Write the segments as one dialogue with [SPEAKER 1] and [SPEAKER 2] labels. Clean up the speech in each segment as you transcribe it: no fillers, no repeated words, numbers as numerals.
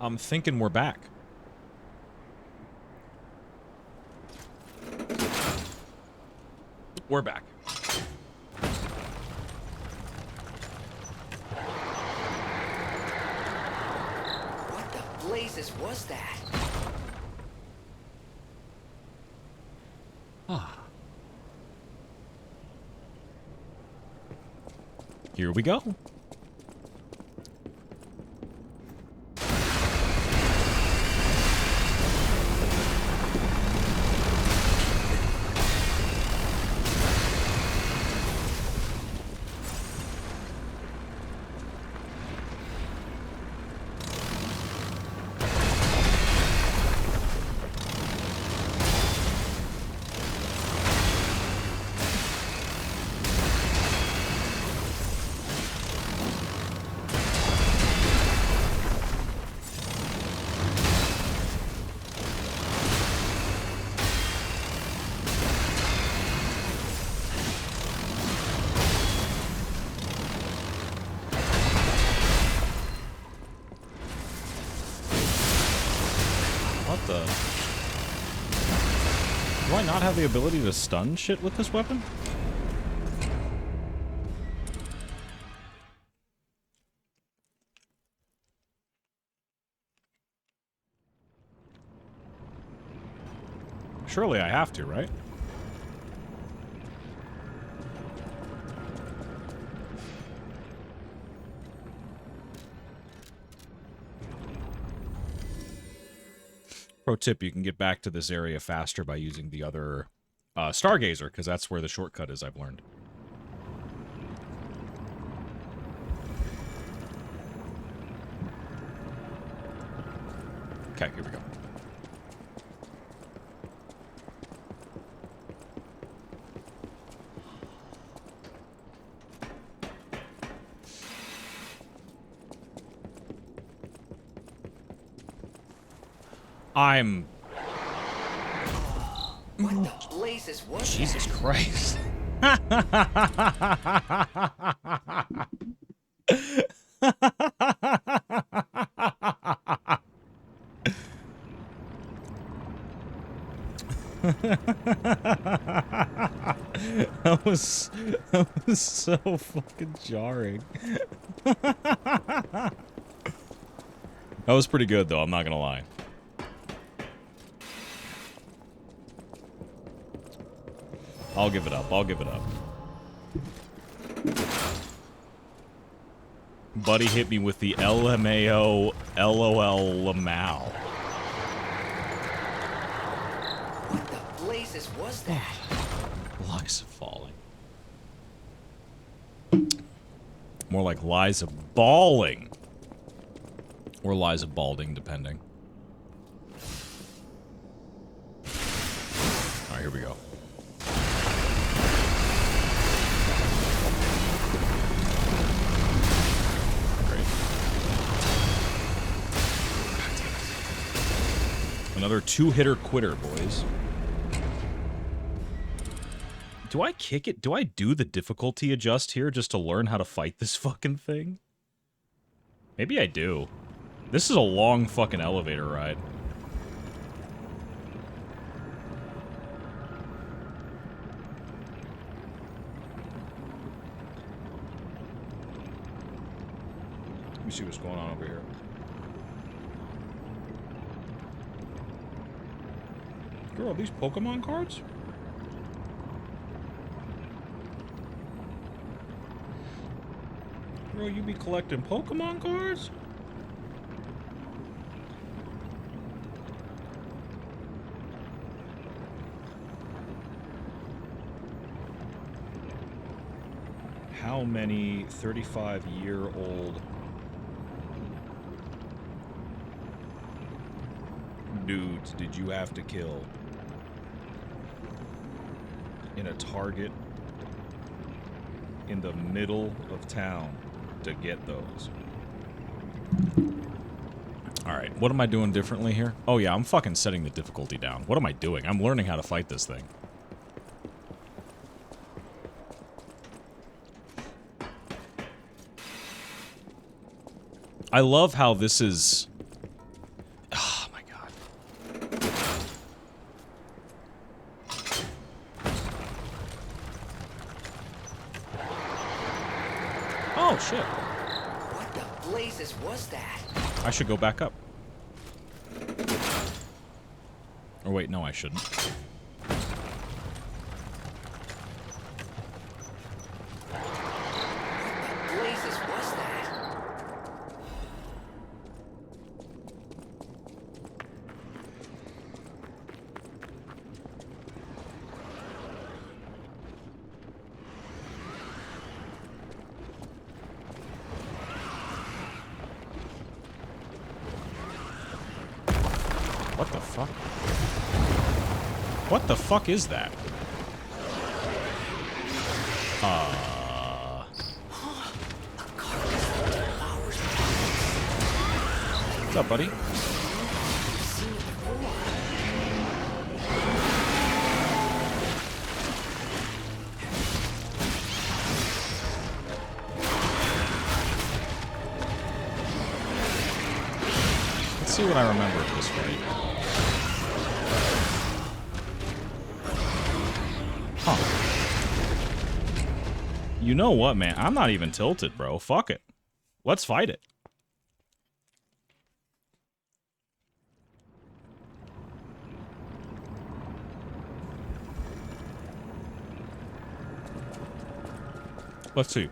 [SPEAKER 1] I'm thinking we're back. We're back.
[SPEAKER 2] What the blazes was that?
[SPEAKER 1] Ah. Here we go. What the? Do I not have the ability to stun shit with this weapon? Surely I have to, right? Pro tip, you can get back to this area faster by using the other Stargazer, because that's where the shortcut is, I've learned. Okay, here we go. I'm...
[SPEAKER 2] What the blazes was
[SPEAKER 1] Jesus
[SPEAKER 2] that?
[SPEAKER 1] Christ. That was so fucking jarring. That was pretty good, though, I'm not gonna lie. I'll give it up, I'll give it up. Buddy hit me with the LMAO LOL Lamau.
[SPEAKER 2] What the blazes was that?
[SPEAKER 1] Liza falling. More like Liza bawling. Or Liza balding, depending. Alright, here we go. Great. Another two-hitter quitter, boys. Do I kick it? Do I do the difficulty adjust here just to learn how to fight this fucking thing? Maybe I do. This is a long fucking elevator ride. Let me see what's going on over here. Girl, are these Pokemon cards? Girl, you be collecting Pokemon cards? How many 35-year-old dudes did you have to kill in a Target in the middle of town to get those? Alright, what am I doing differently here? Oh yeah, I'm fucking setting the difficulty down. What am I doing? I'm learning how to fight this thing. I love how this is Oh, shit.
[SPEAKER 2] What the blazes was that?
[SPEAKER 1] I should go back up. Or wait, no, I shouldn't.
[SPEAKER 2] What the blazes was that?
[SPEAKER 1] What the fuck? What the fuck is that? What's up, buddy? Let's see what I remember of this fight. Huh. You know what, man? I'm not even tilted, bro. Fuck it. Let's fight it. Let's see.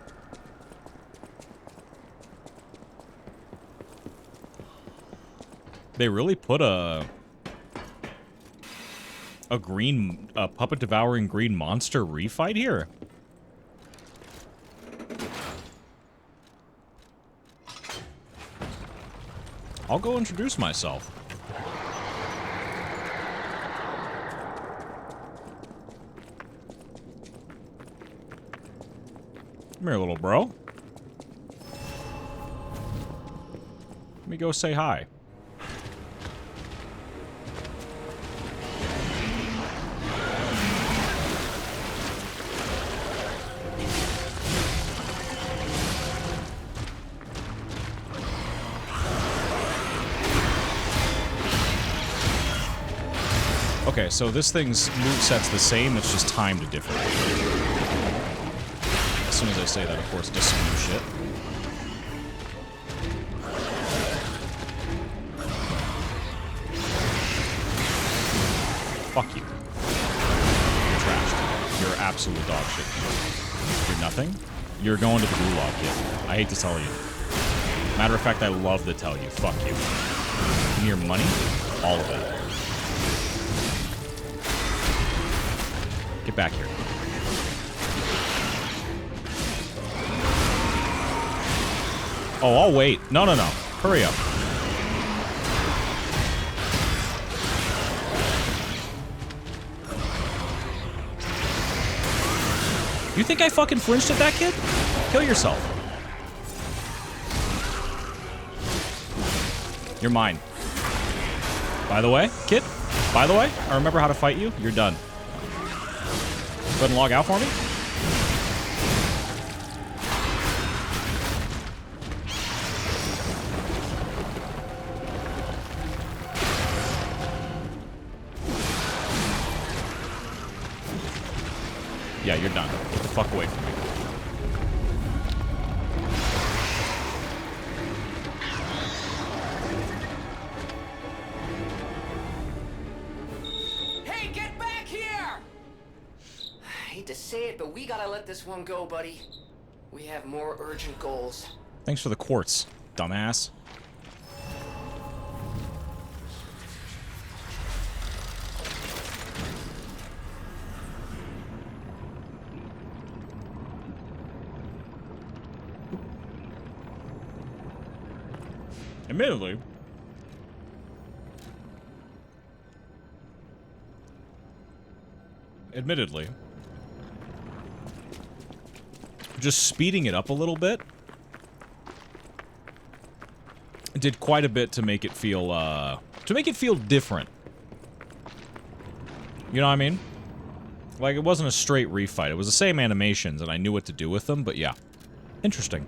[SPEAKER 1] They really put a puppet devouring green monster refight here. I'll go introduce myself. Come here, little bro. Let me go say hi. Okay, so this thing's moveset's the same, it's just timed differently. As soon as I say that, of course, it does some new shit. Fuck you. You're trashed. You're absolute dog shit. You're nothing. You're going to the gulag, kid. I hate to tell you. Matter of fact, I love to tell you. Fuck you. Give me your money. All of it. Get back here. Oh, I'll wait. No, no, no. Hurry up. You think I fucking flinched at that, kid? Kill yourself. You're mine. By the way, kid, by the way, I remember how to fight you. You're done. Go ahead and log out for me. Yeah, you're done. Get the fuck away from me.
[SPEAKER 2] Hey, get back here! I hate to say it, but we gotta let this one go, buddy. We have more urgent goals.
[SPEAKER 1] Thanks for the quartz, dumbass. Admittedly, just speeding it up a little bit did quite a bit to make it feel different. You know what I mean? Like, it wasn't a straight refight. It was the same animations, and I knew what to do with them, but yeah. Interesting.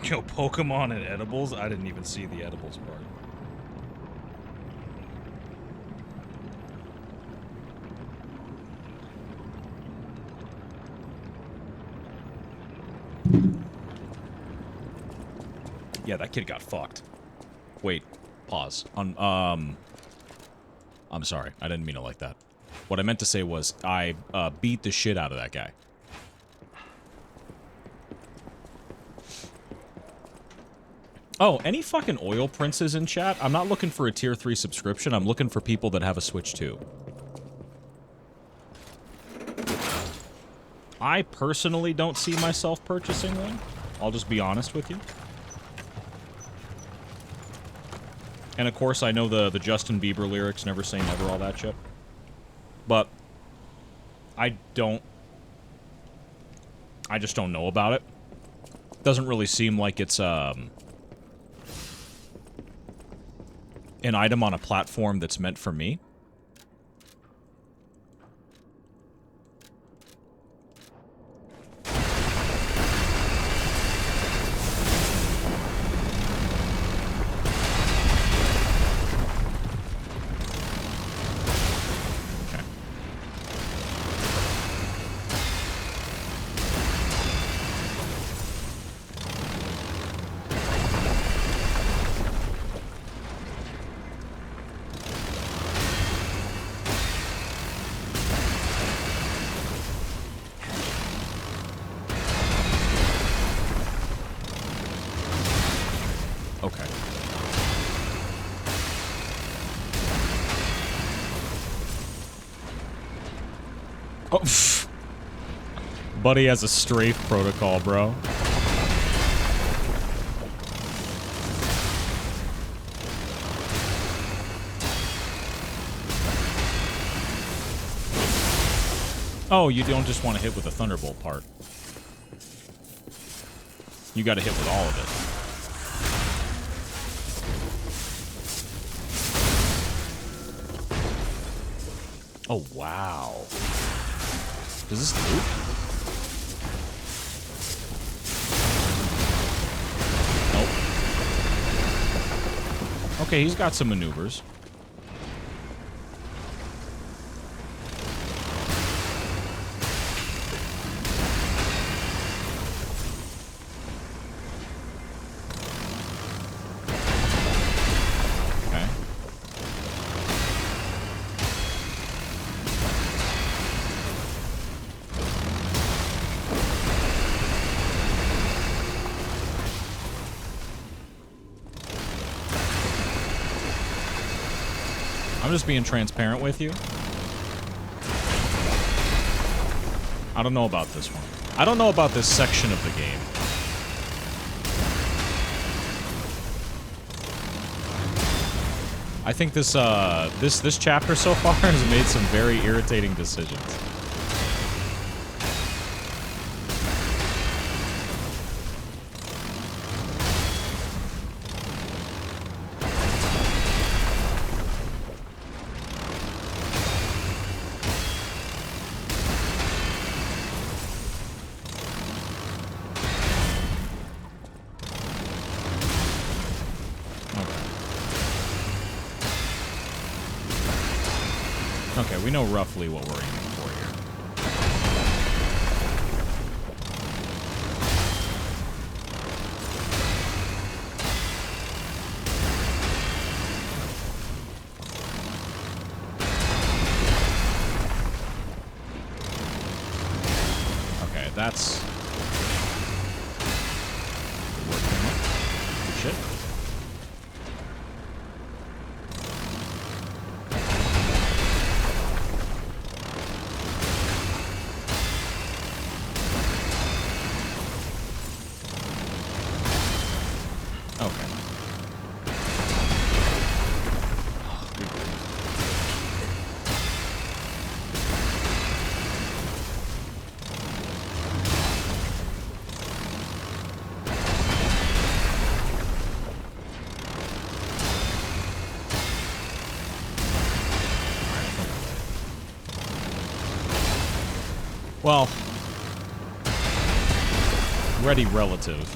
[SPEAKER 1] Yo, Pokemon and edibles? I didn't even see the edibles part. Yeah, that kid got fucked. Wait, pause. I'm sorry. I didn't mean it like that. What I meant to say was I beat the shit out of that guy. Oh, any fucking oil princes in chat? I'm not looking for a tier 3 subscription. I'm looking for people that have a Switch 2. I personally don't see myself purchasing one. I'll just be honest with you. And of course, I know the Justin Bieber lyrics, never say never, all that shit. But I just don't know about it. Doesn't really seem like it's an item on a platform that's meant for me. Buddy has a strafe protocol, bro. Oh, you don't just want to hit with the Thunderbolt part. You gotta hit with all of it. Oh, wow. Does this loop? Nope. Okay, he's got some maneuvers. I'm just being transparent with you. I don't know about this one. I don't know about this section of the game. I think this this chapter so far has made some very irritating decisions. Okay, we know roughly what we're aiming for here. Okay, that's working. Good shit. Well, ready relative.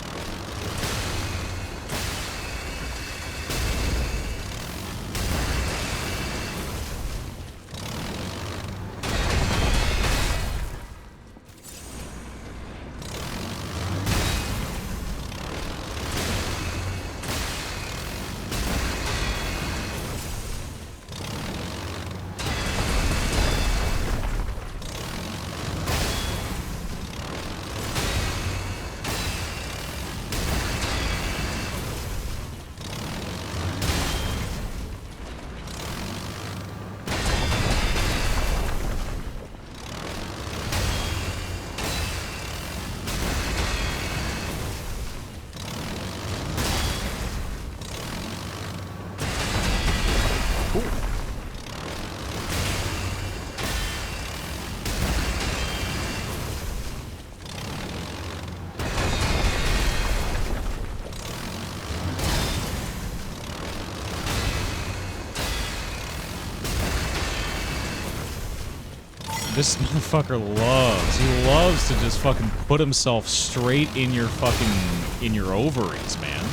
[SPEAKER 1] This motherfucker he loves to just fucking put himself straight in your ovaries, man.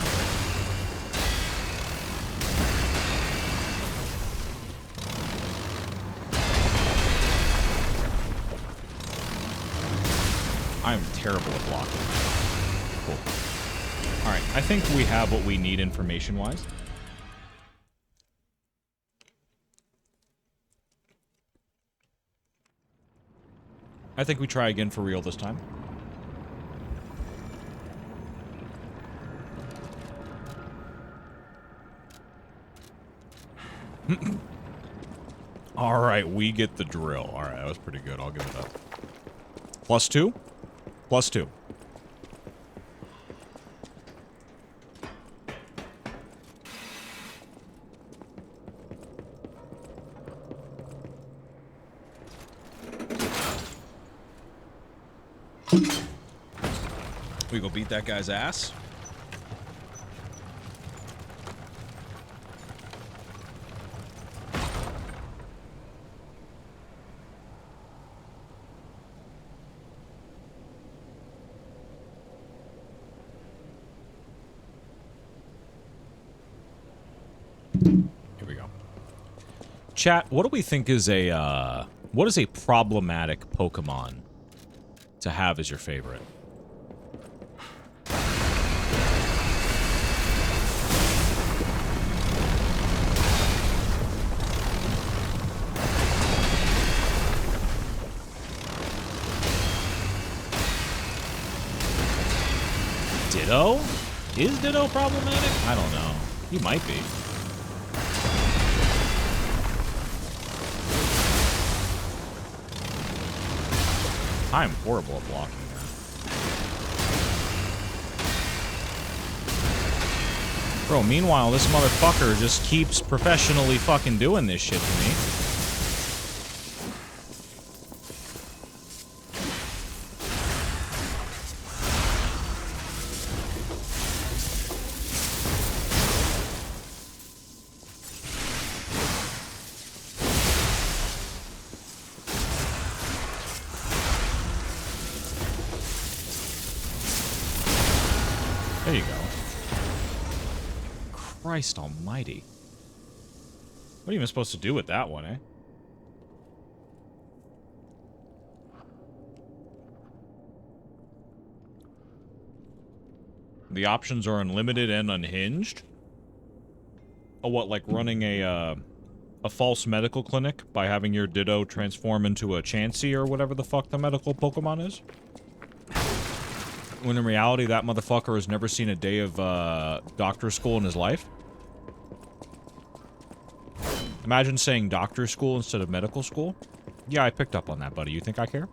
[SPEAKER 1] I'm terrible at blocking. Cool. Alright, I think we have what we need information-wise. I think we try again for real this time. Alright, we get the drill. Alright, that was pretty good. I'll give it up. +2? +2. We go beat that guy's ass. Here we go. Chat, what do we think is what is a problematic Pokemon to have as your favorite? Ditto? Is Ditto problematic? I don't know. He might be. I'm horrible at blocking that. Bro, meanwhile, this motherfucker just keeps professionally fucking doing this shit to me. There you go. Christ almighty. What are you even supposed to do with that one, eh? The options are unlimited and unhinged? Oh, what, like running a false medical clinic by having your Ditto transform into a Chansey or whatever the fuck the medical Pokemon is? When in reality, that motherfucker has never seen a day of, doctor school in his life? Imagine saying doctor school instead of medical school? Yeah, I picked up on that, buddy. You think I care?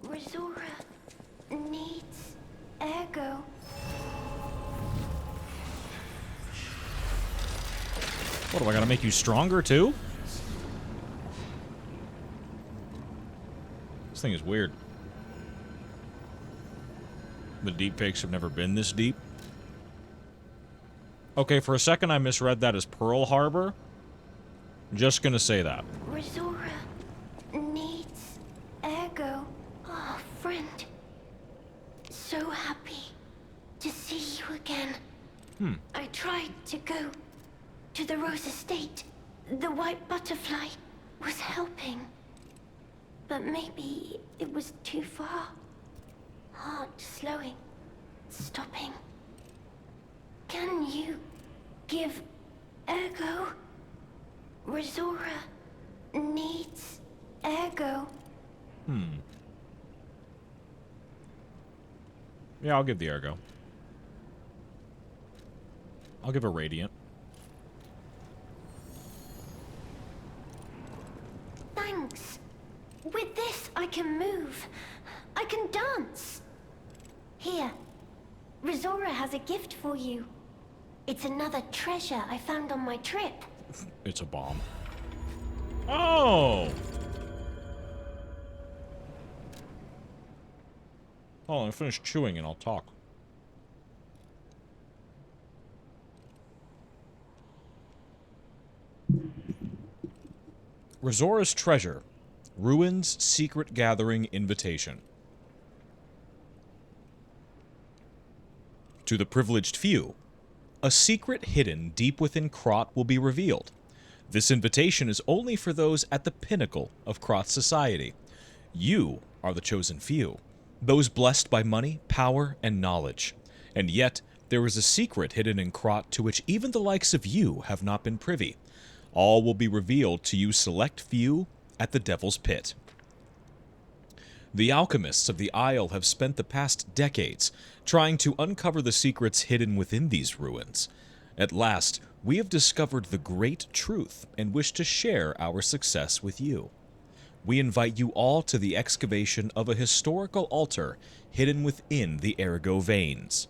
[SPEAKER 3] Resora needs Ergo.
[SPEAKER 1] What, do I gotta make you stronger, too? This thing is weird. The deepfakes have never been this deep. Okay, for a second I misread that as Pearl Harbor. Just gonna say that.
[SPEAKER 3] Resora needs Ergo. Oh, friend. So happy to see you again. I tried to go to the Rose Estate. The white butterfly was helping. But maybe it was too far. Heart slowing, stopping. Can you give Ergo? Resora needs Ergo.
[SPEAKER 1] Yeah, I'll give the Ergo. I'll give a Radiant.
[SPEAKER 3] Thanks. With this, I can move. I can dance. Here, Resora has a gift for you. It's another treasure I found on my trip.
[SPEAKER 1] It's a bomb. Oh! Hold on, I'll finish chewing and I'll talk. Rezora's Treasure. Ruins Secret Gathering Invitation. To the privileged few, a secret hidden deep within Krot will be revealed. This invitation is only for those at the pinnacle of Krot society. You are the chosen few, those blessed by money, power, and knowledge. And yet, there is a secret hidden in Krot to which even the likes of you have not been privy. All will be revealed to you select few at the Devil's Pit. The alchemists of the Isle have spent the past decades trying to uncover the secrets hidden within these ruins. At last, we have discovered the great truth and wish to share our success with you. We invite you all to the excavation of a historical altar hidden within the Ergo veins.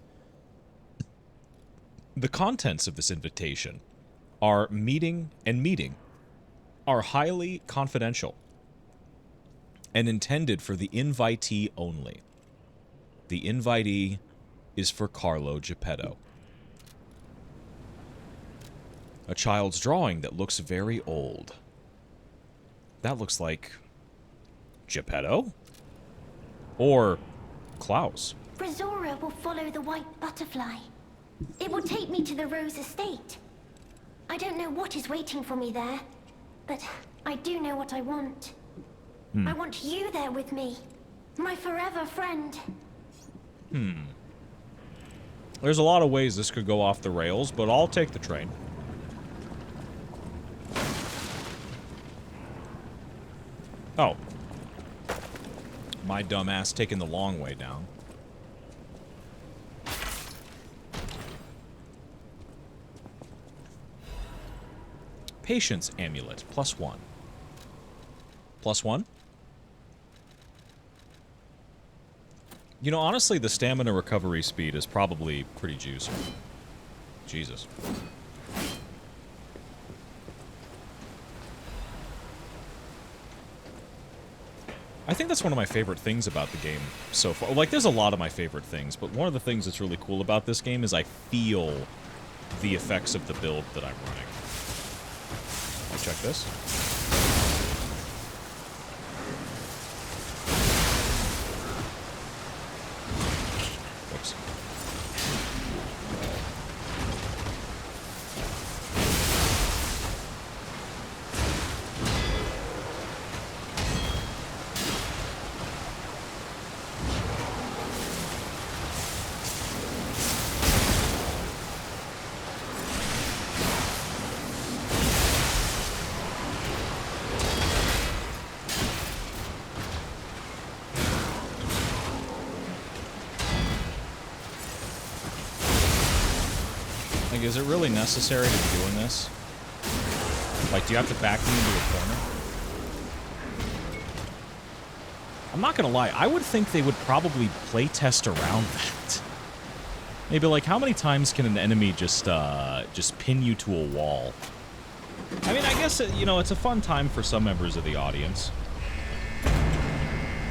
[SPEAKER 1] The contents of this invitation are are highly confidential and intended for the invitee only. The invitee is for Carlo Geppetto. A child's drawing that looks very old. That looks like Geppetto? Or Klaus.
[SPEAKER 3] Rezora will follow the white butterfly. It will take me to the Rose Estate. I don't know what is waiting for me there, but I do know what I want. I want you there with me, my forever friend.
[SPEAKER 1] There's a lot of ways this could go off the rails, but I'll take the train. Oh. My dumbass taking the long way down. Patience Amulet, +1. +1? You know, honestly, the stamina recovery speed is probably pretty juicy. Jesus. I think that's one of my favorite things about the game so far. Like, there's a lot of my favorite things, but one of the things that's really cool about this game is I feel the effects of the build that I'm running. I'll check this. Whoops. Like, is it really necessary to be doing this? Like, do you have to back me into a corner? I'm not gonna lie, I would think they would probably playtest around that. Maybe, like, how many times can an enemy just pin you to a wall? I mean, I guess, you know, it's a fun time for some members of the audience.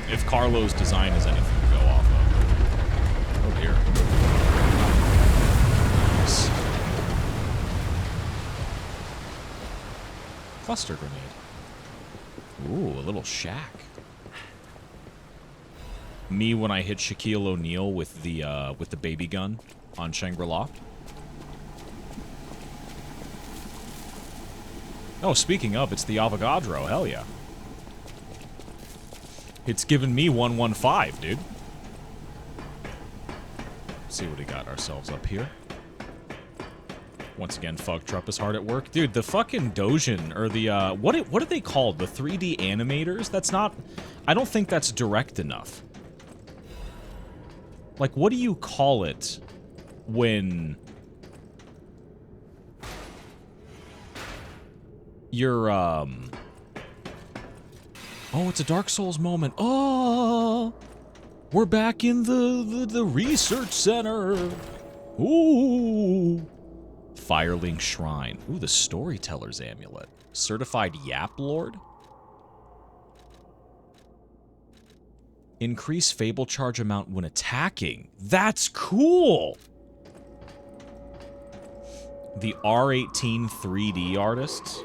[SPEAKER 1] If Carlo's design is anything to go off of. Oh, dear. Nice. Cluster grenade. Ooh, a little shack. Me when I hit Shaquille O'Neal with the baby gun on Shangri-La. Oh, speaking of, it's the Avogadro. Hell yeah. It's given me 115, dude. Let's see what we got ourselves up here. Once again, Fugtrupp is hard at work. Dude, the fucking Dojin, or the, what are they called? The 3D animators? That's not... I don't think that's direct enough. Like, what do you call it when... you're, Oh, it's a Dark Souls moment. Oh! We're back in the research center! Ooh! Firelink Shrine. Ooh, the Storyteller's Amulet. Certified Yap Lord? Increase Fable Charge amount when attacking. That's cool! The R18 3D artists.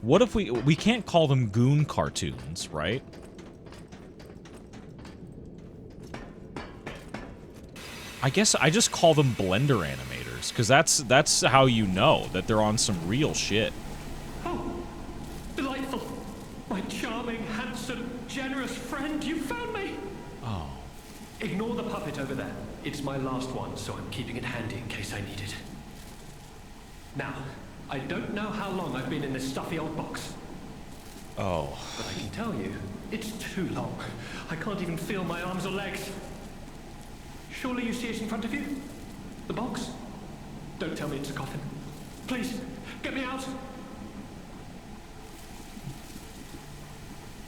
[SPEAKER 1] What if we can't call them goon cartoons, right? I guess I just call them Blender animators, because that's how you know that they're on some real shit.
[SPEAKER 4] Oh, delightful. My charming, handsome, generous friend, you found me.
[SPEAKER 1] Oh.
[SPEAKER 4] Ignore the puppet over there. It's my last one, so I'm keeping it handy in case I need it. Now, I don't know how long I've been in this stuffy old box.
[SPEAKER 1] Oh.
[SPEAKER 4] But I can tell you, it's too long. I can't even feel my arms or legs. Surely you see it in front of you? The box? Don't tell me it's a coffin. Please, get me out!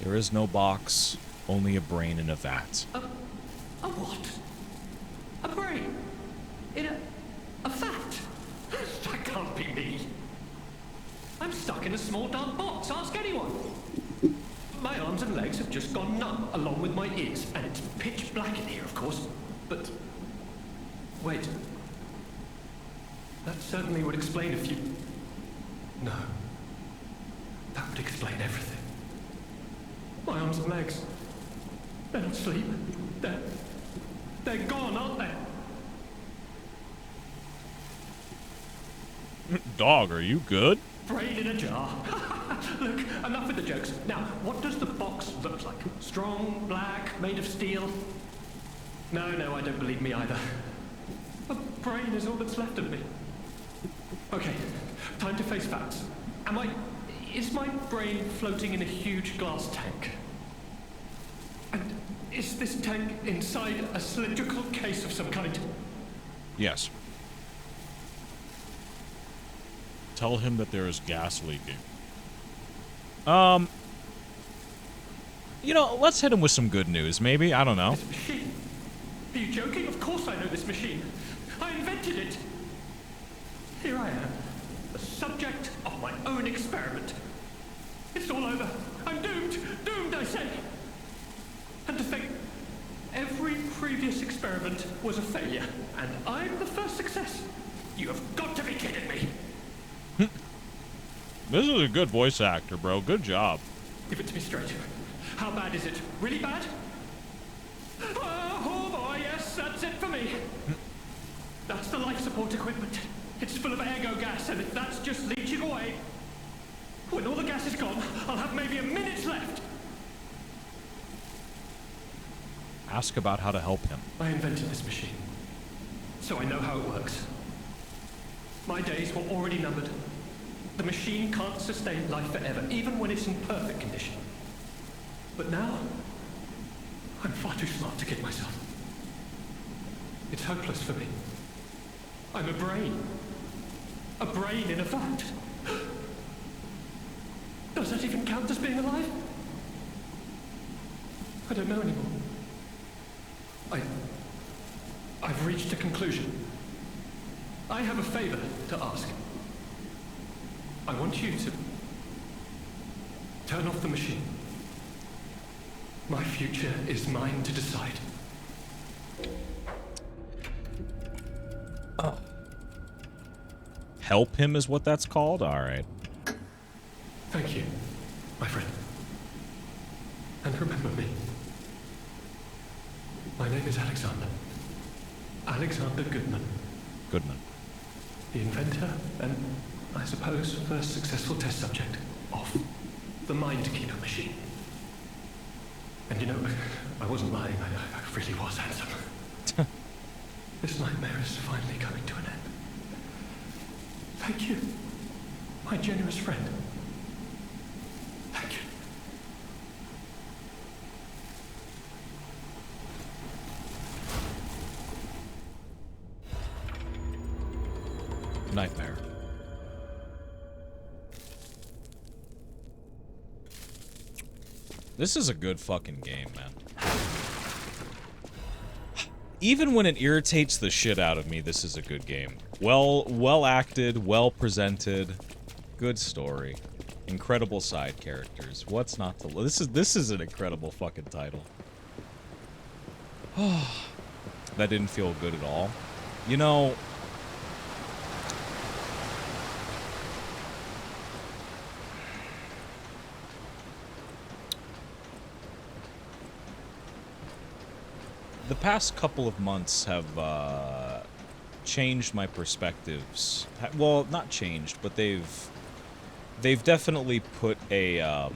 [SPEAKER 1] There is no box, only a brain in a vat.
[SPEAKER 4] A what? A brain? In a vat? That can't be me. I'm stuck in a small dark box, ask anyone. My arms and legs have just gone numb, along with my ears, and it's pitch black in here, of course. But wait. That certainly would explain a few... No. That would explain everything. My arms and legs. They're not asleep. They're gone, aren't they?
[SPEAKER 1] Dog, are you good?
[SPEAKER 4] Brain in a jar. Look, enough with the jokes. Now, what does the box look like? Strong, black, made of steel? No, I don't believe me either. A brain is all that's left of me. Okay, time to face facts. Is my brain floating in a huge glass tank? And is this tank inside a cylindrical case of some kind?
[SPEAKER 1] Yes. Tell him that there is gas leaking. You know, let's hit him with some good news, maybe? I don't know.
[SPEAKER 4] This machine? Are you joking? Of course I know this machine. I invented it. Here I am, the subject of my own experiment. It's all over. I'm doomed. Doomed, I say. And to think, every previous experiment was a failure, and I'm the first success. You have got to be kidding me.
[SPEAKER 1] This is a good voice actor, bro. Good job.
[SPEAKER 4] Give it to me straight. How bad is it? Really bad? Oh boy, yes, that's it for me. That's the life support equipment. It's full of ergo gas, and if that's just leaching away, when all the gas is gone, I'll have maybe a minute left.
[SPEAKER 1] Ask about how to help him.
[SPEAKER 4] I invented this machine, so I know how it works. My days were already numbered. The machine can't sustain life forever, even when it's in perfect condition. But now, I'm far too smart to kid myself. It's hopeless for me. I'm a brain. A brain in a vat. Does that even count as being alive? I don't know anymore. I've reached a conclusion. I have a favor to ask. I want you to turn off the machine. My future is mine to decide.
[SPEAKER 1] Oh. Help him is what that's called? Alright.
[SPEAKER 4] Thank you, my friend. And remember me. My name is Alexander. Alexander Goodman.
[SPEAKER 1] Goodman.
[SPEAKER 4] The inventor and, I suppose, first successful test subject of the Mind Keeper machine. And you know, I wasn't lying. I really was handsome. This nightmare is finally coming to an end. Thank you, my generous friend. Thank you.
[SPEAKER 1] Nightmare. This is a good fucking game, man. Even when it irritates the shit out of me, this is a good game. Well acted, well presented, good story, incredible side characters. What's not to love? This is an incredible fucking title. That didn't feel good at all. You know, the past couple of months have changed my perspectives. Well, not changed, but they've definitely put a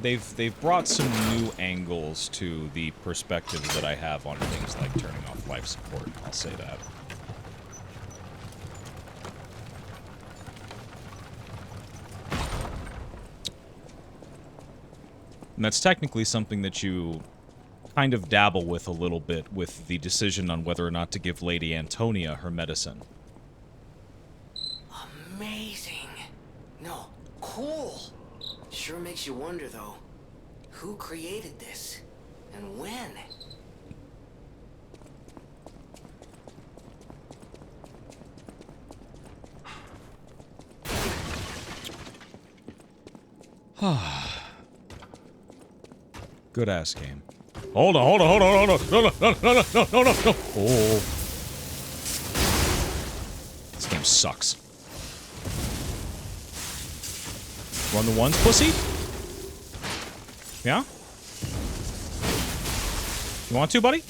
[SPEAKER 1] they've brought some new angles to the perspectives that I have on things like turning off life support. I'll say that. And that's technically something that you kind of dabble with a little bit with the decision on whether or not to give Lady Antonia her medicine.
[SPEAKER 2] Amazing. No, cool. Sure makes you wonder, though. Who created this? And when?
[SPEAKER 1] Good ass game. Hold on. No. Oh. This game sucks. Run the ones, pussy? Yeah? You want to, buddy?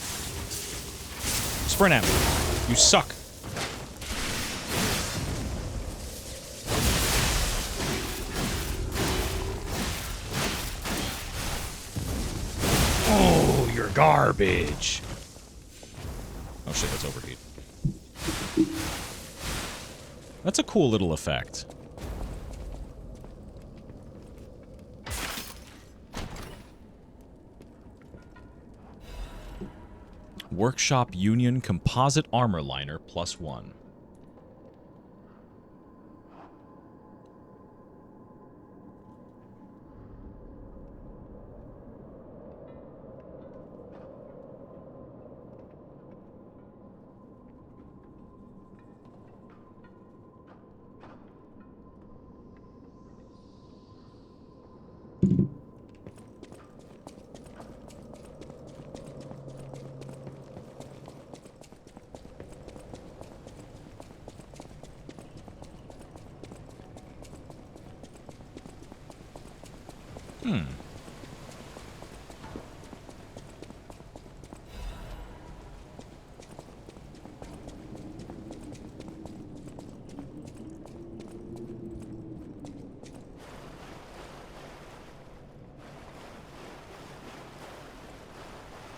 [SPEAKER 1] Sprint at me. You suck. Oh, you're garbage. Oh shit, that's overheat. That's a cool little effect. Workshop Union Composite Armor Liner +1.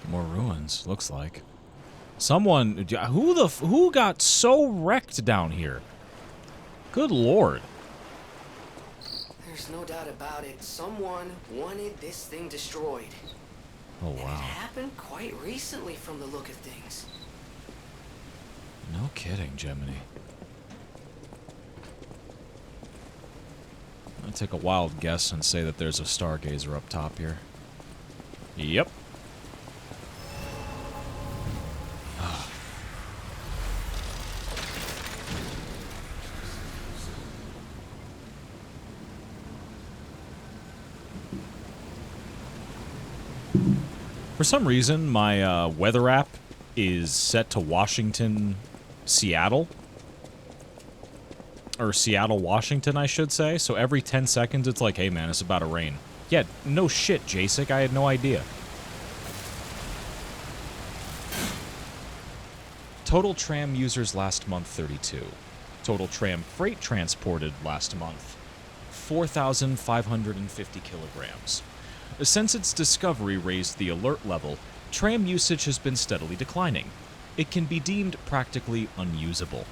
[SPEAKER 1] More ruins, looks like. Someone, who got so wrecked down here? Good lord.
[SPEAKER 2] There's no doubt about it. Someone wanted this thing destroyed.
[SPEAKER 1] Oh,
[SPEAKER 2] And it
[SPEAKER 1] wow.
[SPEAKER 2] happened quite recently from the look of things.
[SPEAKER 1] No kidding, Gemini. I'll take a wild guess and say that there's a stargazer up top here. Yep. For some reason, my weather app is set to Washington, Seattle. Or Seattle, Washington, I should say. So every 10 seconds, it's like, hey man, it's about to rain. Yeah, no shit, Jacek, I had no idea. Total tram users last month, 32. Total tram freight transported last month, 4,550 kilograms. Since its discovery raised the alert level, tram usage has been steadily declining. It can be deemed practically unusable.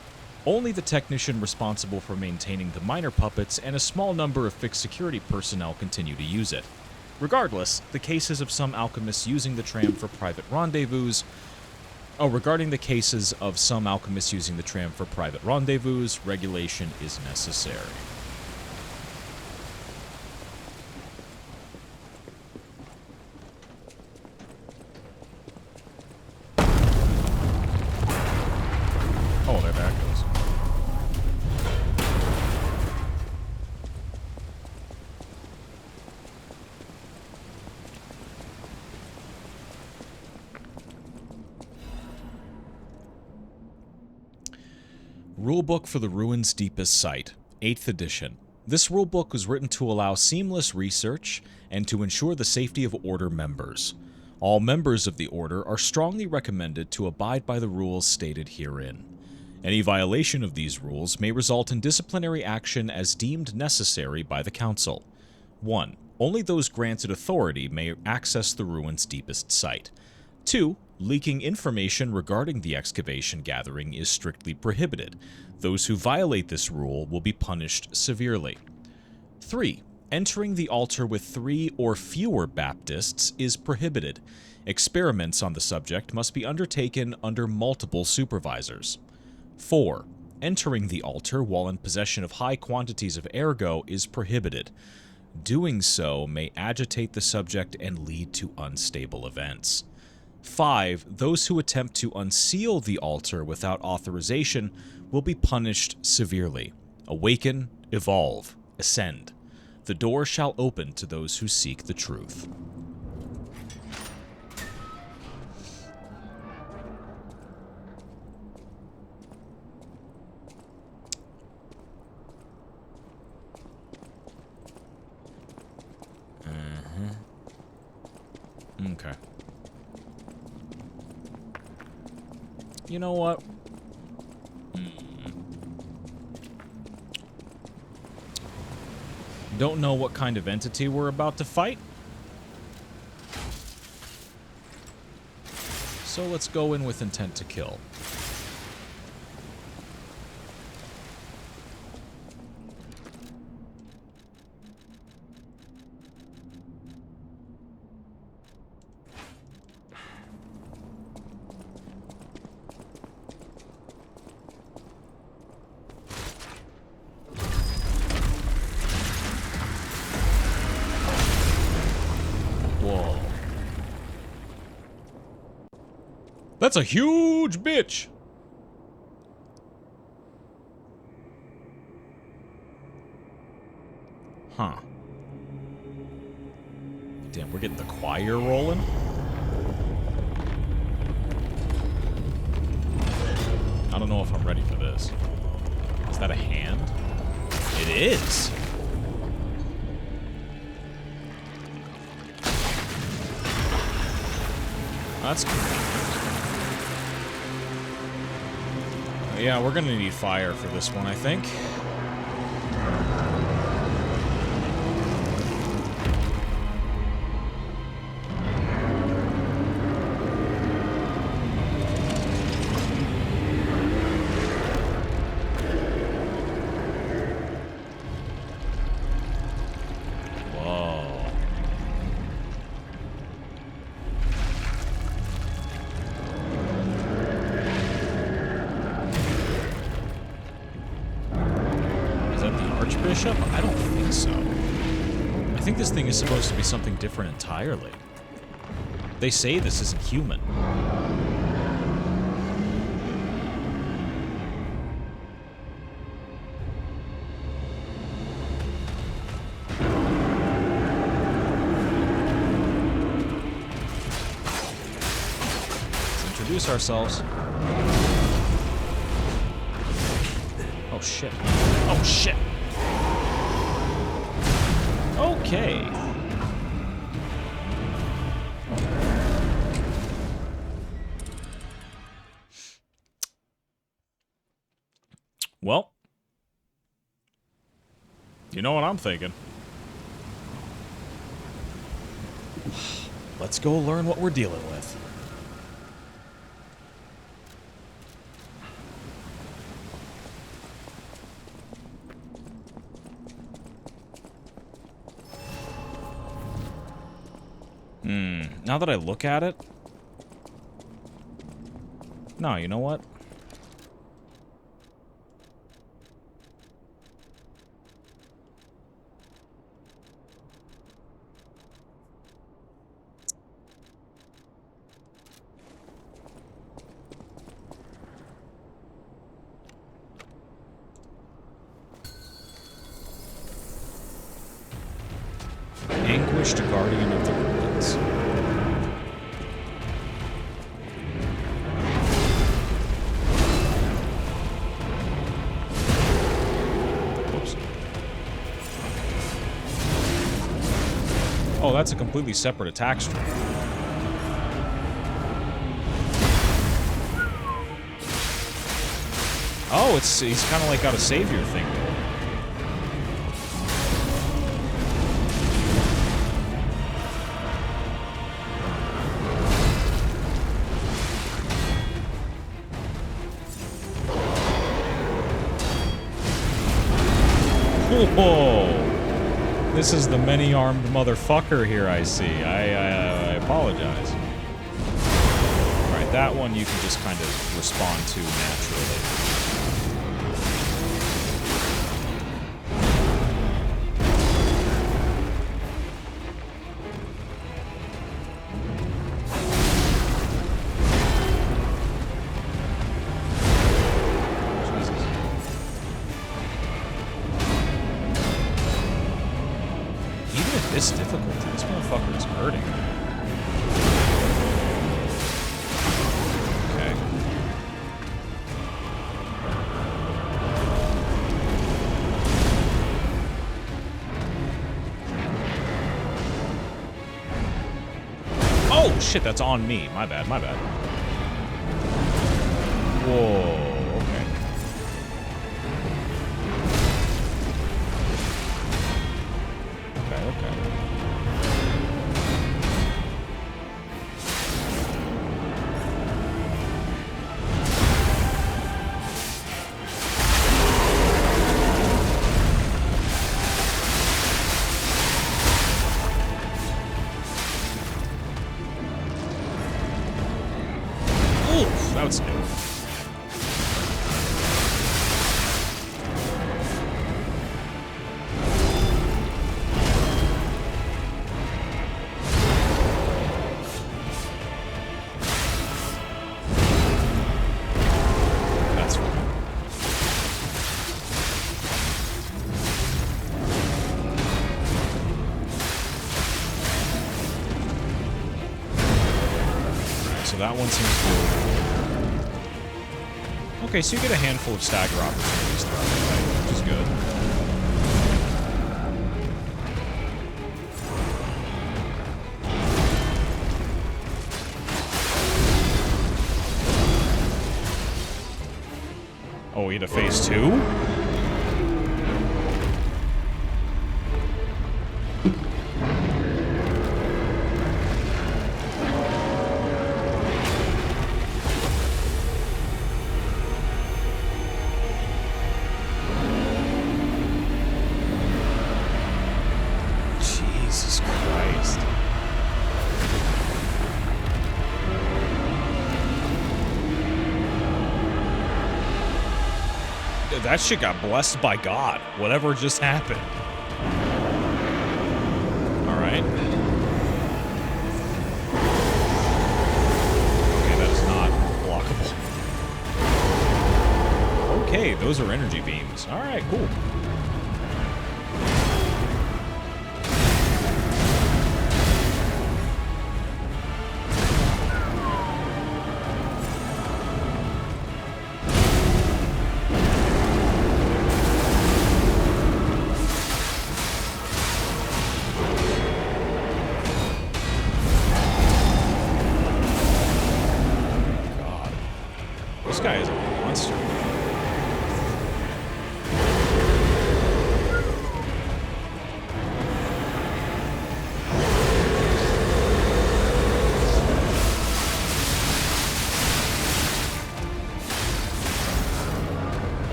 [SPEAKER 1] Only the technician responsible for maintaining the minor puppets and a small number of fixed security personnel continue to use it. Regardless, the cases of some alchemists using the tram for private rendezvous... regarding the cases of some alchemists using the tram for private rendezvous, regulation is necessary. Oh, there that goes. Rulebook for the Ruin's Deepest Site, 8th edition. This rulebook was written to allow seamless research and to ensure the safety of Order members. All members of the Order are strongly recommended to abide by the rules stated herein. Any violation of these rules may result in disciplinary action as deemed necessary by the Council. 1. Only those granted authority may access the ruin's deepest site. 2. Leaking information regarding the excavation gathering is strictly prohibited. Those who violate this rule will be punished severely. 3. Entering the altar with 3 or fewer Baptists is prohibited. Experiments on the subject must be undertaken under multiple supervisors. 4. Entering the altar while in possession of high quantities of ergo is prohibited. Doing so may agitate the subject and lead to unstable events. 5. Those who attempt to unseal the altar without authorization will be punished severely. Awaken, evolve, ascend. The door shall open to those who seek the truth. Okay. You know what? Don't know what kind of entity we're about to fight. So let's go in with intent to kill. That's a huge bitch! Huh. Damn, we're getting the choir rolling? I don't know if I'm ready for this. Is that a hand? It is! That's cool. Yeah, we're gonna need fire for this one, I think. I don't think so. I think this thing is supposed to be something different entirely. They say this isn't human. Let's introduce ourselves. Oh shit. Oh shit! Okay. Well, you know what I'm thinking. Let's go learn what we're dealing with. Now that I look at it... No, you know what? Anguished Guardian of the Ruins. Oh, that's a completely separate attack stream. Oh, he's kind of like got a savior thing going. Whoa! This is the many-armed motherfucker here, I see. I apologize. Alright, that one you can just kind of respond to naturally. This difficulty, this motherfucker is hurting. Okay. Oh shit, that's on me. My bad, my bad. Whoa, okay. Okay. Oof, that was new. That one seems cool. Okay, so you get a handful of stagger opportunities throughout the fight, which is good. Oh, we had a phase 2? That shit got blessed by God. Whatever just happened. Alright. Okay, that is not blockable. Okay, those are energy beams. Alright, cool. This guy is a monster.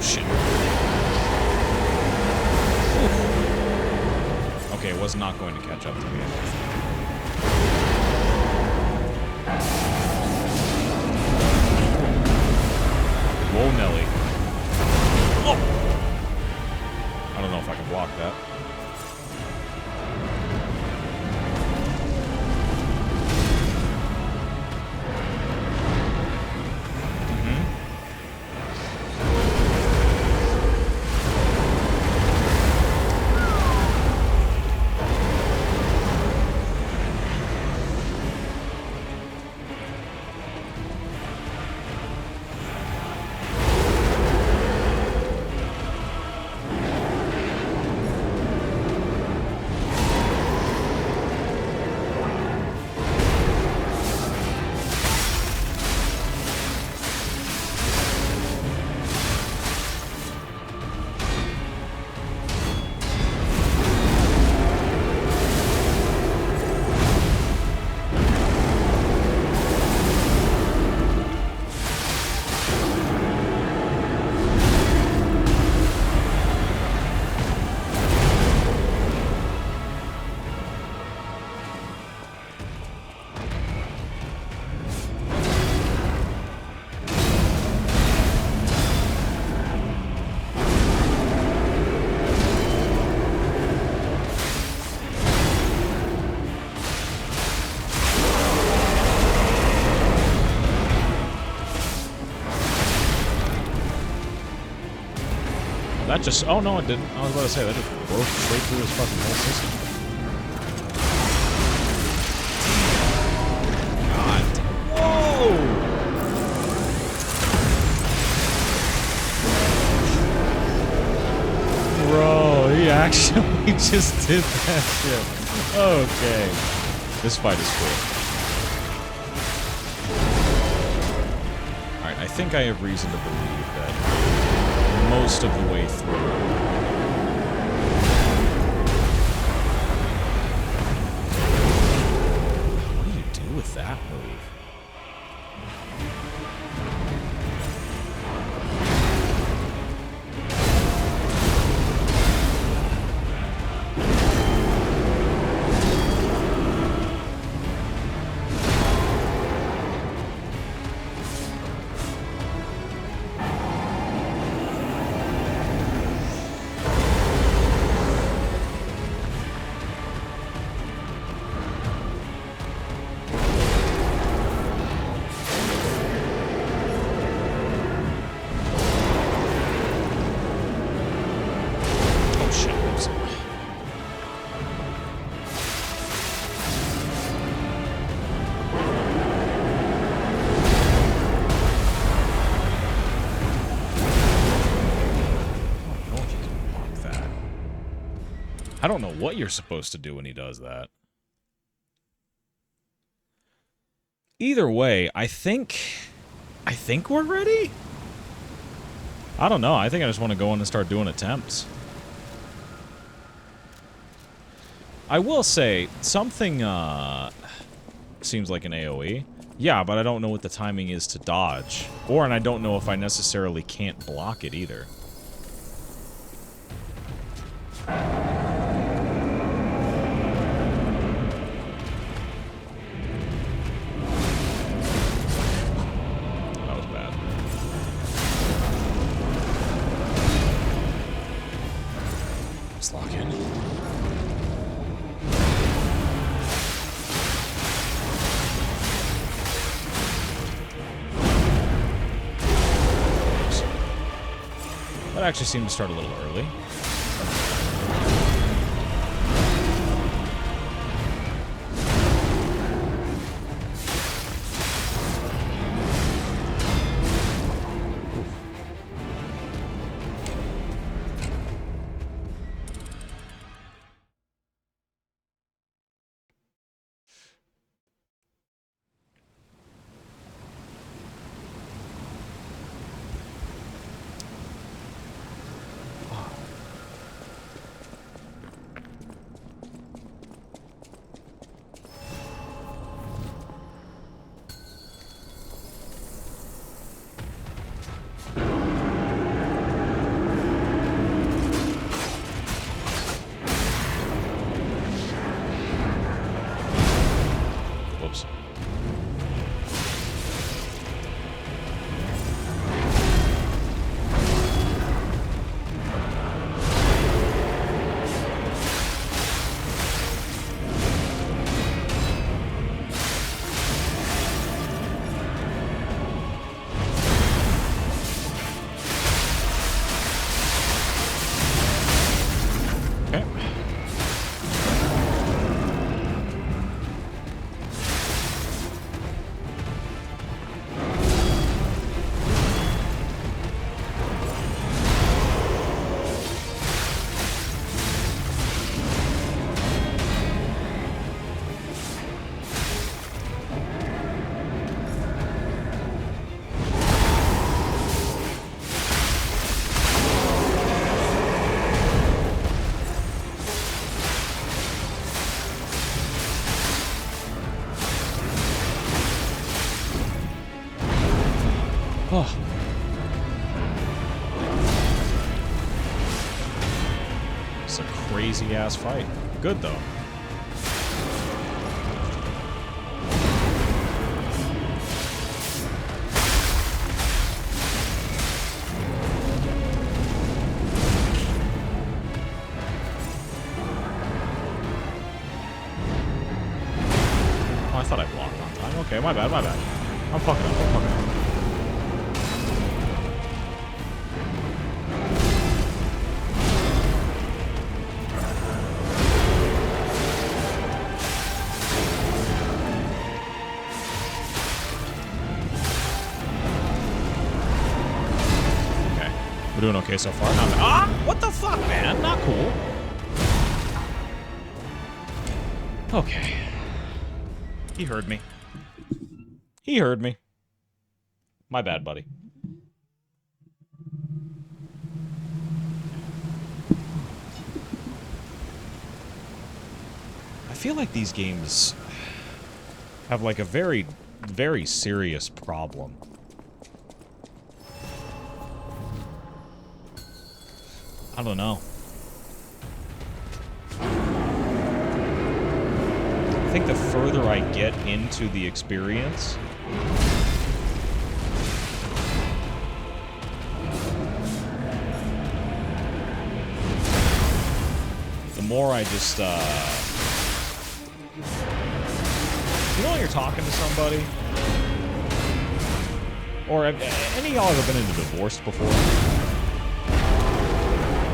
[SPEAKER 1] Shit. Okay, it was not going to catch up to me. Whoa, Nelly. Oh! I don't know if I can block that. That just... Oh, no, it didn't. I was about to say, that just broke straight through his fucking whole system. God. Whoa! Bro, he actually just did that shit. Okay. This fight is cool. Alright, I think I have reason to believe that most of the way through... What do you do with that move? I don't know what you're supposed to do when he does that. Either way, I think we're ready? I don't know. I think I just want to go in and start doing attempts. I will say, something seems like an AoE. Yeah, but I don't know what the timing is to dodge. And I don't know if I necessarily can't block it either. Lock in. That actually seemed to start a little early. Oh. It's a crazy-ass fight. Good, though. Oh, I thought I blocked on time. Okay, my bad, my bad. I'm fucking up, I'm fucking up. We're doing okay so far. What the fuck, man? Not cool. Okay. He heard me. He heard me. My bad, buddy. I feel like these games have like a very, very serious problem. I don't know. I think the further I get into the experience, the more I just, you know when you're talking to somebody? Or have any of y'all ever been in a divorce before?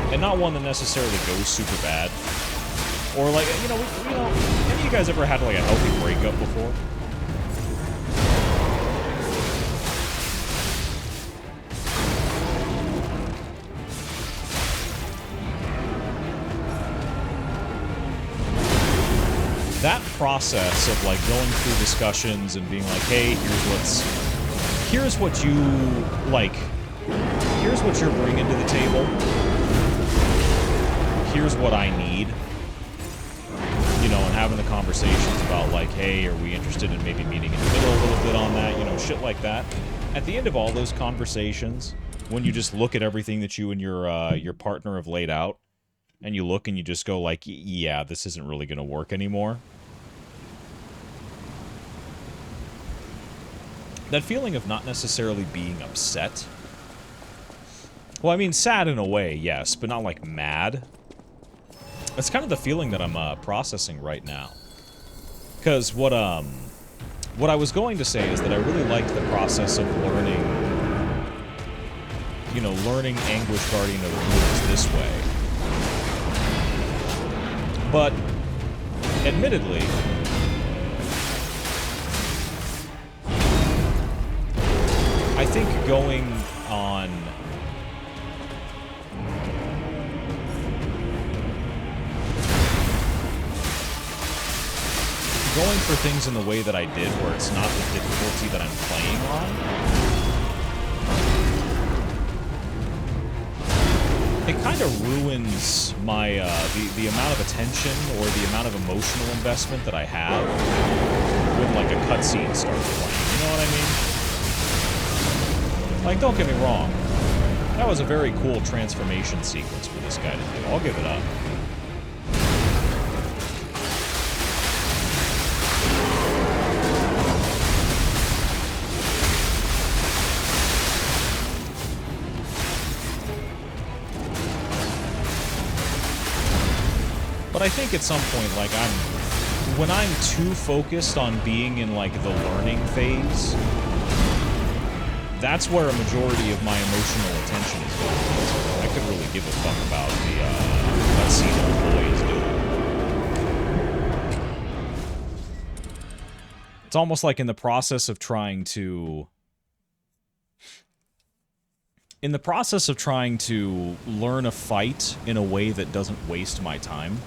[SPEAKER 1] And not one that necessarily goes super bad. Or like, you know, any of you guys ever had like a healthy breakup before? That process of like going through discussions and being like, hey, here's what you like, here's what you're bringing to the table. Here's what I need. You know, and having the conversations about like, hey, are we interested in maybe meeting in the middle a little bit on that? You know, shit like that. At the end of all those conversations, when you just look at everything that you and your partner have laid out, and you look and you just go like, yeah, this isn't really going to work anymore. That feeling of not necessarily being upset. Well, I mean, sad in a way, yes, but not like mad. That's kind of the feeling that I'm processing right now. Because what I was going to say is that I really liked the process of learning, you know, learning Anguish Guardian of the Ruins this way. But, admittedly, I think going for things in the way that I did, where it's not the difficulty that I'm playing on, it kind of ruins my, the amount of attention or the amount of emotional investment that I have when, like, a cutscene starts playing. You know what I mean? Like, don't get me wrong. That was a very cool transformation sequence for this guy to do. I'll give it up. But I think at some point, like, when I'm too focused on being in, like, the learning phase, that's where a majority of my emotional attention is going. I could really give a fuck about that scene the boy is doing. It's almost like in the process of trying to learn a fight in a way that doesn't waste my time.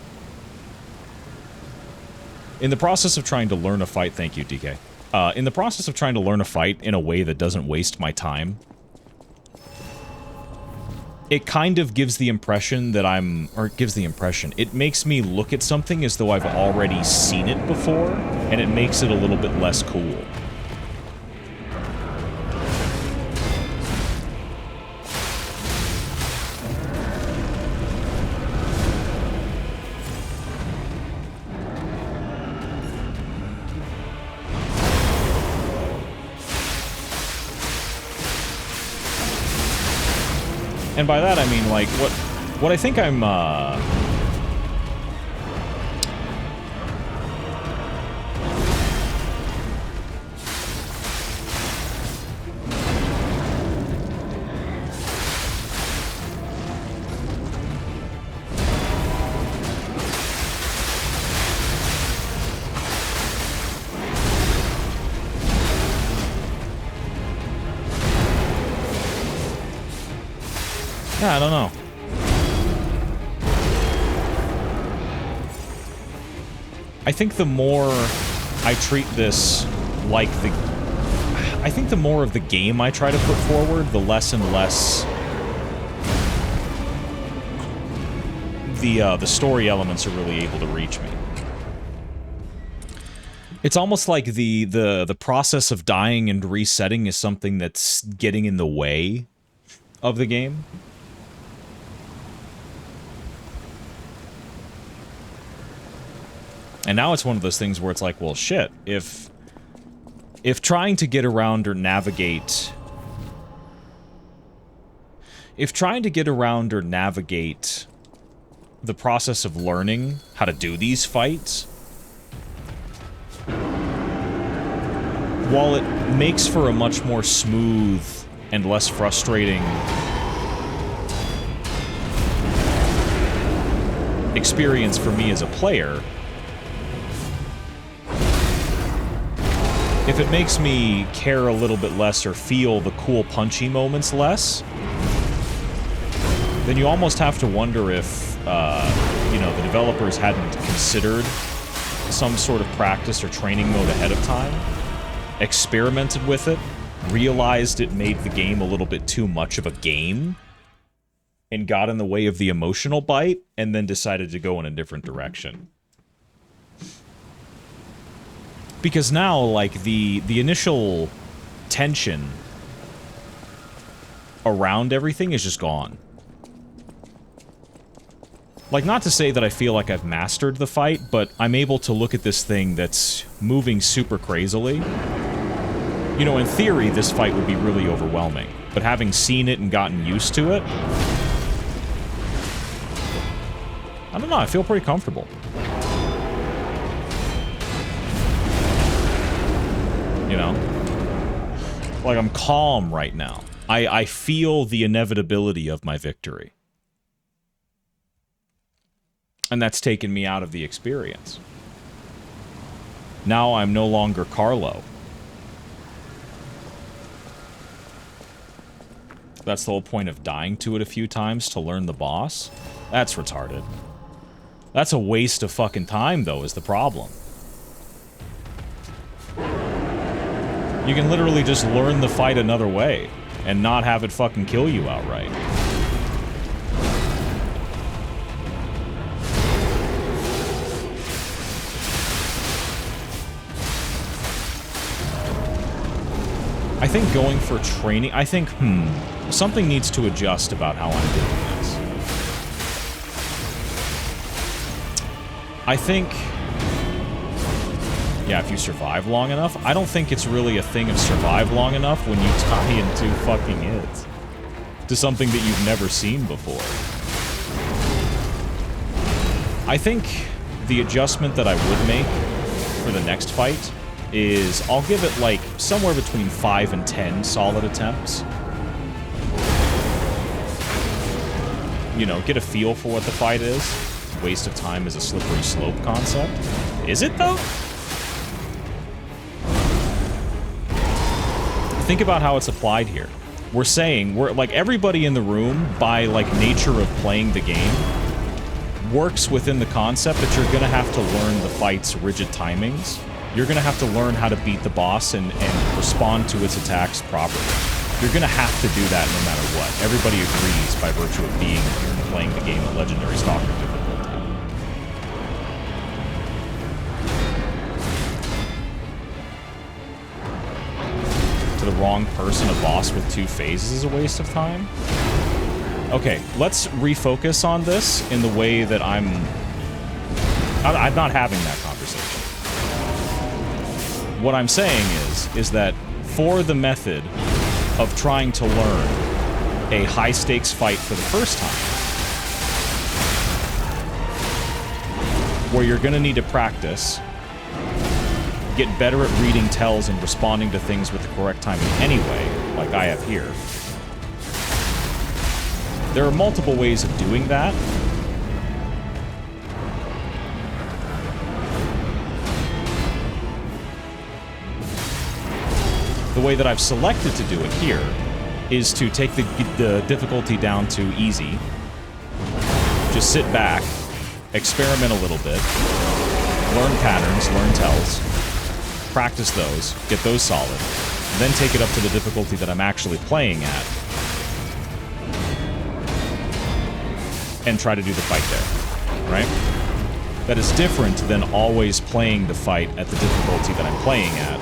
[SPEAKER 1] In the process of trying to learn a fight, thank you, DK. In the process of trying to learn a fight in a way that doesn't waste my time, it kind of gives the impression that it makes me look at something as though I've already seen it before, and it makes it a little bit less cool. And by that I mean, like, what I think I'm, Yeah, I don't know. I think the more I treat this like the... I think the more of the game I try to put forward, the less and less the story elements are really able to reach me. It's almost like the process of dying and resetting is something that's getting in the way of the game. And now it's one of those things where it's like, well, shit, if trying to get around or navigate... If trying to get around or navigate the process of learning how to do these fights, while it makes for a much more smooth and less frustrating experience for me as a player, if it makes me care a little bit less or feel the cool punchy moments less, then you almost have to wonder if, you know, the developers hadn't considered some sort of practice or training mode ahead of time, experimented with it, realized it made the game a little bit too much of a game, and got in the way of the emotional bite, and then decided to go in a different direction. Because now, like, the initial tension around everything is just gone. Like, not to say that I feel like I've mastered the fight, but I'm able to look at this thing that's moving super crazily. You know, in theory, this fight would be really overwhelming, but having seen it and gotten used to it, I don't know, I feel pretty comfortable. You know? Like, I'm calm right now. I feel the inevitability of my victory. And that's taken me out of the experience. Now I'm no longer Carlo. That's the whole point of dying to it a few times to learn the boss? That's retarded. That's a waste of fucking time, though, is the problem. You can literally just learn the fight another way and not have it fucking kill you outright. I think going for training... I think, something needs to adjust about how I'm doing this. I think... Yeah, if you survive long enough, I don't think it's really a thing of survive long enough when you tie into fucking it. To something that you've never seen before. I think the adjustment that I would make for the next fight is I'll give it, like, somewhere between 5 and 10 solid attempts. You know, get a feel for what the fight is. Waste of time is a slippery slope concept. Is it, though? Think about how it's applied here. We're saying, like, everybody in the room, by, like, nature of playing the game, works within the concept that you're gonna have to learn the fight's rigid timings. You're going to have to learn how to beat the boss and respond to its attacks properly. You're going to have to do that no matter what. Everybody agrees by virtue of being here and playing the game at Legendary Stalker difficulty. To the wrong person, a boss with 2 phases is a waste of time? Okay, let's refocus on this in the way that I'm not having that conversation. What I'm saying is that for the method of trying to learn a high-stakes fight for the first time, where you're going to need to practice, get better at reading tells and responding to things with the correct timing anyway, like I have here, there are multiple ways of doing that. The way that I've selected to do it here is to take the difficulty down to easy. Just sit back, experiment a little bit, learn patterns, learn tells, practice those, get those solid, then take it up to the difficulty that I'm actually playing at, and try to do the fight there, right? That is different than always playing the fight at the difficulty that I'm playing at,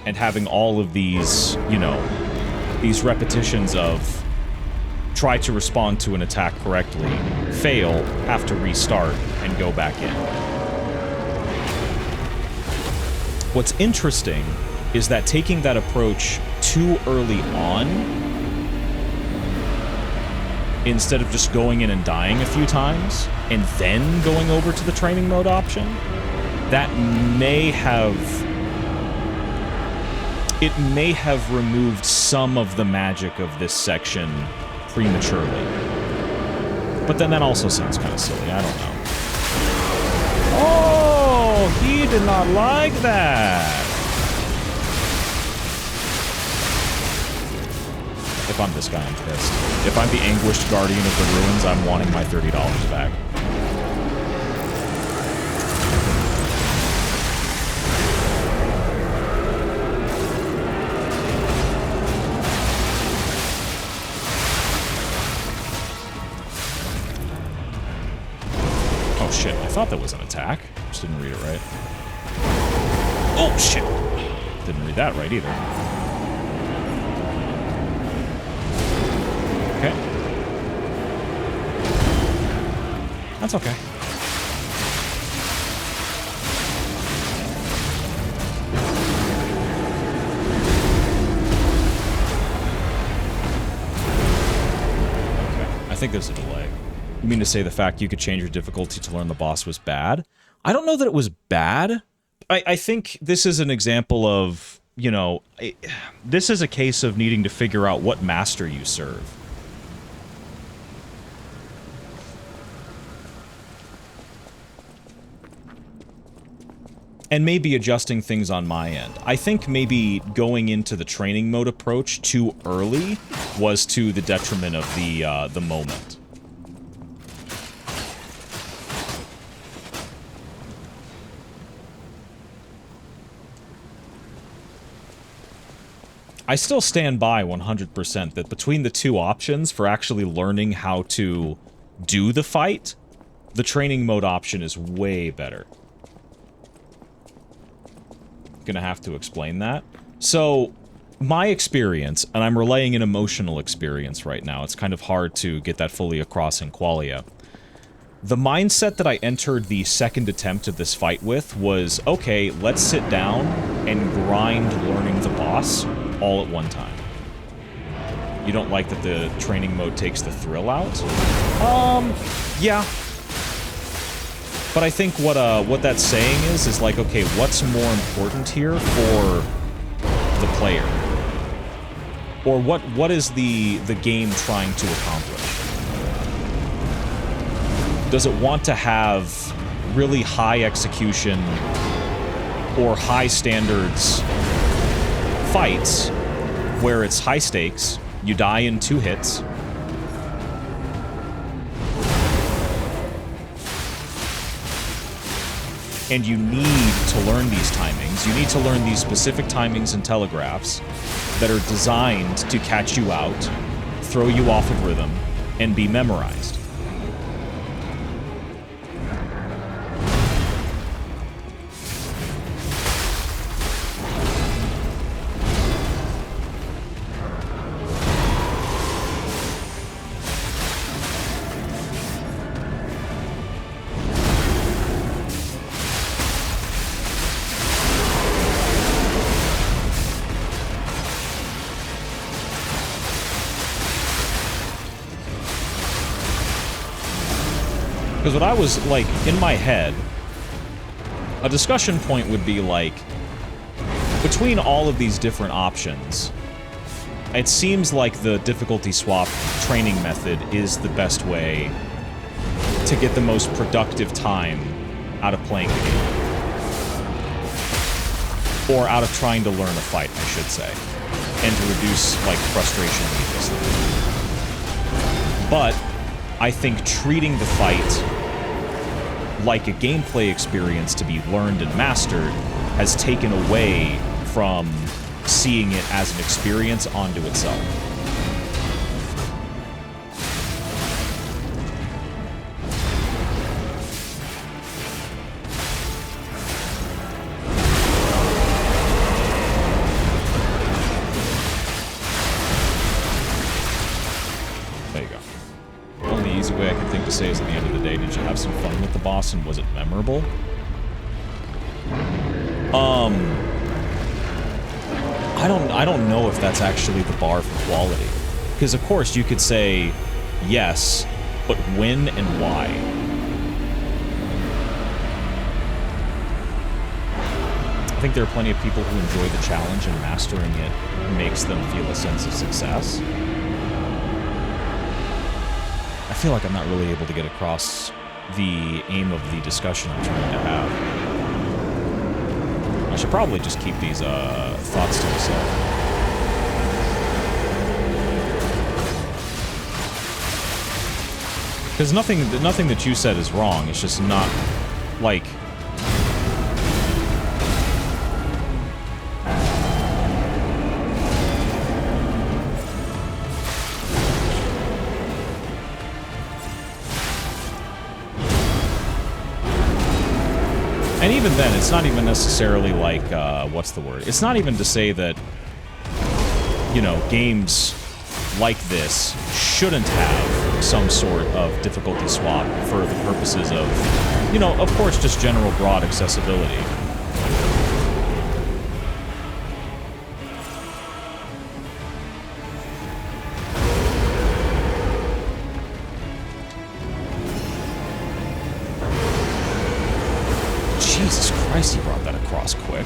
[SPEAKER 1] and having all of these, you know, these repetitions of try to respond to an attack correctly, fail, have to restart, and go back in. What's interesting is that taking that approach too early on, instead of just going in and dying a few times, and then going over to the training mode option, that may have... it may have removed some of the magic of this section prematurely. But then that also sounds kind of silly, I don't know. Oh, he did not like that! If I'm this guy, I'm pissed. If I'm the Anguished Guardian of the Ruins, I'm wanting my $30 back. Oh shit, I thought that was an attack. Just didn't read it right. Oh shit! Didn't read that right either. Okay. That's okay. Okay. I think there's a delay. You mean to say the fact you could change your difficulty to learn the boss was bad? I don't know that it was bad. I think this is an example of, you know, this is a case of needing to figure out what master you serve. And maybe adjusting things on my end. I think maybe going into the training mode approach too early was to the detriment of the moment. I still stand by 100% that between the two options for actually learning how to do the fight, the training mode option is way better. Gonna have to explain that. So, my experience, and I'm relaying an emotional experience right now, it's kind of hard to get that fully across in qualia. The mindset that I entered the second attempt of this fight with was, okay, let's sit down and grind learning the boss all at one time. You don't like that the training mode takes the thrill out? Yeah. But I think what that's saying is like, okay, what's more important here for the player? Or what is the game trying to accomplish? Does it want to have really high execution or high standards fights where it's high stakes, you die in 2 hits, and you need to learn these timings. You need to learn these specific timings and telegraphs that are designed to catch you out, throw you off of rhythm, and be memorized. Because what I was, like, in my head, a discussion point would be, like, between all of these different options, it seems like the difficulty swap training method is the best way to get the most productive time out of playing the game. Or out of trying to learn a fight, I should say. and to reduce, like, frustration needlessly. But I think treating the fight like a gameplay experience to be learned and mastered has taken away from seeing it as an experience onto itself. There you go. The only easy way I can think to say is at the end of the day, did you have some fun with the boss and was it memorable? I don't know if that's actually the bar for quality. Because of course you could say yes, but when and why? I think there are plenty of people who enjoy the challenge and mastering it makes them feel a sense of success. I feel like I'm not really able to get across the aim of the discussion I'm trying to have. I should probably just keep these thoughts to myself. Because nothing that you said is wrong. It's just not, like... And even then, it's not even necessarily like, what's the word? It's not even to say that, you know, games like this shouldn't have some sort of difficulty swap for the purposes of, you know, of course, just general broad accessibility. Jesus Christ, he brought that across quick.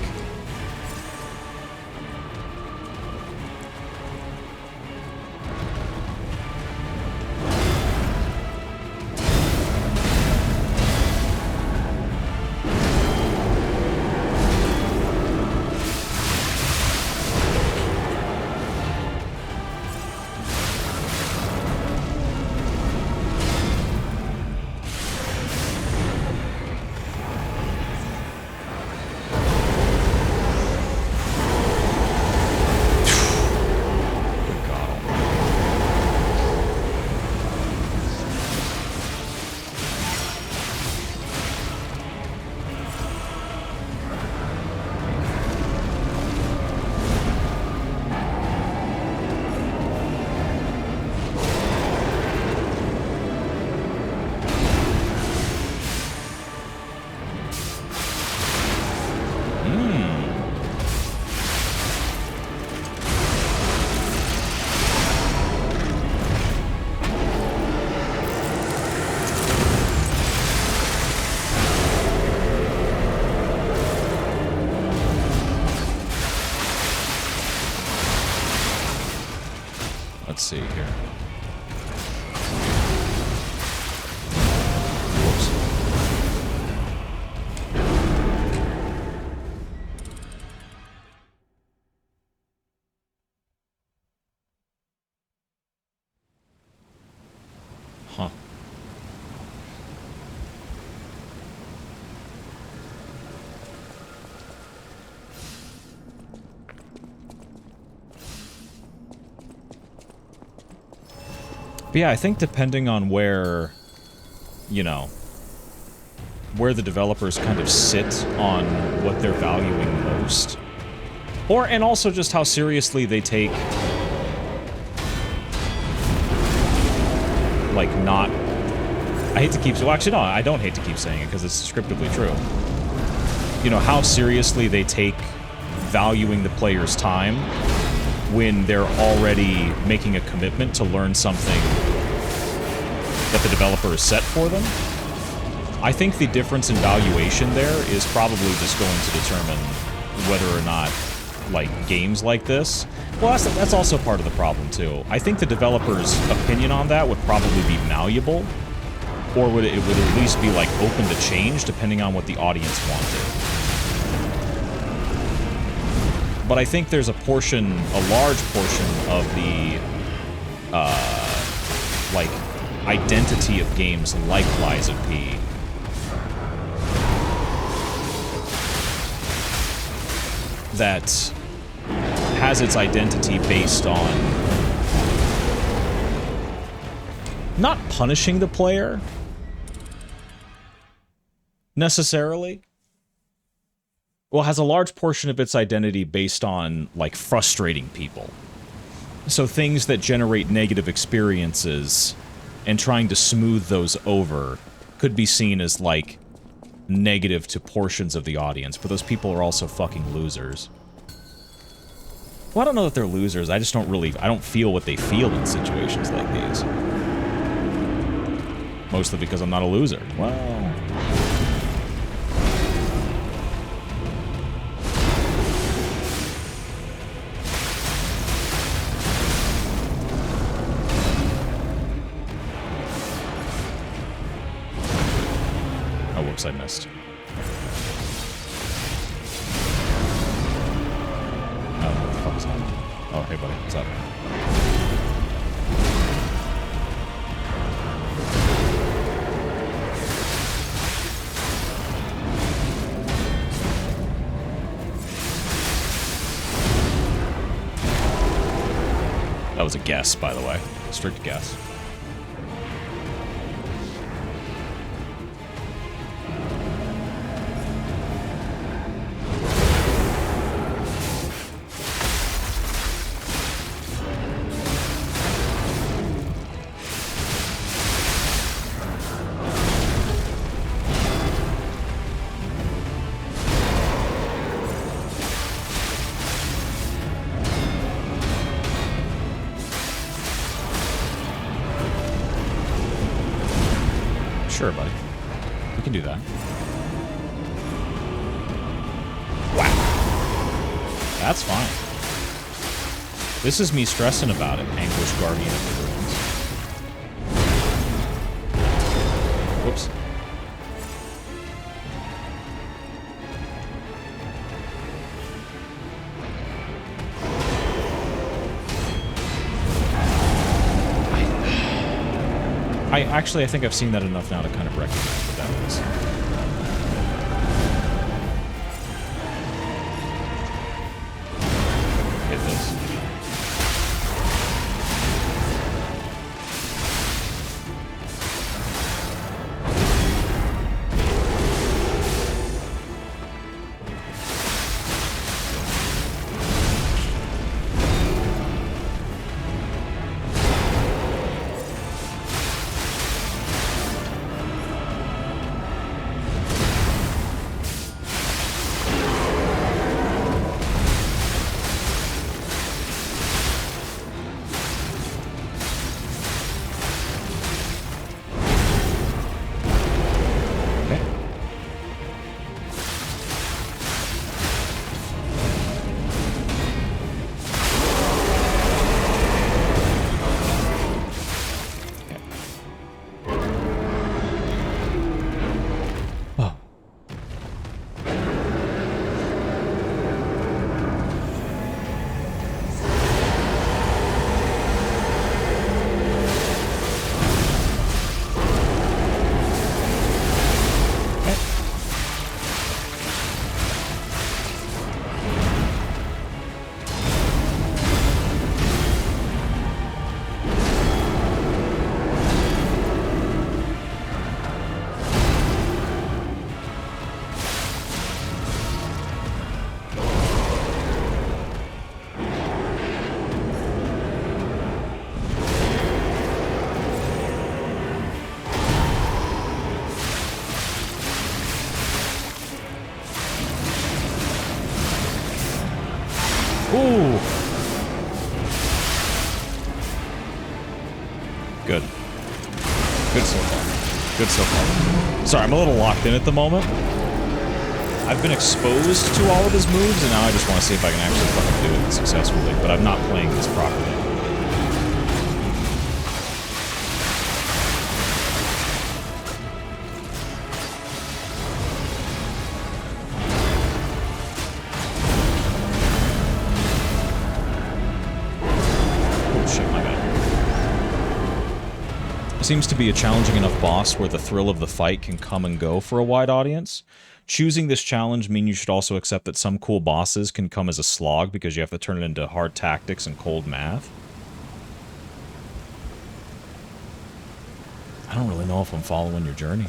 [SPEAKER 1] Let's see here. Whoops. Huh. But yeah, I think depending on where, you know, where the developers kind of sit on what they're valuing most, and also just how seriously they take, like, not, I hate to keep, well, actually, no, I don't hate to keep saying it, because it's descriptively true. You know, how seriously they take valuing the player's time when they're already making a commitment to learn something that the developer has set for them. I think the difference in valuation there is probably just going to determine whether or not, like, games like this... Well, that's also part of the problem, too. I think the developer's opinion on that would probably be malleable, or it would at least be, like, open to change, depending on what the audience wanted. But I think there's a large portion of the, like, identity of games like Lies of P that has its identity based on not punishing the player necessarily. Well, has a large portion of its identity based on, like, frustrating people. So things that generate negative experiences and trying to smooth those over could be seen as, like, negative to portions of the audience, but those people are also fucking losers. Well, I don't know that they're losers, I just I don't feel what they feel in situations like these. Mostly because I'm not a loser. Well... Oh, whoops, I missed. Oh, what the fuck is happening? Oh, hey, buddy, what's up? That was a guess, by the way. Strict guess. Sure, buddy. We can do that. Wow. That's fine. This is me stressing about it, Anguish Guardian of the Ruins. Whoops. I think I've seen that enough now to kind of recognize what that is. Hit this. Ooh. Good. Good so far. Good so far. Sorry, I'm a little locked in at the moment. I've been exposed to all of his moves, and now I just want to see if I can actually fucking do it successfully, but I'm not playing this properly. shit, my bad. Seems to be a challenging enough boss where the thrill of the fight can come and go for a wide audience. Choosing this challenge means you should also accept that some cool bosses can come as a slog because you have to turn it into hard tactics and cold math. I don't really know if I'm following your journey.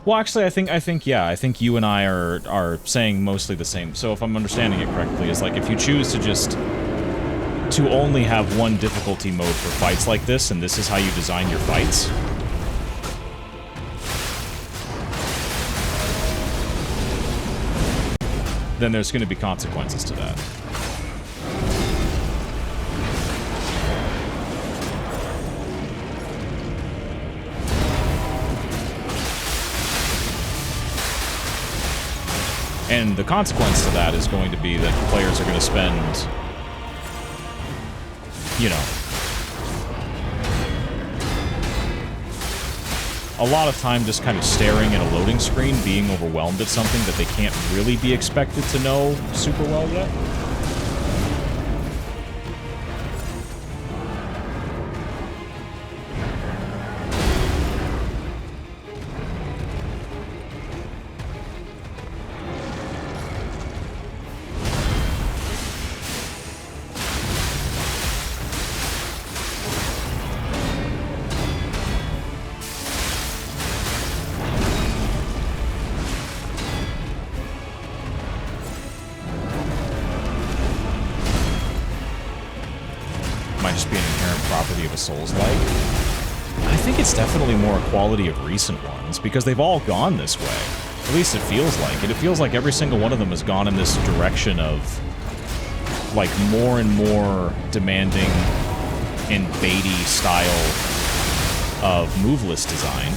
[SPEAKER 1] Well, actually, I think you and I are saying mostly the same. So if I'm understanding it correctly, it's like if you choose to just to only have one difficulty mode for fights like this, and this is how you design your fights, then there's going to be consequences to that. And the consequence to that is going to be that players are going to spend, you know, a lot of time just kind of staring at a loading screen, being overwhelmed at something that they can't really be expected to know super well yet. Souls-like. I think it's definitely more a quality of recent ones, because they've all gone this way. At least it feels like it. It feels like every single one of them has gone in this direction of, like, more and more demanding and baity style of moveless design.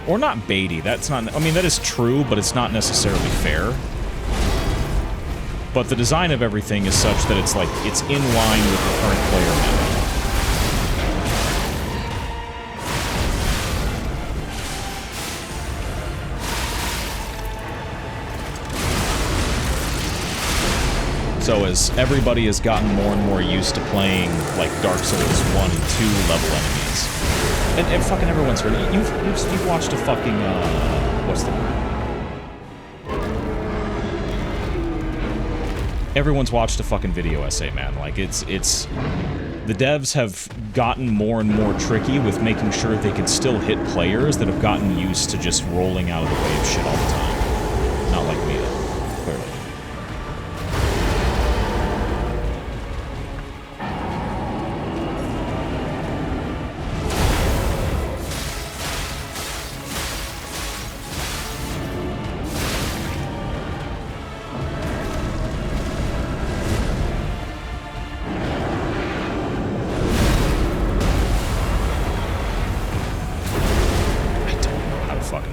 [SPEAKER 1] Or not baity, that's not... I mean, that is true, but it's not necessarily fair. But the design of everything is such that it's like, it's in line with the current player meta. So as everybody has gotten more and more used to playing, like, Dark Souls 1 and 2 level enemies, and fucking everyone's heard it. You've watched a fucking, what's the word? Everyone's watched a fucking video essay, man. Like, it's... The devs have gotten more and more tricky with making sure they can still hit players that have gotten used to just rolling out of the way of shit all the time. Not like me, though. Clearly.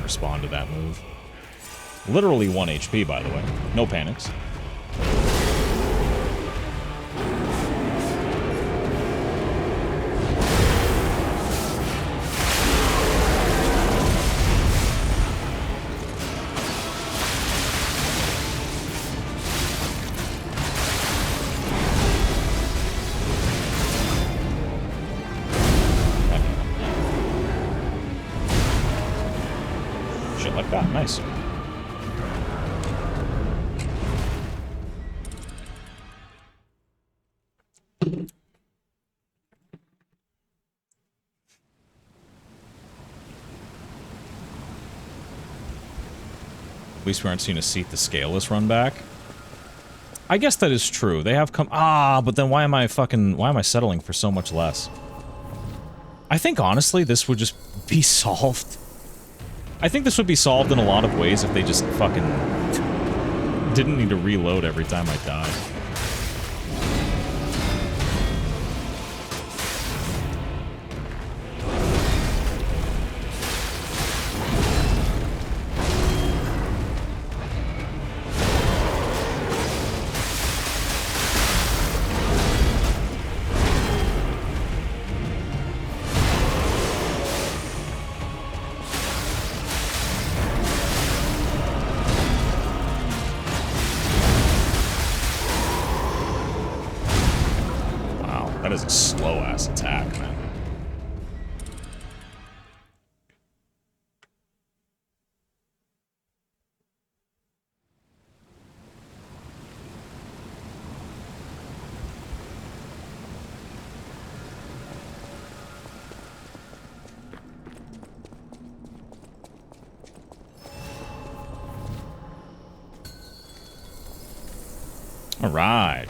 [SPEAKER 1] Respond to that move. Literally 1 HP, by the way. No panics. Nice. At least we aren't seeing a Seat the Scaleless run back. I guess that is true. They have come... but then why am I settling for so much less? I think, honestly, this would just be solved. I think this would be solved in a lot of ways if they just fucking didn't need to reload every time I died. That is a slow-ass attack, man. All right.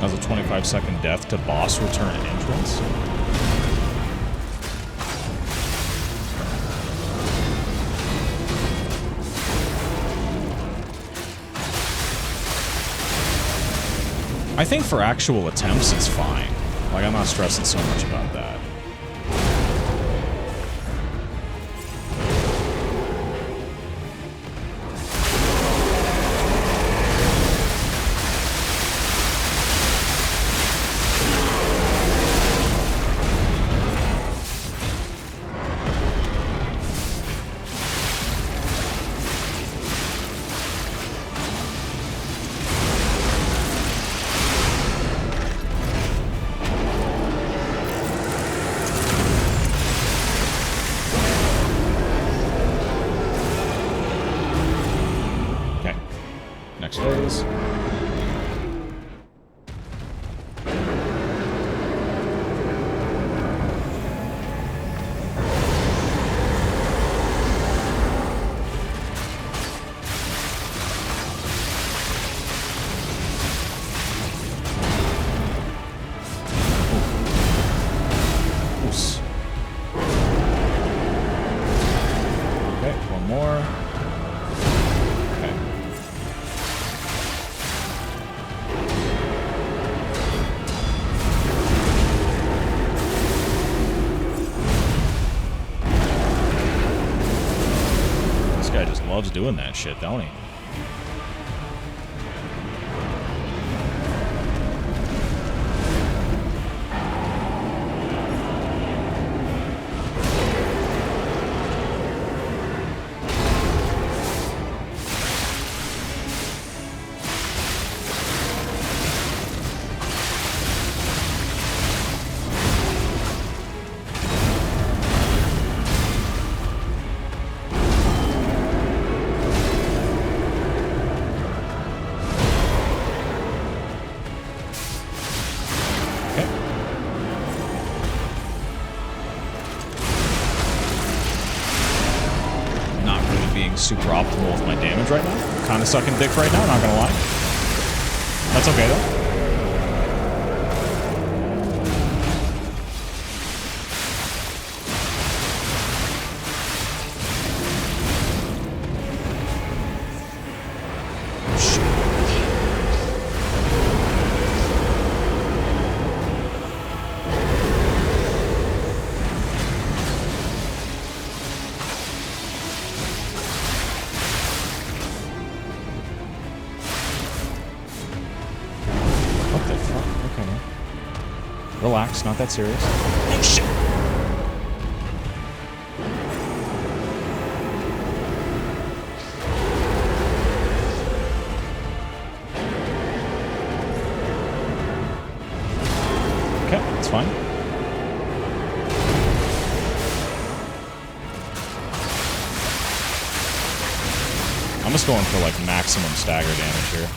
[SPEAKER 1] Has a 25-second death to boss return entrance. I think for actual attempts, it's fine. Like, I'm not stressing so much about that. Next phase. Oops. Okay, one more. Loves doing that shit, don't he? Super optimal with my damage right now. Kind of sucking dick right now, not gonna lie. That's okay though. Relax, not that serious. Oh shit! Okay, that's fine. I'm just going for like maximum stagger damage here.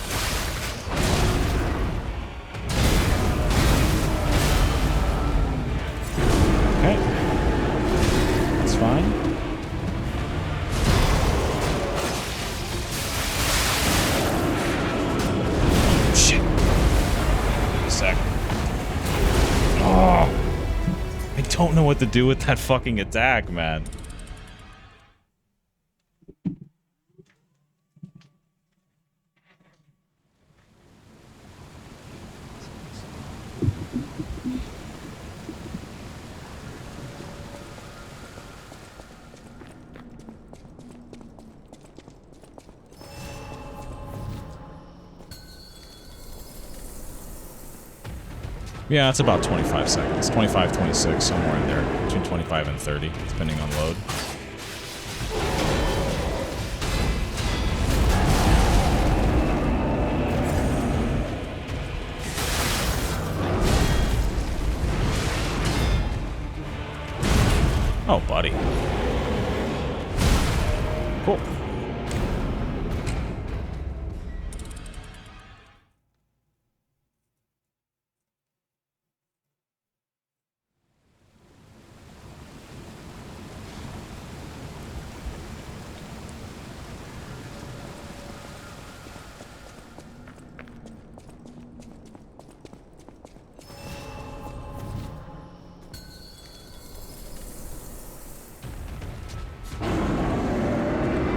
[SPEAKER 1] Fine. Shit. A sec. Oh. I don't know what to do with that fucking attack, man. Yeah, it's about 25 seconds. 25, 26, somewhere in there. Between 25 and 30, depending on load. Oh, buddy. Cool.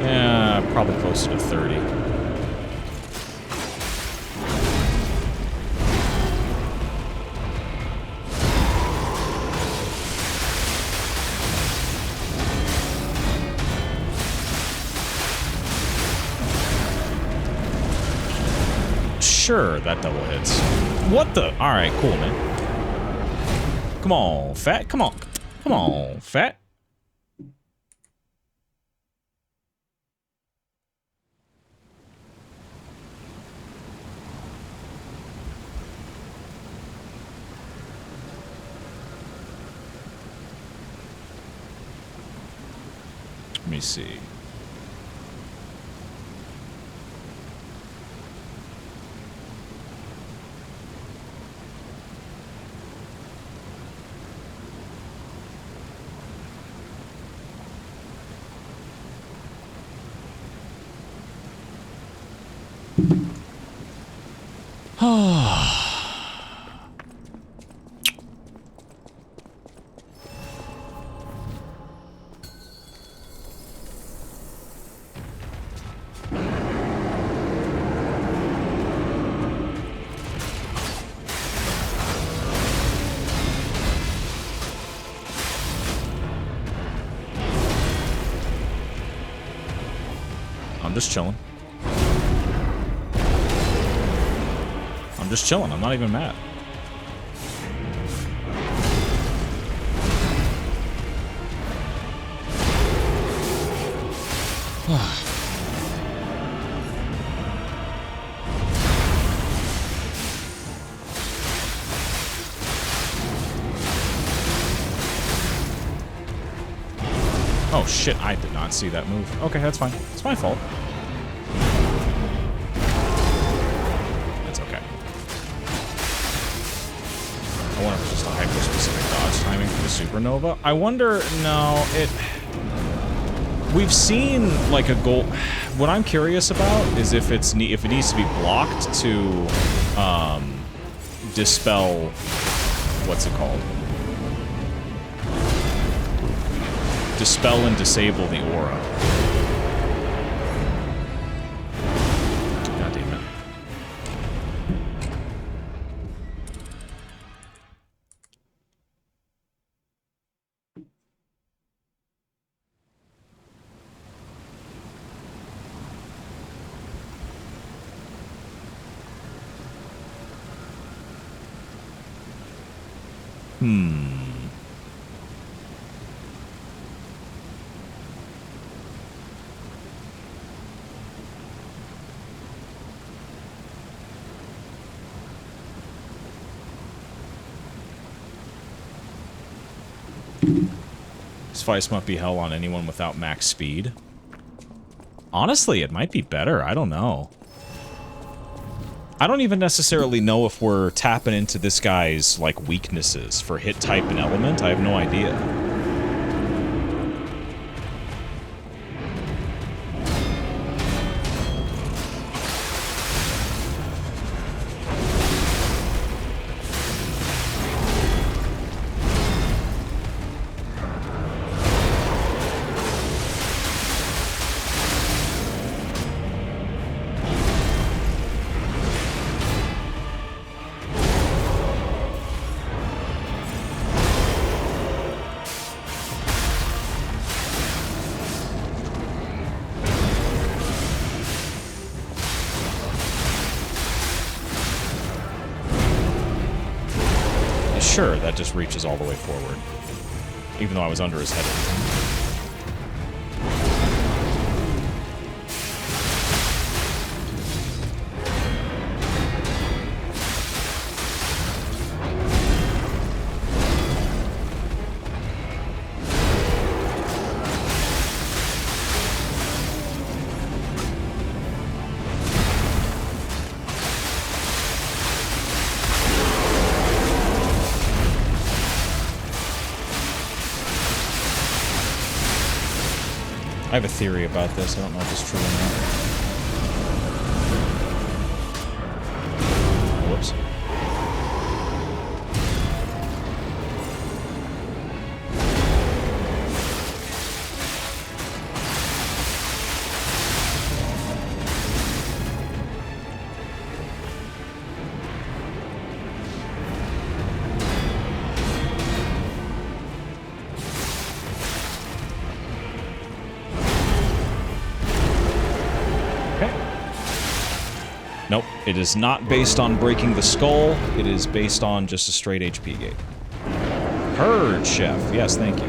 [SPEAKER 1] Yeah, probably closer to 30. Sure, that double hits. What the? Alright, cool, man. Come on, fat. Come on. Come on, fat. Let me see. I'm just chilling. I'm just chilling. I'm not even mad. Oh shit, I did not see that move. Okay, that's fine. It's my fault. It's okay. I wonder if it's just a hyper-specific dodge timing for the supernova. I wonder, no, we've seen like a goal. What I'm curious about is if it needs to be blocked to dispel, what's it called? Dispel and disable the aura. God damn it. This fight might be hell on anyone without max speed. Honestly, it might be better. I don't know. I don't even necessarily know if we're tapping into this guy's, like, weaknesses for hit type and element. I have no idea. Sure, that just reaches all the way forward. Even though I was under his head at the time. I have a theory about this. I don't know if it's true or not. Whoops. Nope, it is not based on breaking the skull. It is based on just a straight HP gate. Heard, Chef. Yes, thank you.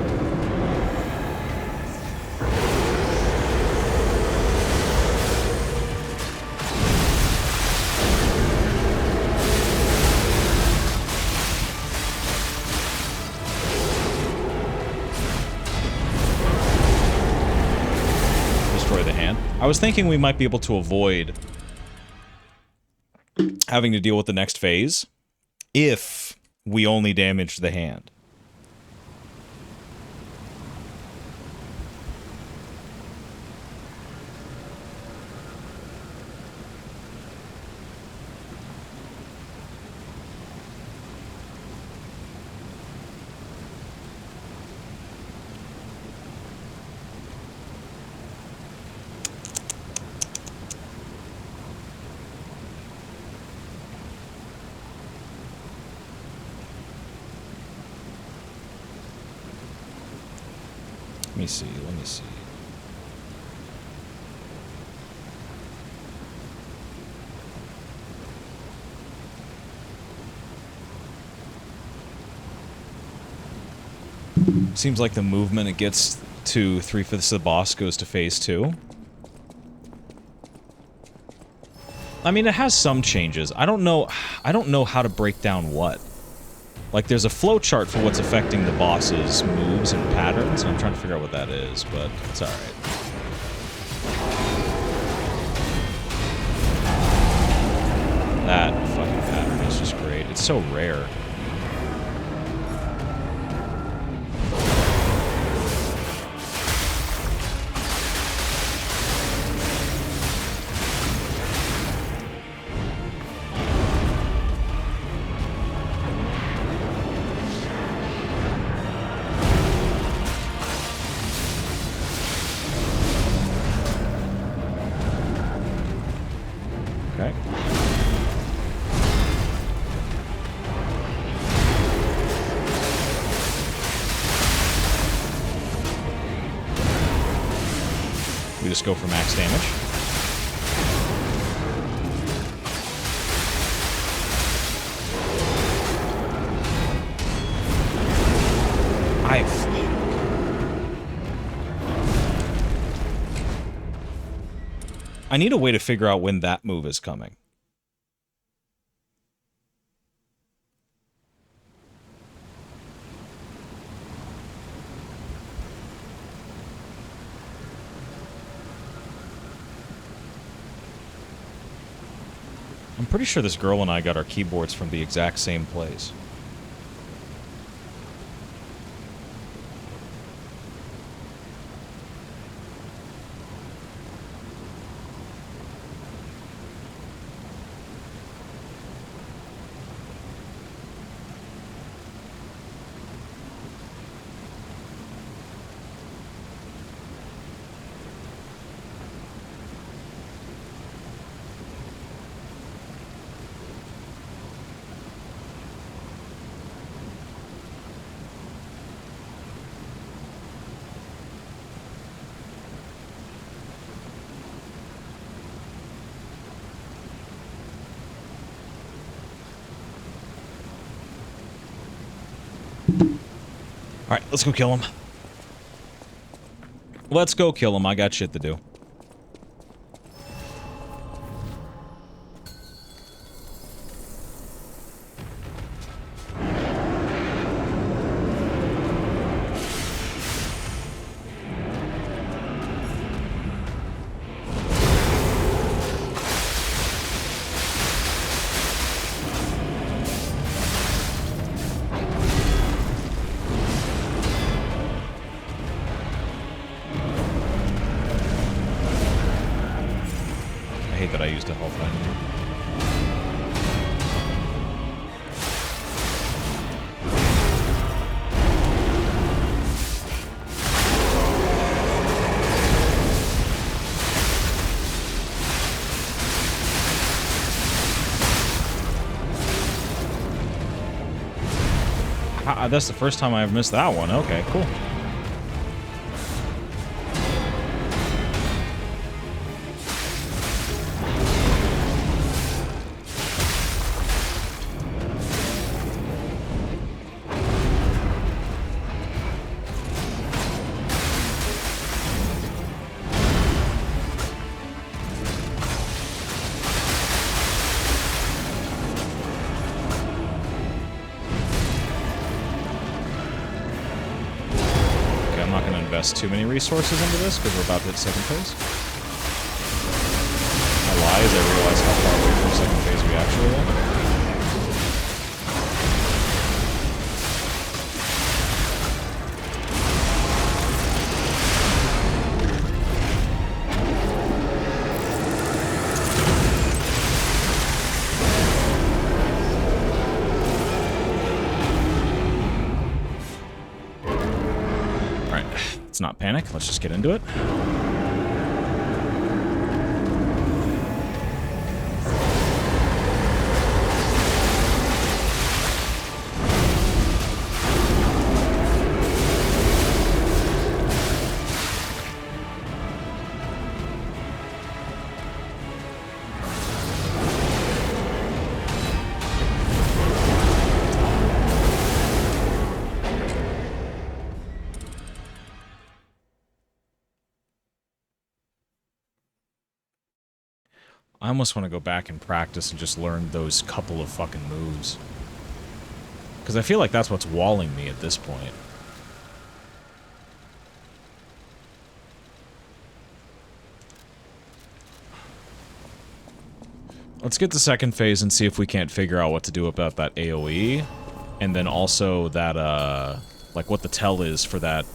[SPEAKER 1] Destroy the hand. I was thinking we might be able to avoid having to deal with the next phase if we only damage the hand. Let me see. Seems like the movement it gets to 3/5 of the boss goes to phase 2. I mean, it has some changes. I don't know how to break down what. Like, there's a flowchart for what's affecting the boss's moves and patterns, and I'm trying to figure out what that is, but it's alright. That fucking pattern is just great. It's so rare. Just go for max damage. I need a way to figure out when that move is coming. I'm pretty sure this girl and I got our keyboards from the exact same place. Alright, let's go kill him. Let's go kill him. I got shit to do. I hate that I used a health item. That's the first time I've missed that one. Okay, cool. Too many resources into this because we're about to hit second phase. I lie as I realize how far away from second phase we actually are. Not panic. Let's just get into it. I almost want to go back and practice and just learn those couple of fucking moves. Because I feel like that's what's walling me at this point. Let's get to second phase and see if we can't figure out what to do about that AoE. And then also that, like what the tell is for that,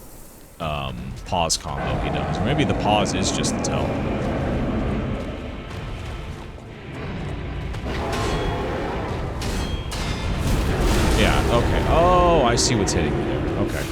[SPEAKER 1] pause combo he does. Or maybe the pause is just the tell. Yeah, okay. Oh, I see what's hitting me there. Okay.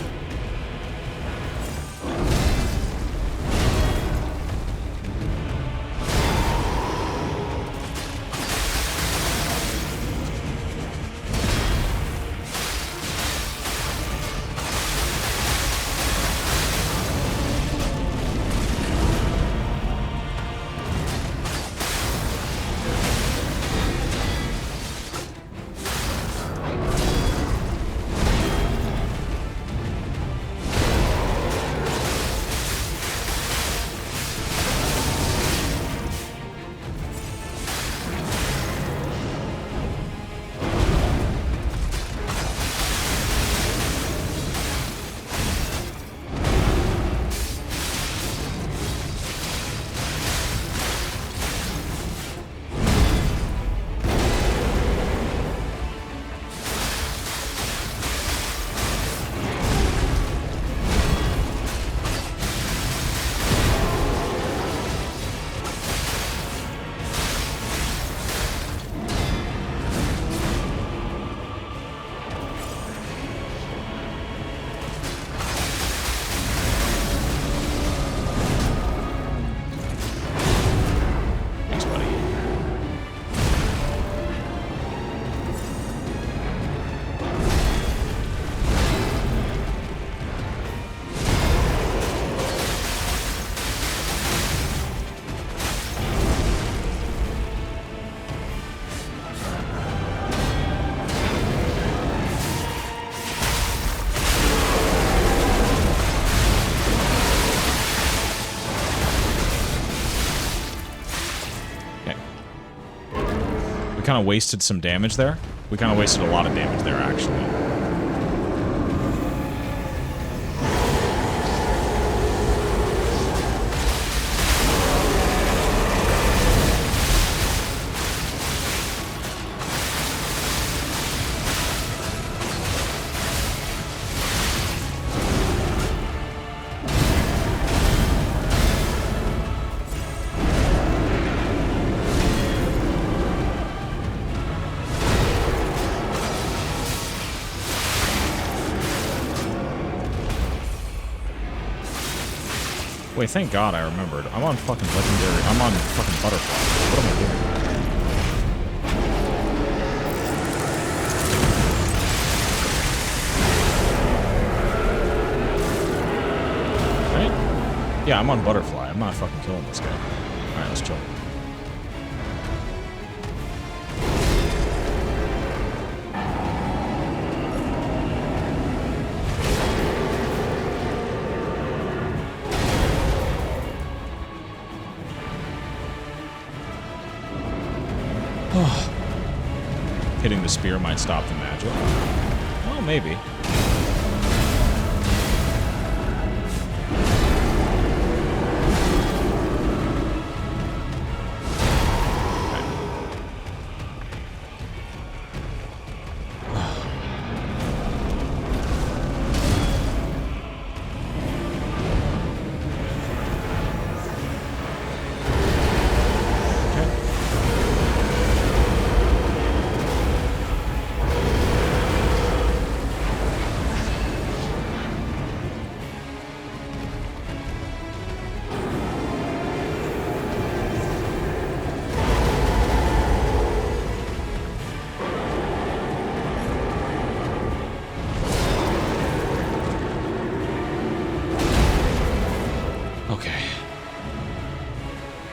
[SPEAKER 1] kind of wasted some damage there. We kind of wasted a lot of damage there, actually. Wait, thank God I remembered. I'm on fucking legendary. I'm on fucking butterfly. What am I doing? Right? Yeah, I'm on butterfly. I'm not fucking killing this guy. Alright, let's chill. Hitting the spear might stop the magic. Oh, maybe.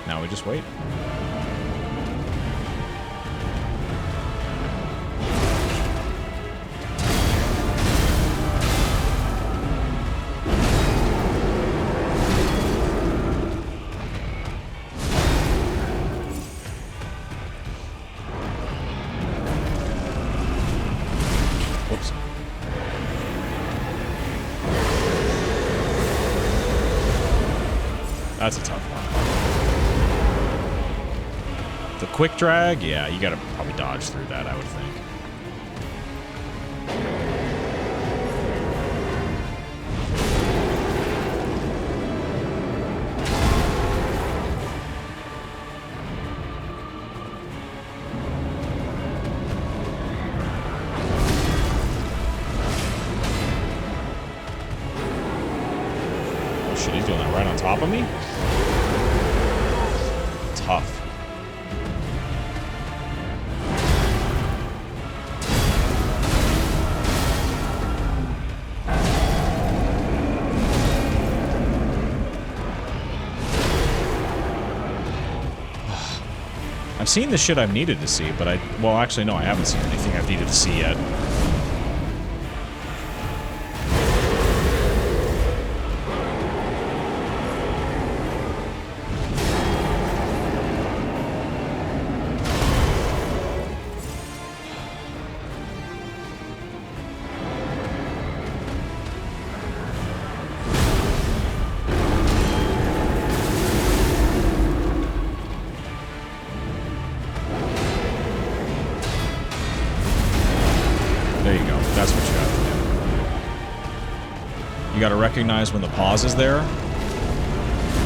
[SPEAKER 1] Now we just wait. Whoops. That's a tough one. The quick drag, yeah, you gotta probably dodge through that, I would think. Oh shit, he's doing that right on top of me? Tough. I've seen the shit I've needed to see, but well, actually, no, I haven't seen anything I've needed to see yet. There you go. That's what you got to do. You got to recognize when the pause is there,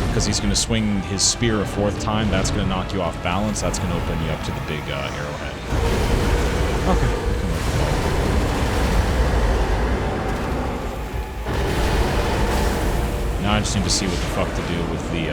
[SPEAKER 1] because he's going to swing his spear a fourth time. That's going to knock you off balance. That's going to open you up to the big arrowhead. Okay. We can work with that. Now I just need to see what the fuck to do with the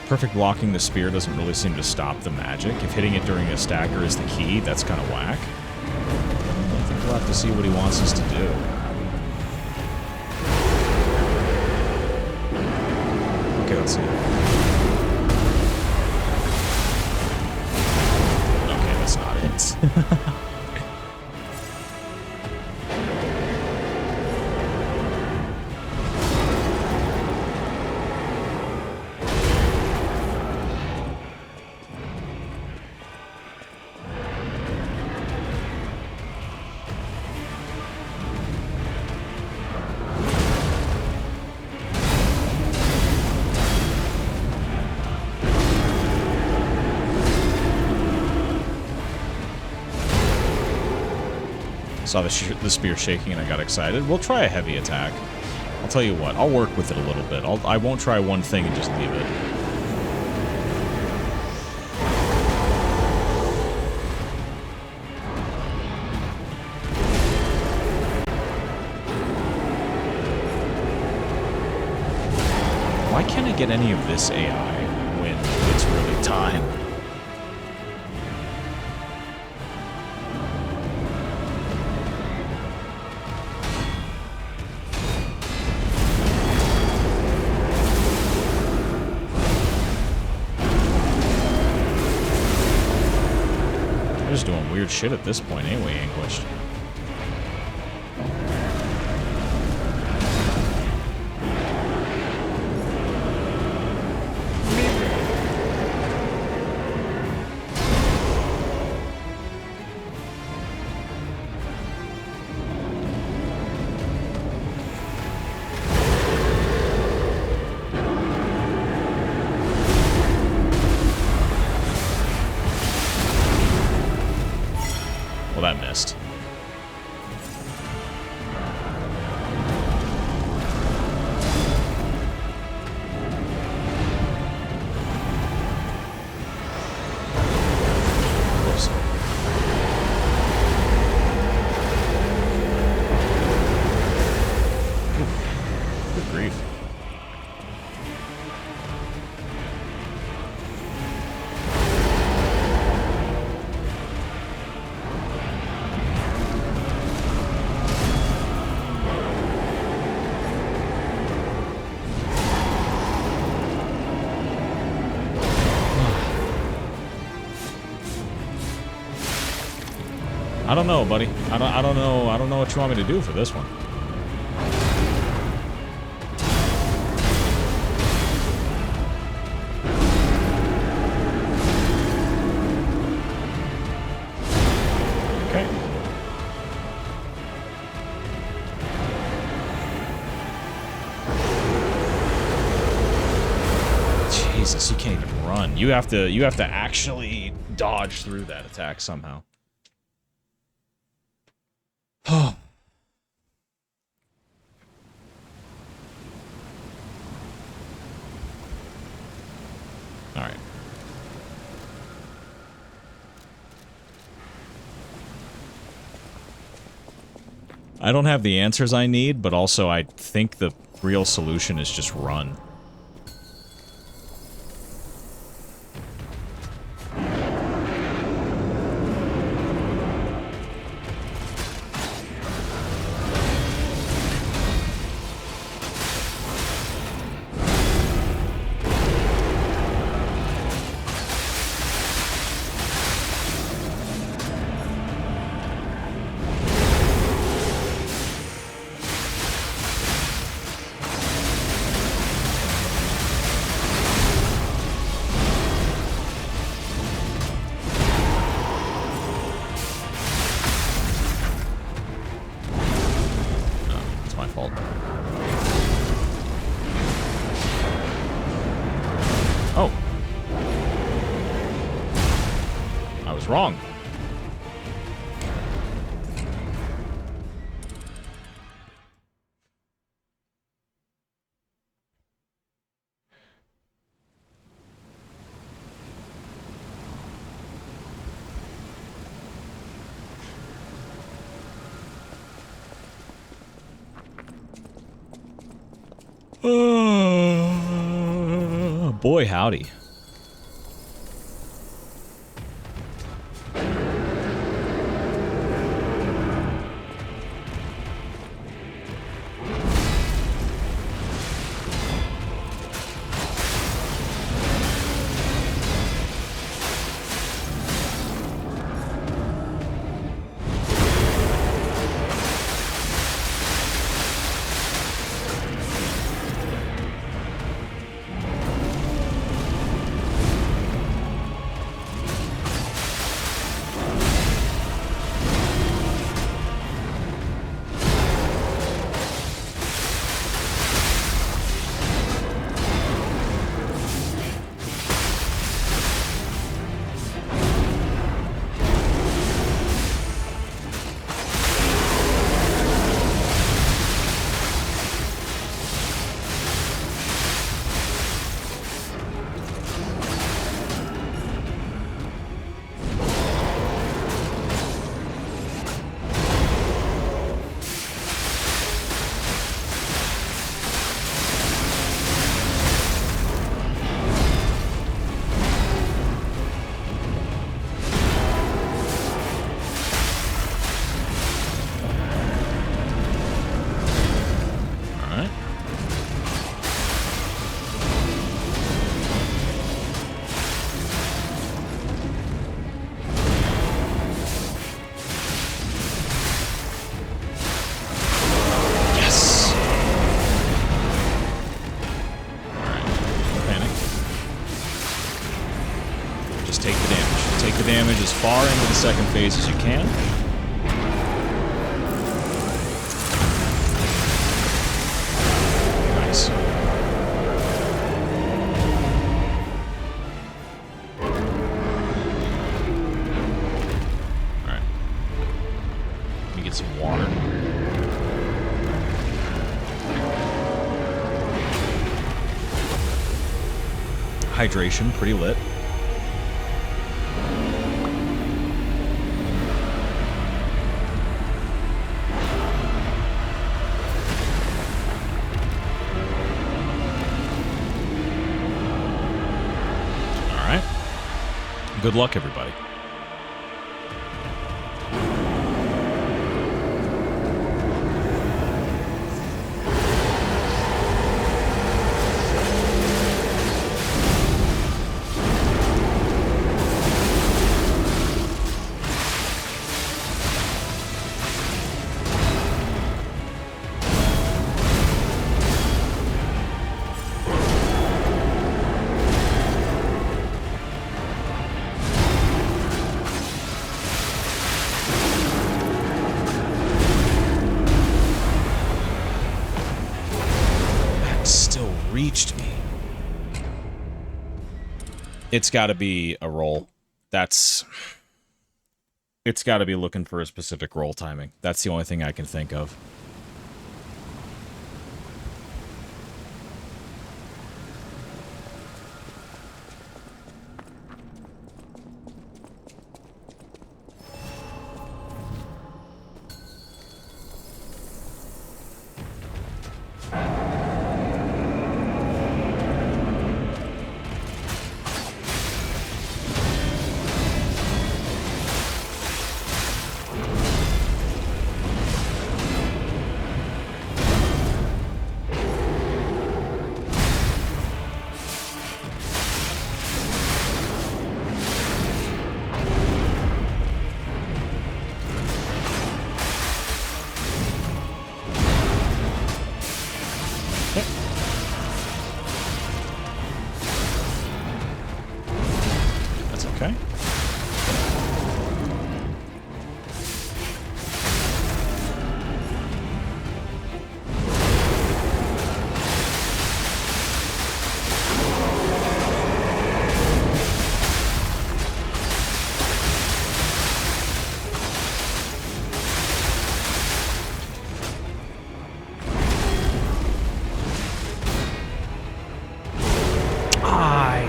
[SPEAKER 1] perfect blocking the spear doesn't really seem to stop the magic. If hitting it during a stagger is the key, that's kind of whack. I think we'll have to see what he wants us to do. Okay, let's see. No. Saw the spear shaking and I got excited. We'll try a heavy attack. I'll tell you what, I'll work with it a little bit. I won't try one thing and just leave it. Why can't I get any of this AI when it's really time? Doing weird shit at this point anyway, Anguished. Well, that missed. Whoops. Good grief. I don't know, buddy. I don't know what you want me to do for this one. Okay. Jesus, you can't even run. You have to actually dodge through that attack somehow. Oh. All right. I don't have the answers I need, but also I think the real solution is just run. Wrong. Boy, howdy. damage as far into the second phase as you can. Nice. Alright. Let me get some water. Hydration, pretty lit. Alright. Good luck, everybody. Reached me. It's got to be a roll. It's got to be looking for a specific roll timing. That's the only thing I can think of.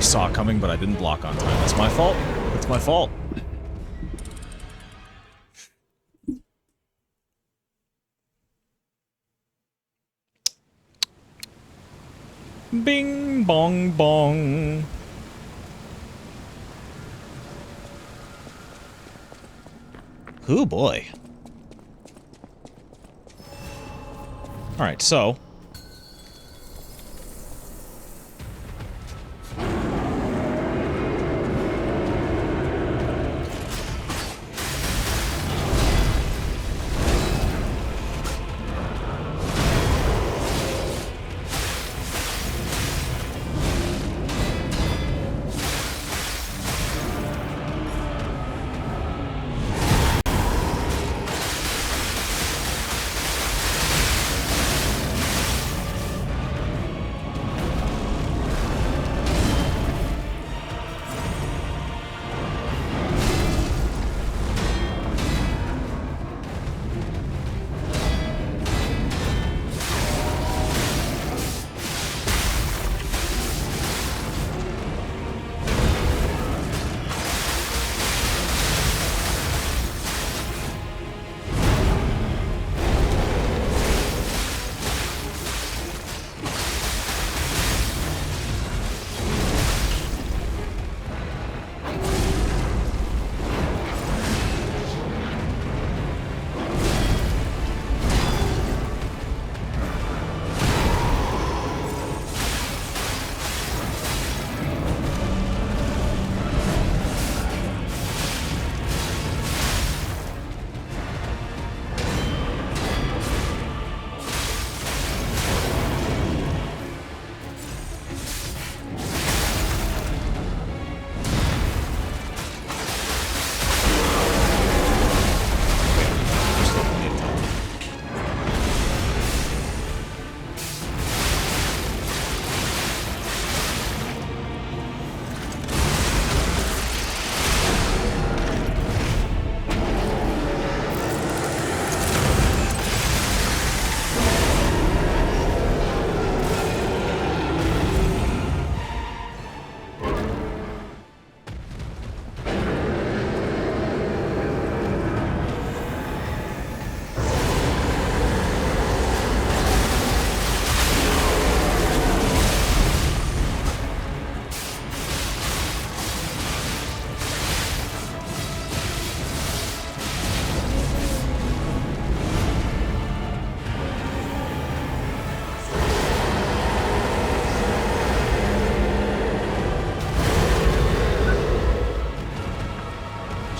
[SPEAKER 1] Saw it coming, but I didn't block on time. That's my fault. That's my fault. Bing bong bong. Oh boy. All right, so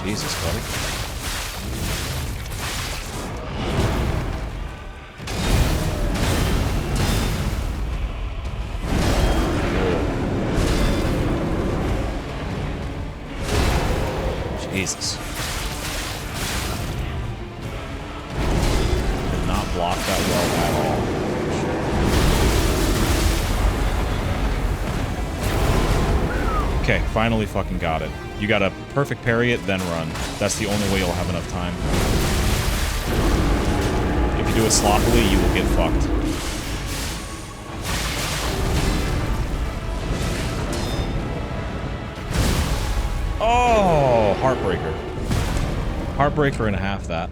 [SPEAKER 1] Jesus, buddy. Jesus. Did not block that well at all. Okay, finally fucking got it. You gotta perfect parry it, then run. That's the only way you'll have enough time. If you do it sloppily, you will get fucked. Oh, heartbreaker. Heartbreaker and a half that.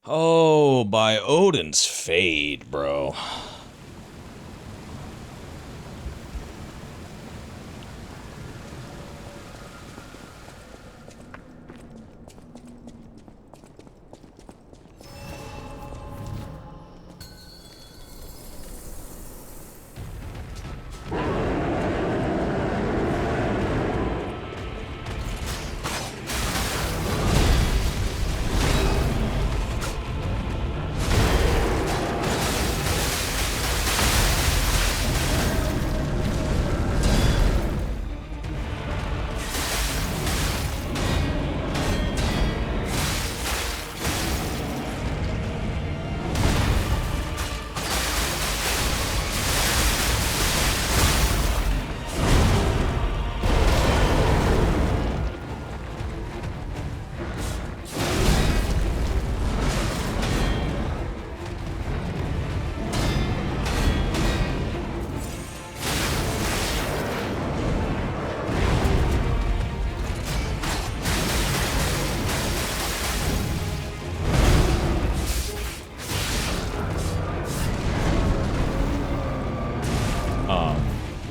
[SPEAKER 1] Oh, by Odin's Fade, bro.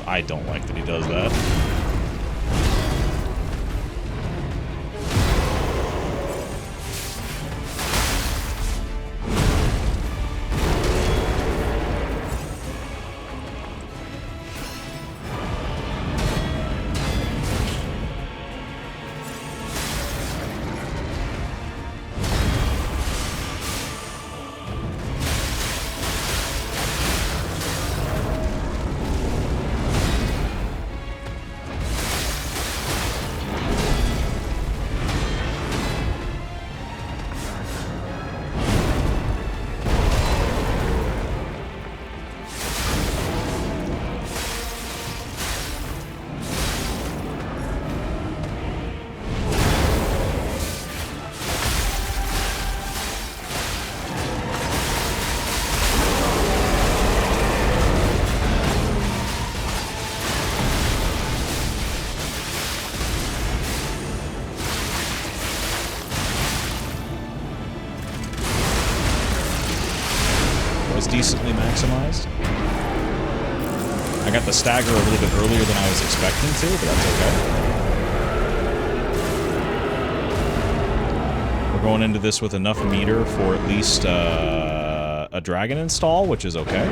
[SPEAKER 1] I don't like that he does that. Decently maximized. I got the stagger a little bit earlier than I was expecting to, but that's okay. We're going into this with enough meter for at least a dragon install, which is okay.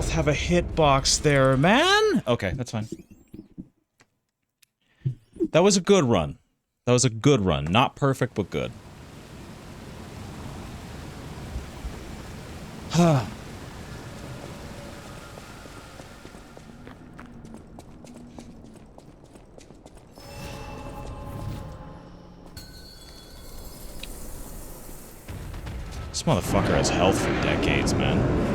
[SPEAKER 1] mouth have a hitbox there, man? Okay, that's fine. That was a good run. That was a good run. Not perfect, but good. This motherfucker has health for decades, man.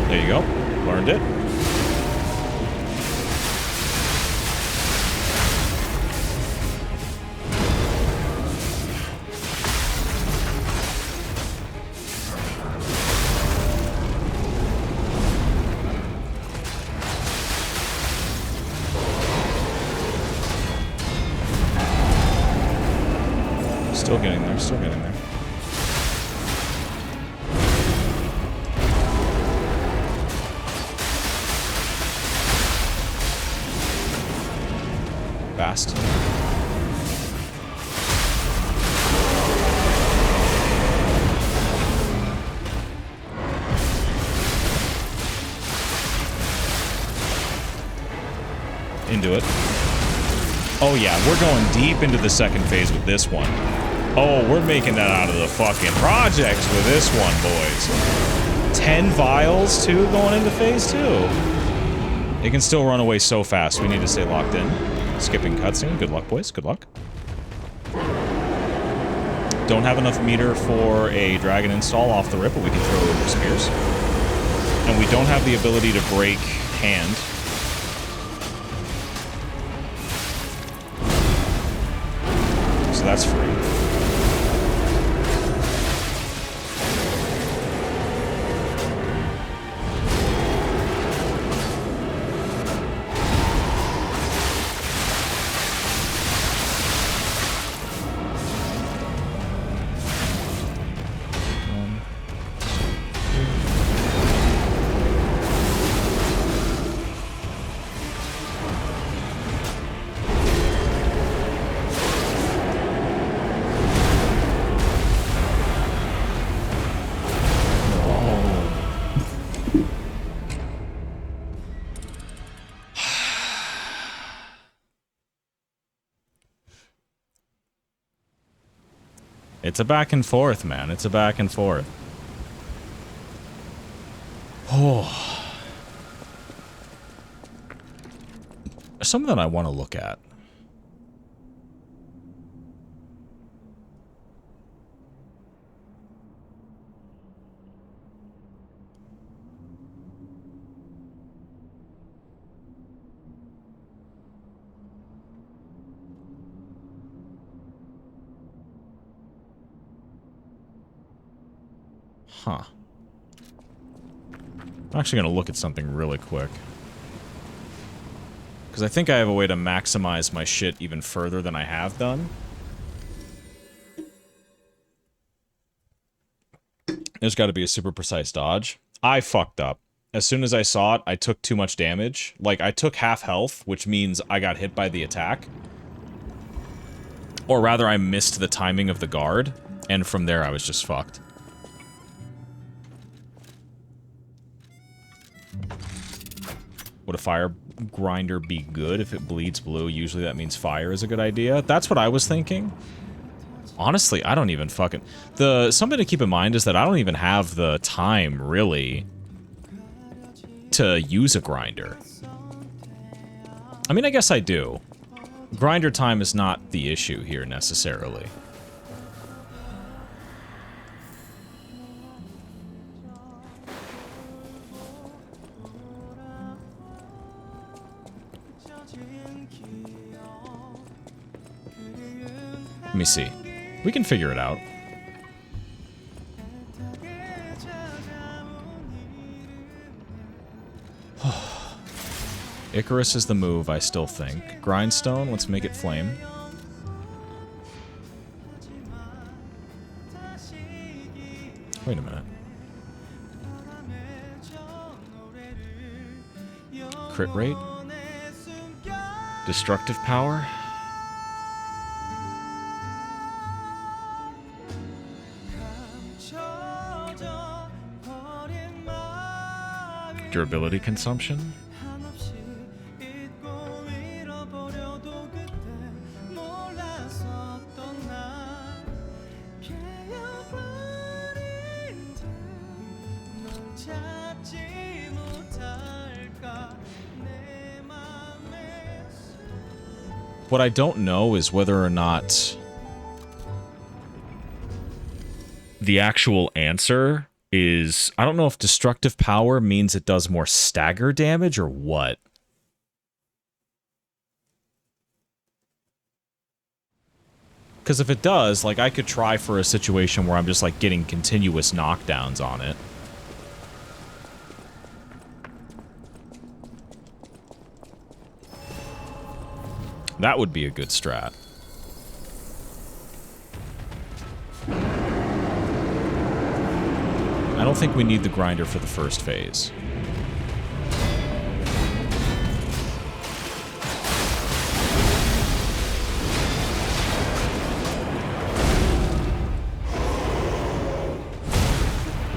[SPEAKER 1] There you go. Learned it. Still getting there, still getting there. Fast. Into it. Oh yeah, we're going deep into the second phase with this one. Oh, we're making that out of the fucking projects with this one, boys. 10 vials, too, going into phase 2. It can still run away so fast. We need to stay locked in. Skipping cutscene. Good luck, boys. Good luck. Don't have enough meter for a dragon install off the rip, but we can throw spears. And we don't have the ability to break hand. So that's free. It's a back and forth, man. It's a back and forth. Oh. There's something that I want to look at. Huh. I'm actually going to look at something really quick. Because I think I have a way to maximize my shit even further than I have done. There's got to be a super precise dodge. I fucked up. As soon as I saw it, I took too much damage. Like, I took half health, which means I got hit by the attack. Or rather, I missed the timing of the guard. And from there, I was just fucked. Would a fire grinder be good if it bleeds blue? Usually that means fire is a good idea. That's what I was thinking. Honestly, I don't even fucking... Something to keep in mind is that I don't even have the time, really, to use a grinder. I mean, I guess I do. Grinder time is not the issue here, necessarily. Let me see. We can figure it out. Icarus is the move, I still think. Grindstone, let's make it flame. Wait a minute. Crit rate? Destructive power? Durability consumption? What I don't know is whether or not the actual answer is... I don't know if destructive power means it does more stagger damage or what. Because if it does, like, I could try for a situation where I'm just, like, getting continuous knockdowns on it. That would be a good strat. I don't think we need the grinder for the first phase.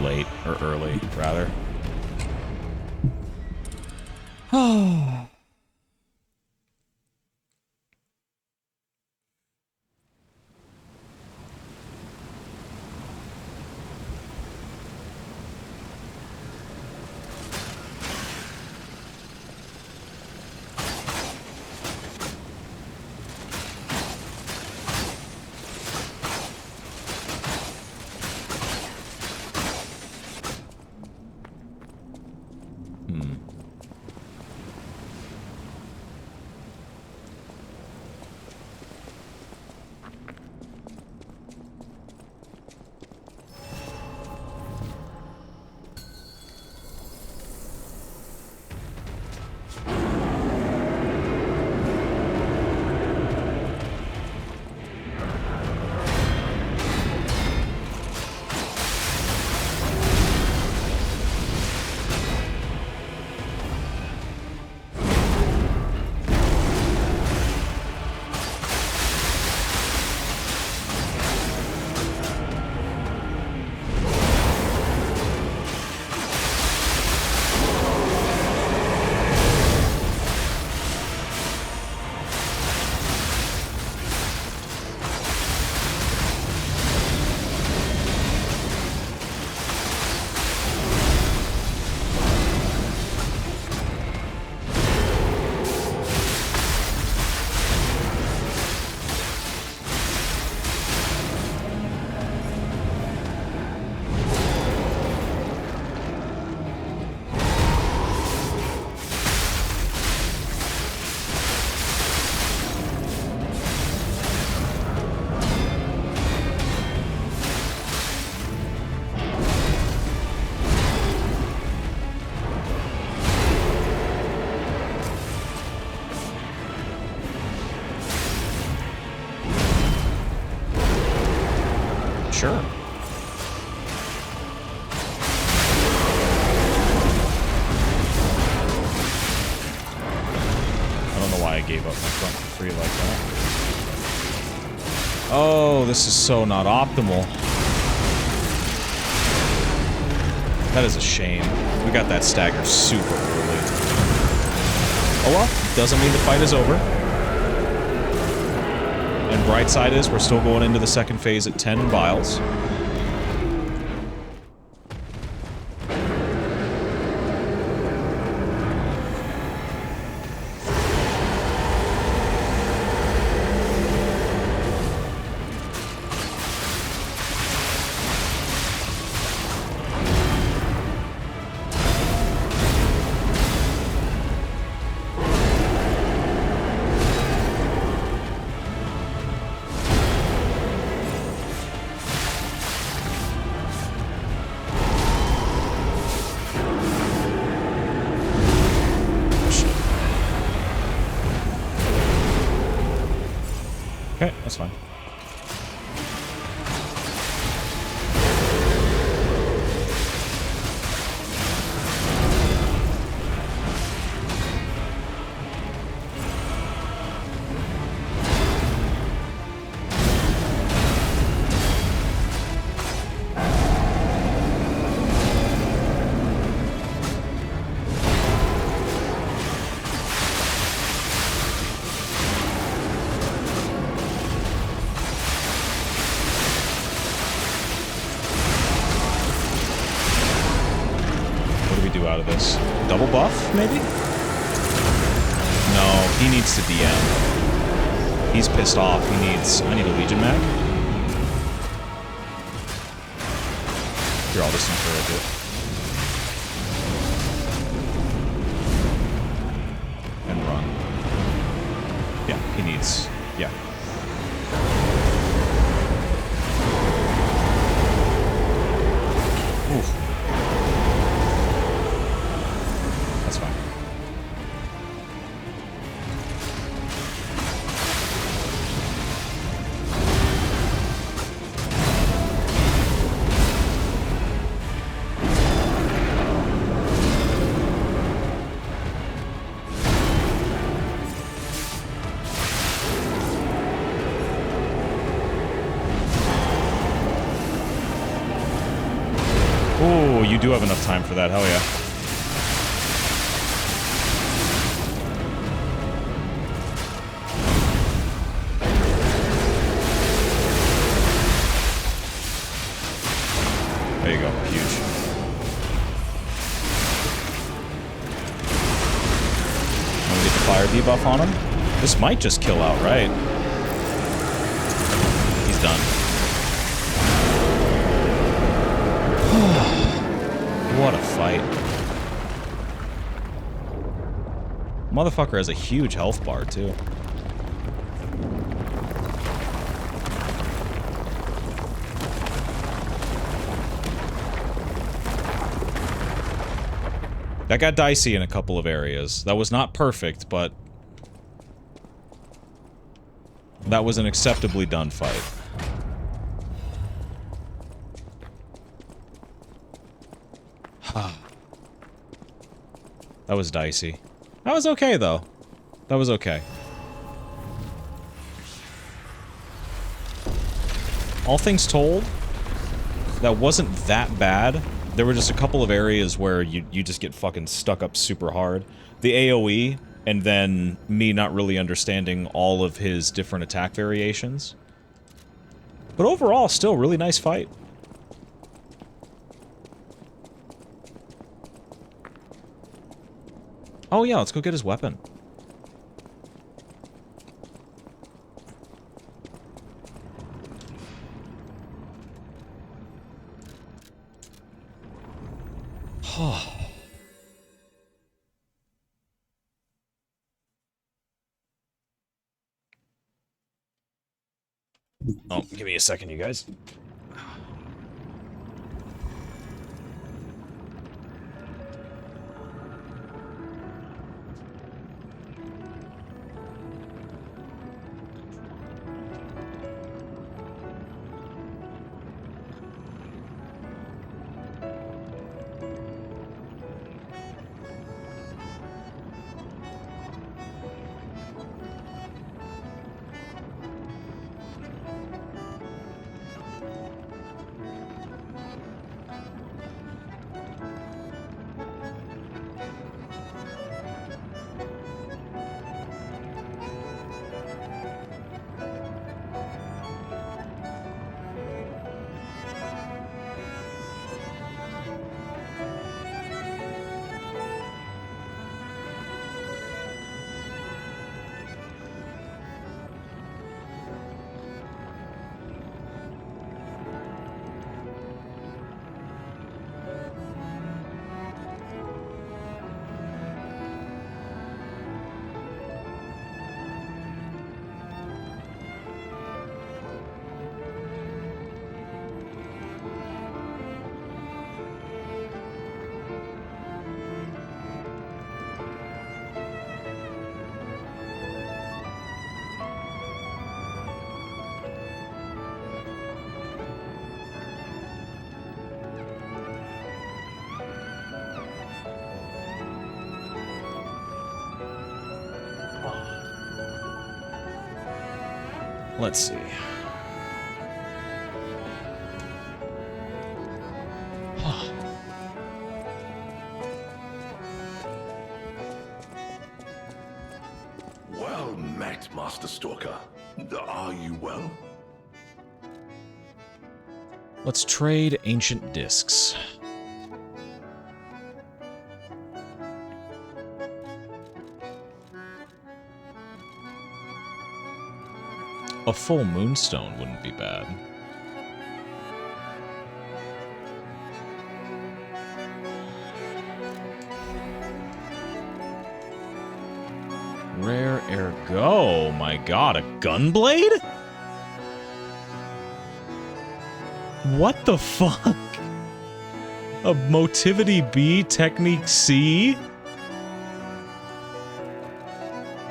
[SPEAKER 1] Late, or early, rather. Oh. Sure. I don't know why I gave up my front for free like that. Oh, this is so not optimal. That is a shame. We got that stagger super early. Oh well, doesn't mean the fight is over. And bright side is, we're still going into the second phase at 10 vials. Okay, that's fine. Out of this. Double buff, maybe? No, he needs to DM. He's pissed off. He needs... I need a Legion mag. Here, I'll just encourage it. And run. Yeah, he needs... Yeah. Oof. That's fine. Oh, you do have enough time for that. Hell yeah. There you go. Huge. I'm gonna get the fire debuff on him. This might just kill outright. He's done. What a fight. Motherfucker has a huge health bar, too. That got dicey in a couple of areas. That was not perfect, but... that was an acceptably done fight. That was dicey. That was okay, though. That was okay. All things told, that wasn't that bad. There were just a couple of areas where you just get fucking stuck up super hard. The AoE, and then me not really understanding all of his different attack variations. But overall, still really nice fight. Oh yeah, let's go get his weapon. Oh, give me a second, you guys. Let's see.
[SPEAKER 5] Well met, Master Stalker. Are you well?
[SPEAKER 1] Let's trade ancient discs. A full moonstone wouldn't be bad. Rare ergo. My god, a gunblade? What the fuck? A Motivity B, Technique C?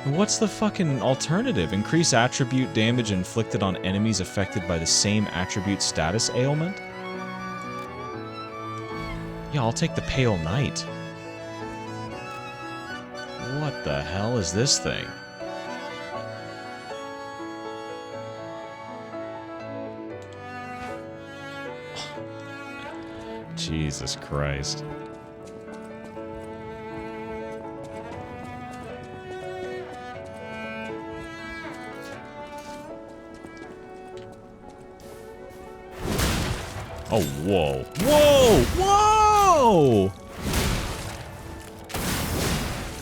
[SPEAKER 1] What's the fucking alternative? Increase attribute damage inflicted on enemies affected by the same attribute status ailment? Yeah, I'll take the Pale Knight. What the hell is this thing? Jesus Christ. Oh, whoa. Whoa! Whoa!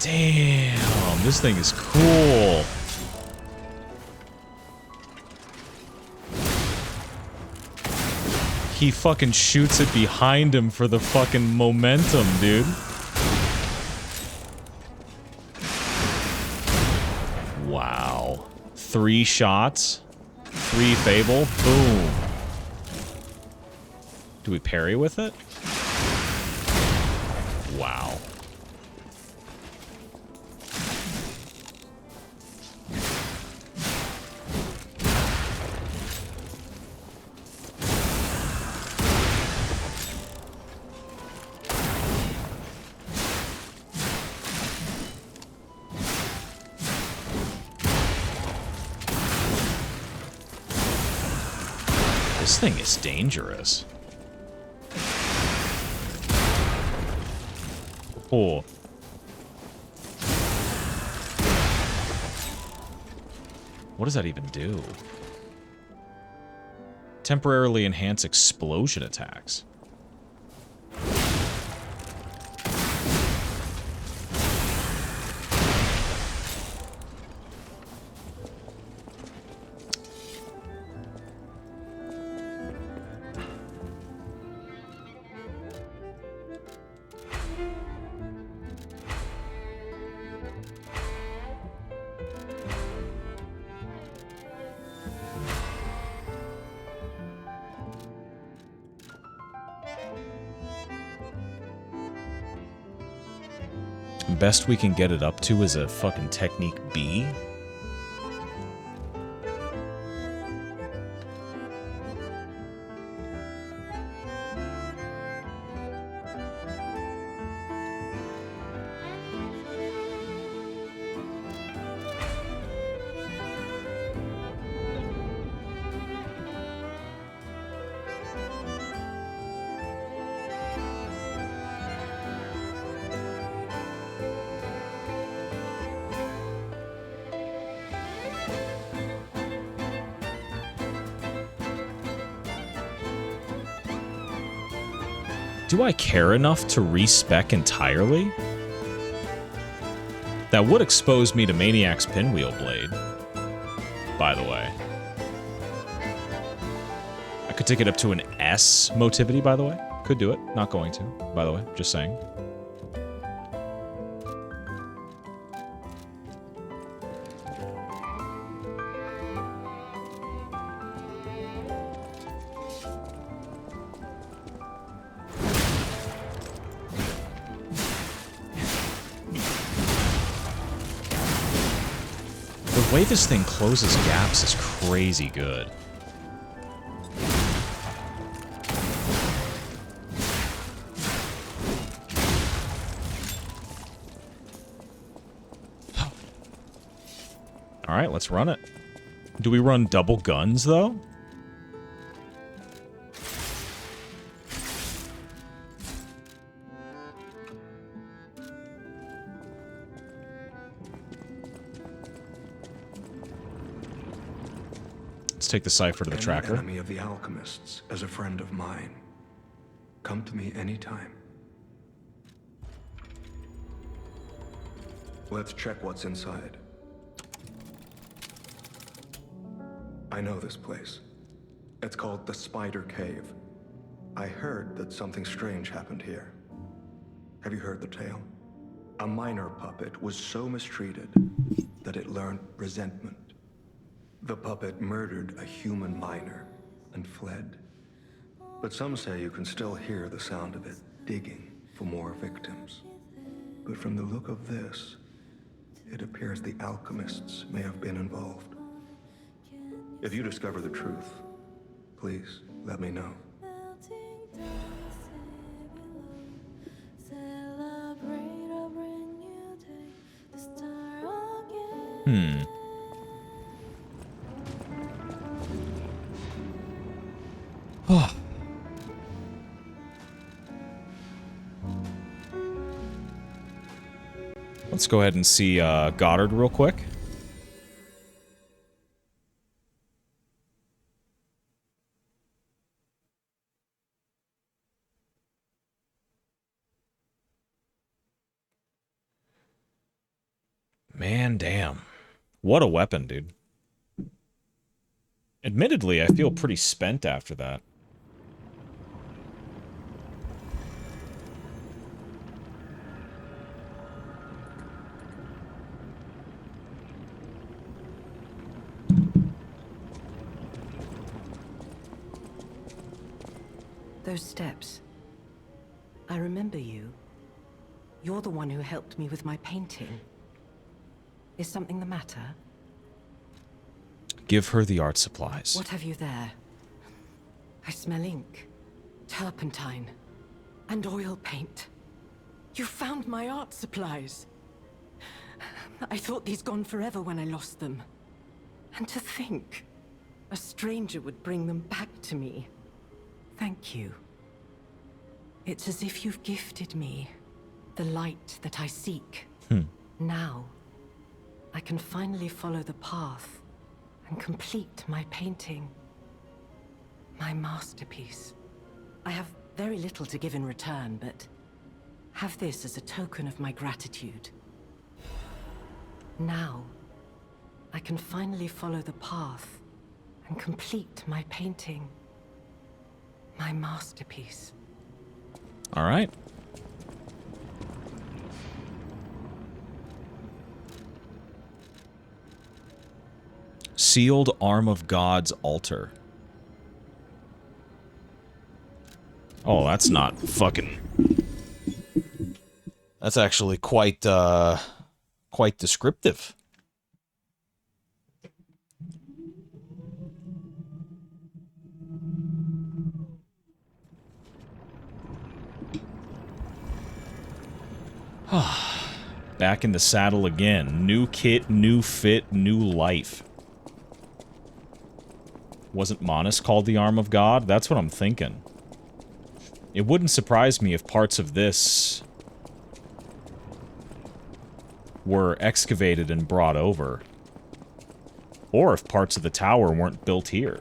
[SPEAKER 1] Damn, this thing is cool. He fucking shoots it behind him for the fucking momentum, dude. Wow. 3 shots. 3 Fable. Boom. Do we parry with it? Wow. This thing is dangerous. Oh. What does that even do? Temporarily enhance explosion attacks. Best we can get it up to is a fucking Technique B. Do I care enough to respec entirely? That would expose me to Maniac's Pinwheel Blade, by the way. I could take it up to an S motivity, by the way. Could do it. Not going to, by the way. Just saying. The way this thing closes gaps is crazy good. Alright, let's run it. Do we run double guns, though? Let's take the cipher to the tracker.
[SPEAKER 6] An enemy of the alchemists as a friend of mine. Come to me anytime. Let's check what's inside. I know this place. It's called the Spider Cave. I heard that something strange happened here. Have you heard the tale? A minor puppet was so mistreated that it learned resentment. The puppet murdered a human miner and fled. But some say you can still hear the sound of it digging for more victims. But from the look of this, it appears the alchemists may have been involved. If you discover the truth, please let me know.
[SPEAKER 1] Let's go ahead and see Goddard real quick. Man, damn. What a weapon, dude. Admittedly, I feel pretty spent after that.
[SPEAKER 7] Those steps. I remember you. You're the one who helped me with my painting. Is something the matter?
[SPEAKER 1] Give her the art supplies.
[SPEAKER 7] What have you there? I smell ink, turpentine, and oil paint. You found my art supplies. I thought these gone forever when I lost them. And to think, a stranger would bring them back to me. Thank you. It's as if you've gifted me the light that I seek. Now, I can finally follow the path and complete my painting. My masterpiece. I have very little to give in return, but have this as a token of my gratitude. Now, I can finally follow the path and complete my painting. My masterpiece.
[SPEAKER 1] All right. Sealed Arm of God's Altar. Oh, that's not fucking... That's actually quite descriptive. Back in the saddle again. New kit, new fit, new life. Wasn't Manus called the Arm of God? That's what I'm thinking. It wouldn't surprise me if parts of this were excavated and brought over. Or if parts of the tower weren't built here.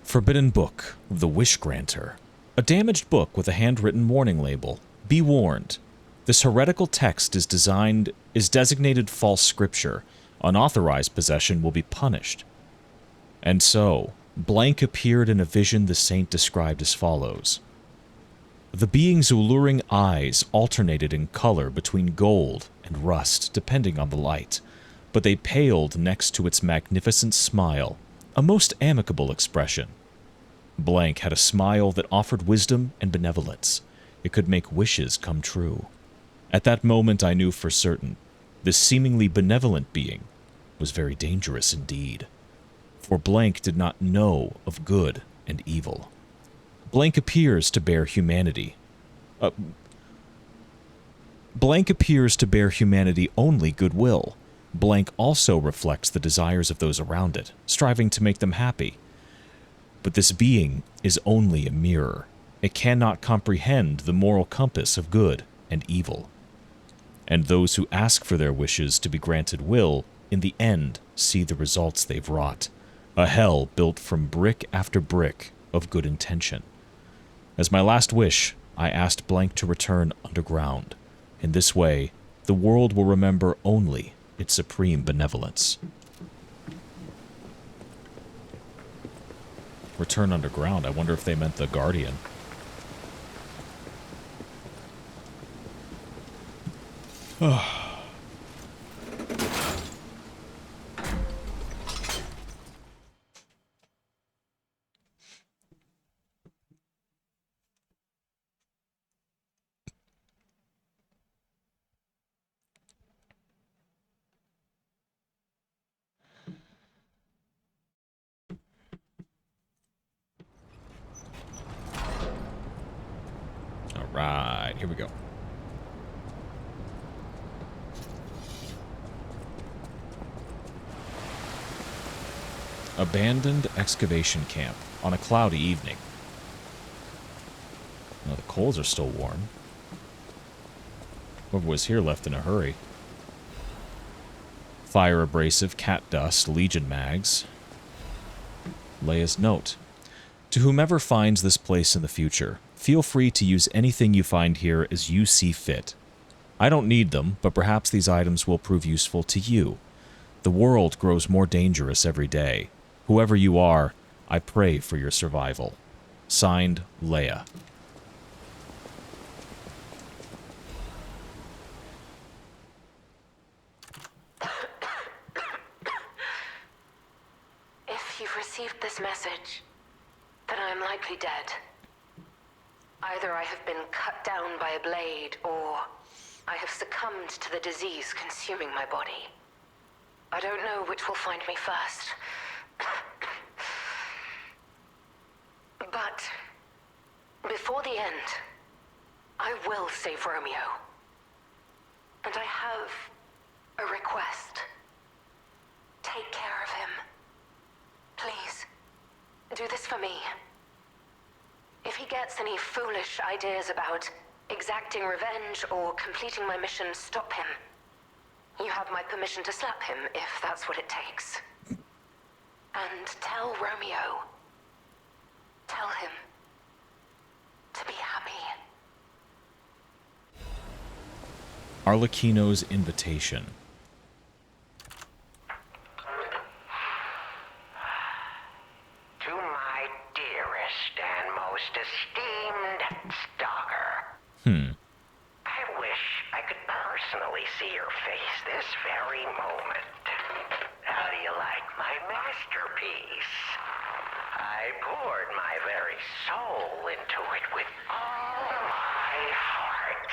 [SPEAKER 1] Forbidden Book of the Wish Granter. A damaged book with a handwritten warning label. Be warned. This heretical text is designated false scripture. Unauthorized possession will be punished. And so, blank appeared in a vision the saint described as follows. The being's alluring eyes alternated in color between gold and rust, depending on the light, but they paled next to its magnificent smile, a most amicable expression. Blank had a smile that offered wisdom and benevolence. It could make wishes come true. At that moment I knew for certain, this seemingly benevolent being was very dangerous indeed. for Blank did not know of good and evil. Blank appears to bear humanity. Blank appears to bear humanity only goodwill. Blank also reflects the desires of those around it, striving to make them happy. But this being is only a mirror. It cannot comprehend the moral compass of good and evil. And those who ask for their wishes to be granted will, in the end, see the results they've wrought. A hell built from brick after brick of good intention. As my last wish, I asked Blank to return underground. In this way, the world will remember only its supreme benevolence. Return underground. I wonder if they meant the Guardian. Alright, here we go. Abandoned excavation camp on a cloudy evening. Now the coals are still warm. Whoever was here left in a hurry. Fire abrasive, cat dust, Legion mags. Leia's note. To whomever finds this place in the future, feel free to use anything you find here as you see fit. I don't need them, but perhaps these items will prove useful to you. The world grows more dangerous every day. Whoever you are, I pray for your survival. Signed, Leia.
[SPEAKER 7] If you've received this message, then I am likely dead. Either I have been cut down by a blade, or I have succumbed to the disease consuming my body. I don't know which will find me first. But before the end, I will save Romeo. And I have a request. Take care of him. Please, do this for me. If he gets any foolish ideas about exacting revenge or completing my mission, stop him. You have my permission to slap him if that's what it takes. And tell Romeo. Tell him to be happy.
[SPEAKER 1] Arlecchino's invitation.
[SPEAKER 8] To my dearest and most esteemed stalker. I wish I could personally see your face this very moment. How do you like my masterpiece? I poured my very soul into it with all my heart.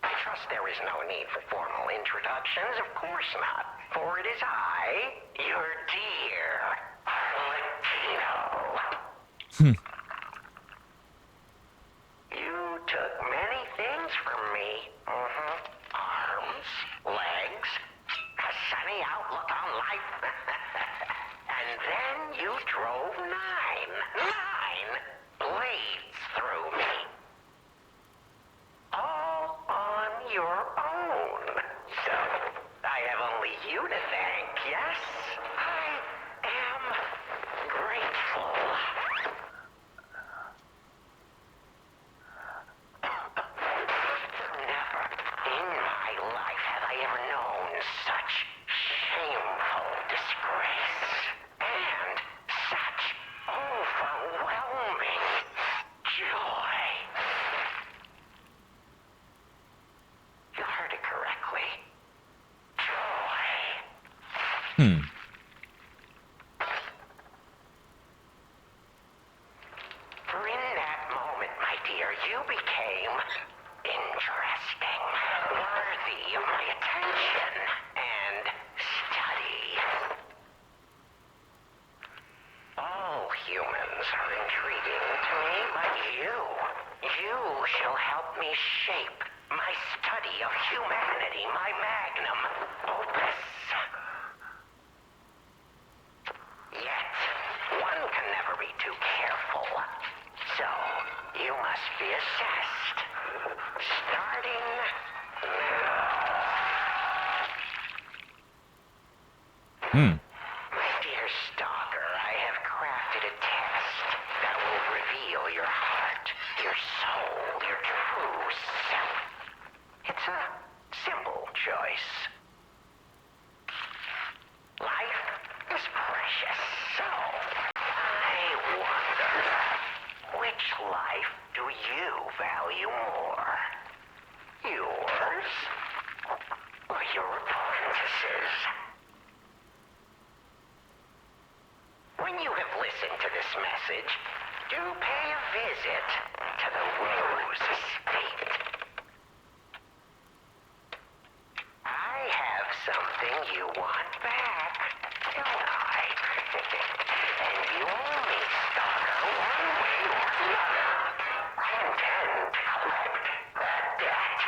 [SPEAKER 8] I trust there is no need for formal introductions, of course not, for it is I, your dear Arlecchino. You took many things from me. Arms, legs, a sunny outlook on life. And then you drove nine blades through me. All on your own. So, I have only you to thank, yes? I am grateful. Never in my life have I ever known such shameful disgrace and such overwhelming joy. You heard it correctly. Joy. For in that moment, my dear, you became interesting, worthy of my attention and study. shall help me shape my study of humanity, my magnum opus. Yet, one can never be too careful. So, you must be assessed. Starting now. My dear Stalker, I have crafted a test that will reveal your heart, your soul, your true self. It's a simple choice. Life is precious, so I wonder, which life do you value more? Yours or your apprentice's? When you have listened to this message, do pay a visit to the Rose Estate. I have something you want back, don't I? And you owe me, Stalker, one way or another. I intend to collect that debt.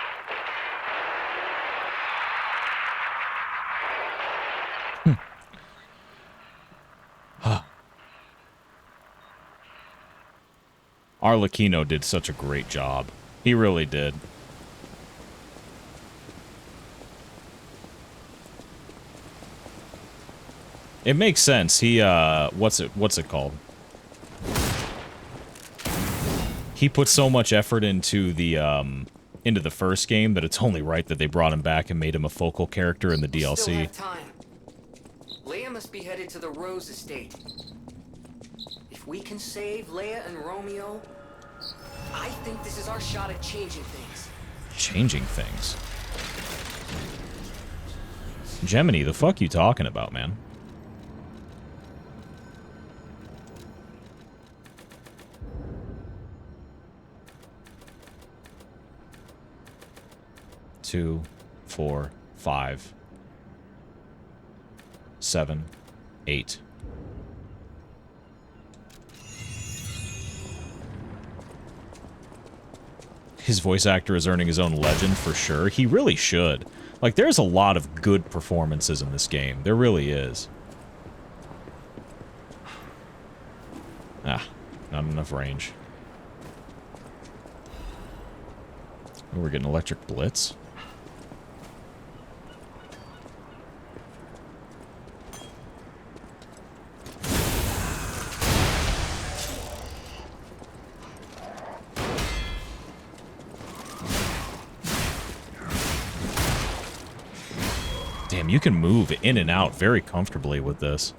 [SPEAKER 1] Arlecchino did such a great job. He really did. It makes sense. He what's it called? He put so much effort into the first game that it's only right that they brought him back and made him a focal character in the DLC.
[SPEAKER 2] Still have time. Leia must be headed to the Rose Estate. If we can save Leia and Romeo, I think this is our shot at changing things.
[SPEAKER 1] Changing things? Gemini, the fuck you talking about, man? Two, 4, 5, 7, 8. His voice actor is earning his own legend for sure. He really should. Like, there's a lot of good performances in this game. There really is. Ah, not enough range. Oh, we're getting electric blitz. Damn, you can move in and out very comfortably with this.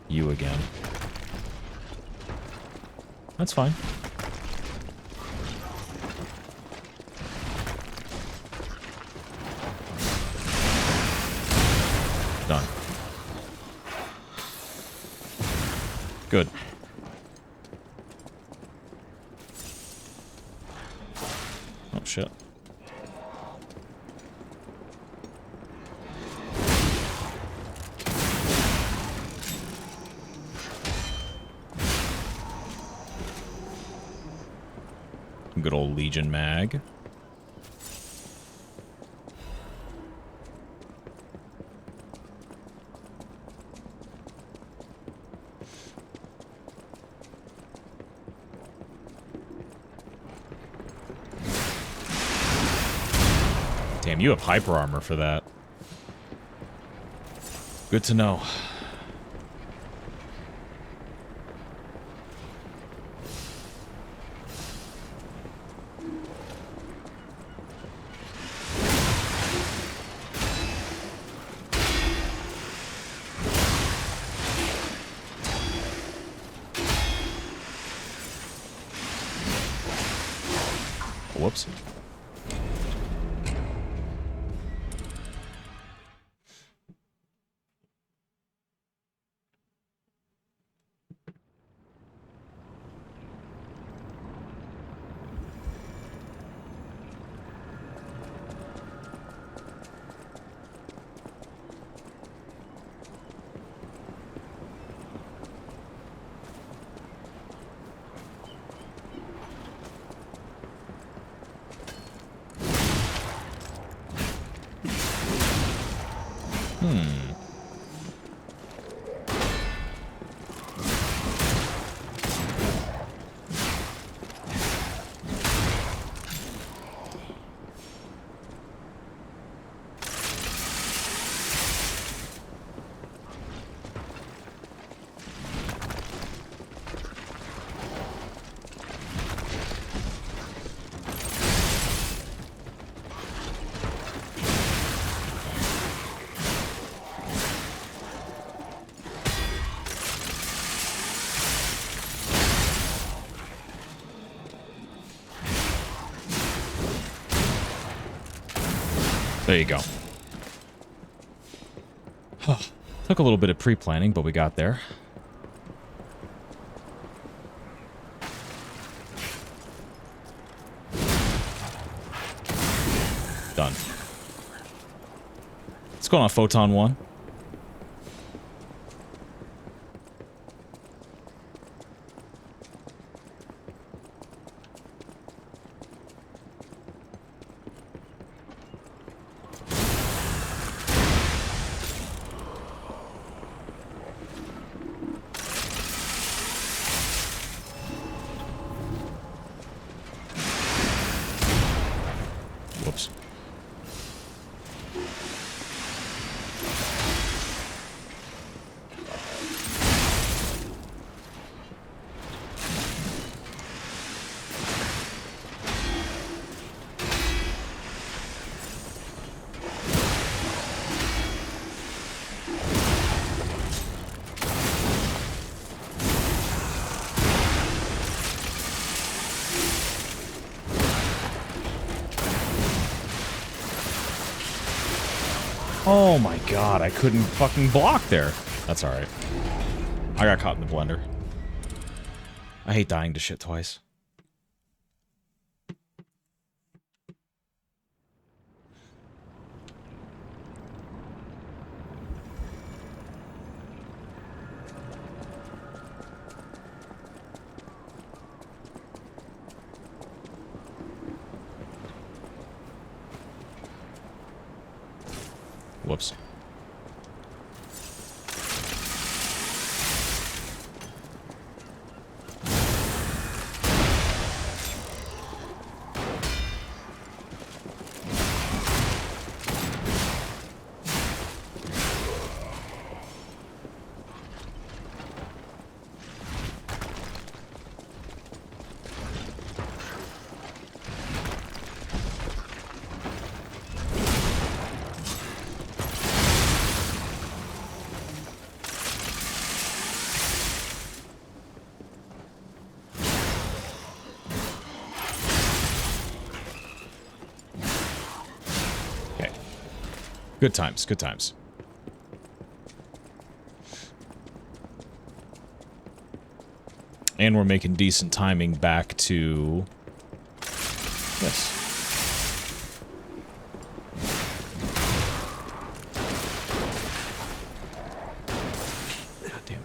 [SPEAKER 1] You again. That's fine. Done. Good. Oh, shit. Good old Legion mag. Damn, you have hyper armor for that. Good to know. Whoops. There you go. Took a little bit of pre-planning, but we got there. Done. What's going on, Photon 1? Whoops. Oh my god, I couldn't fucking block there. That's alright. I got caught in the blender. I hate dying to shit twice. Whoops. Good times, good times. And we're making decent timing back to this. God damn it.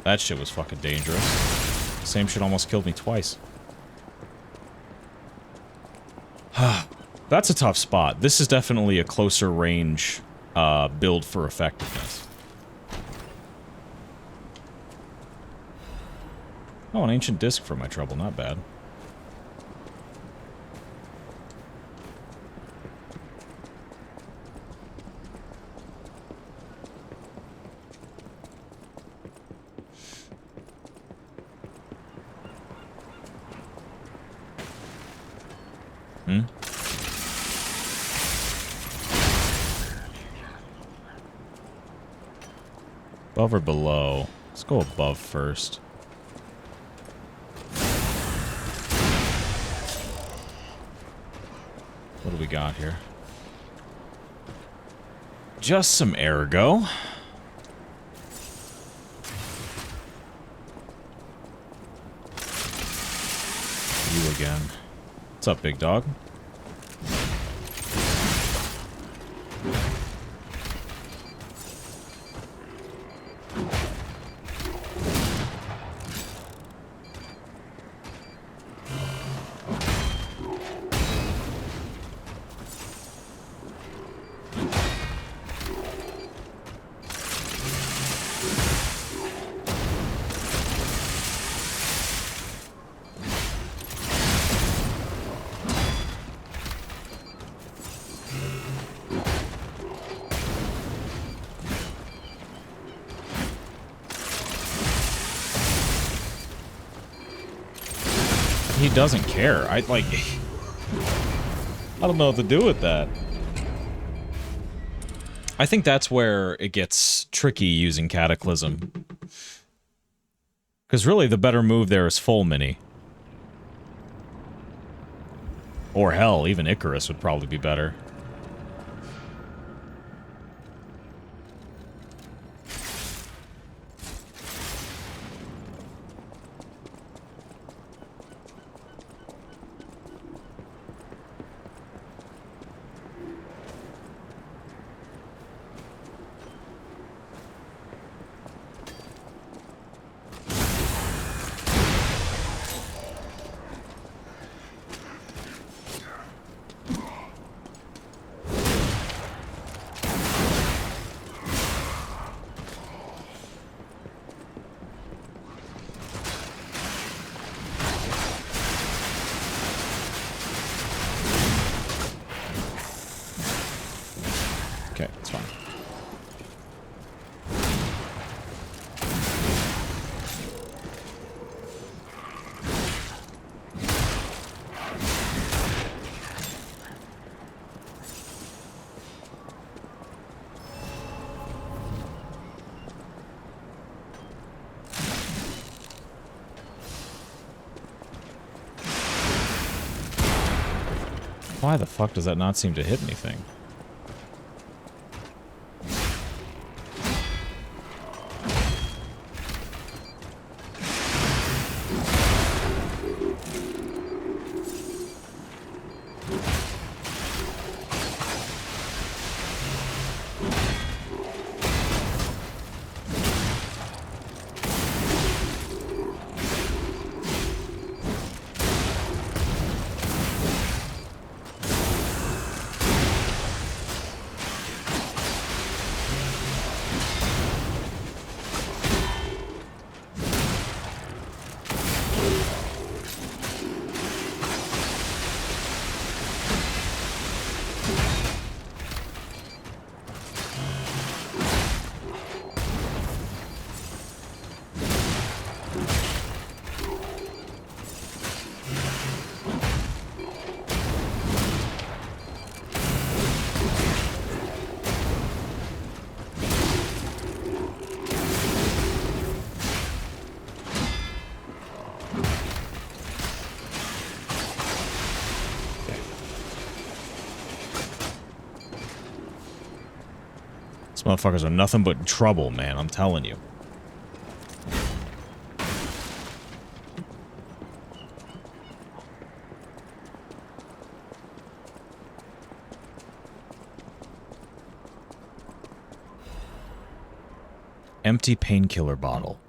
[SPEAKER 1] That shit was fucking dangerous. Same shit almost killed me twice. That's a tough spot. This is definitely a closer range build for effectiveness. Oh, an ancient disc for my trouble. Not bad. Above or below? Let's go above first. What do we got here? Just some ergo. You again. What's up, big dog? he doesn't care. I don't know what to do with that. I think that's where it gets tricky using Cataclysm. Because really, the better move there is full mini. Or hell, even Icarus would probably be better. Okay, it's fine. Why the fuck does that not seem to hit anything? These motherfuckers are nothing but trouble, man, I'm telling you. Empty painkiller bottle.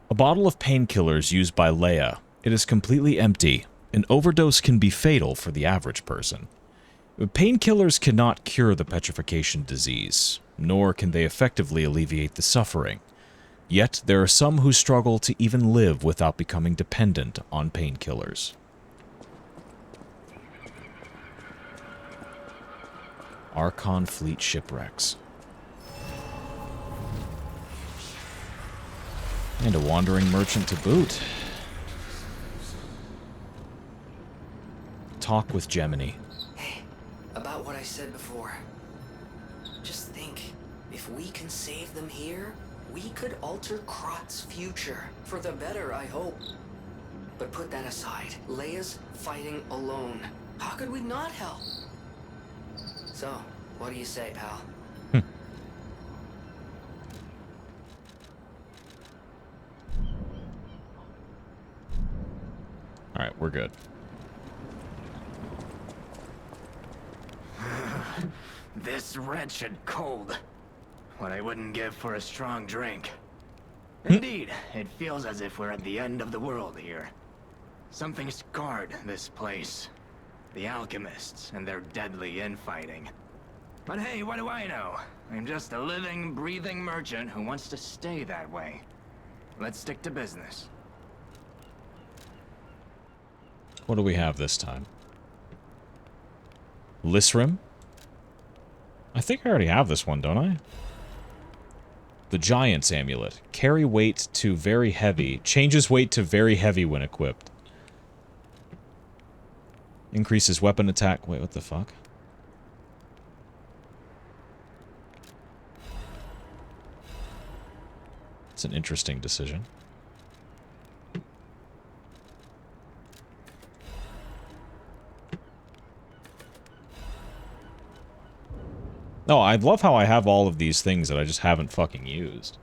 [SPEAKER 1] A bottle of painkillers used by Leia. It is completely empty. An overdose can be fatal for the average person. Painkillers cannot cure the petrification disease, nor can they effectively alleviate the suffering. Yet, there are some who struggle to even live without becoming dependent on painkillers. Archon Fleet shipwrecks. And a wandering merchant to boot. Talk with Gemini.
[SPEAKER 2] Hey, about what I said before. Just think, if we can save them here, we could alter Krot's future. For the better, I hope. But put that aside. Leia's fighting alone. How could we not help? So, what do you say, pal?
[SPEAKER 1] Alright, we're good.
[SPEAKER 9] This wretched cold. What I wouldn't give for a strong drink. Indeed, it feels as if we're at the end of the world here. Something scarred this place. The alchemists and their deadly infighting. But hey, what do I know? I'm just a living, breathing merchant who wants to stay that way. Let's stick to business.
[SPEAKER 1] What do we have this time? Lysrim? I think I already have this one, don't I? The Giant's Amulet. Carry weight to very heavy. Changes weight to very heavy when equipped. Increases weapon attack. Wait, what the fuck? It's an interesting decision. No, I love how I have all of these things that I just haven't fucking used.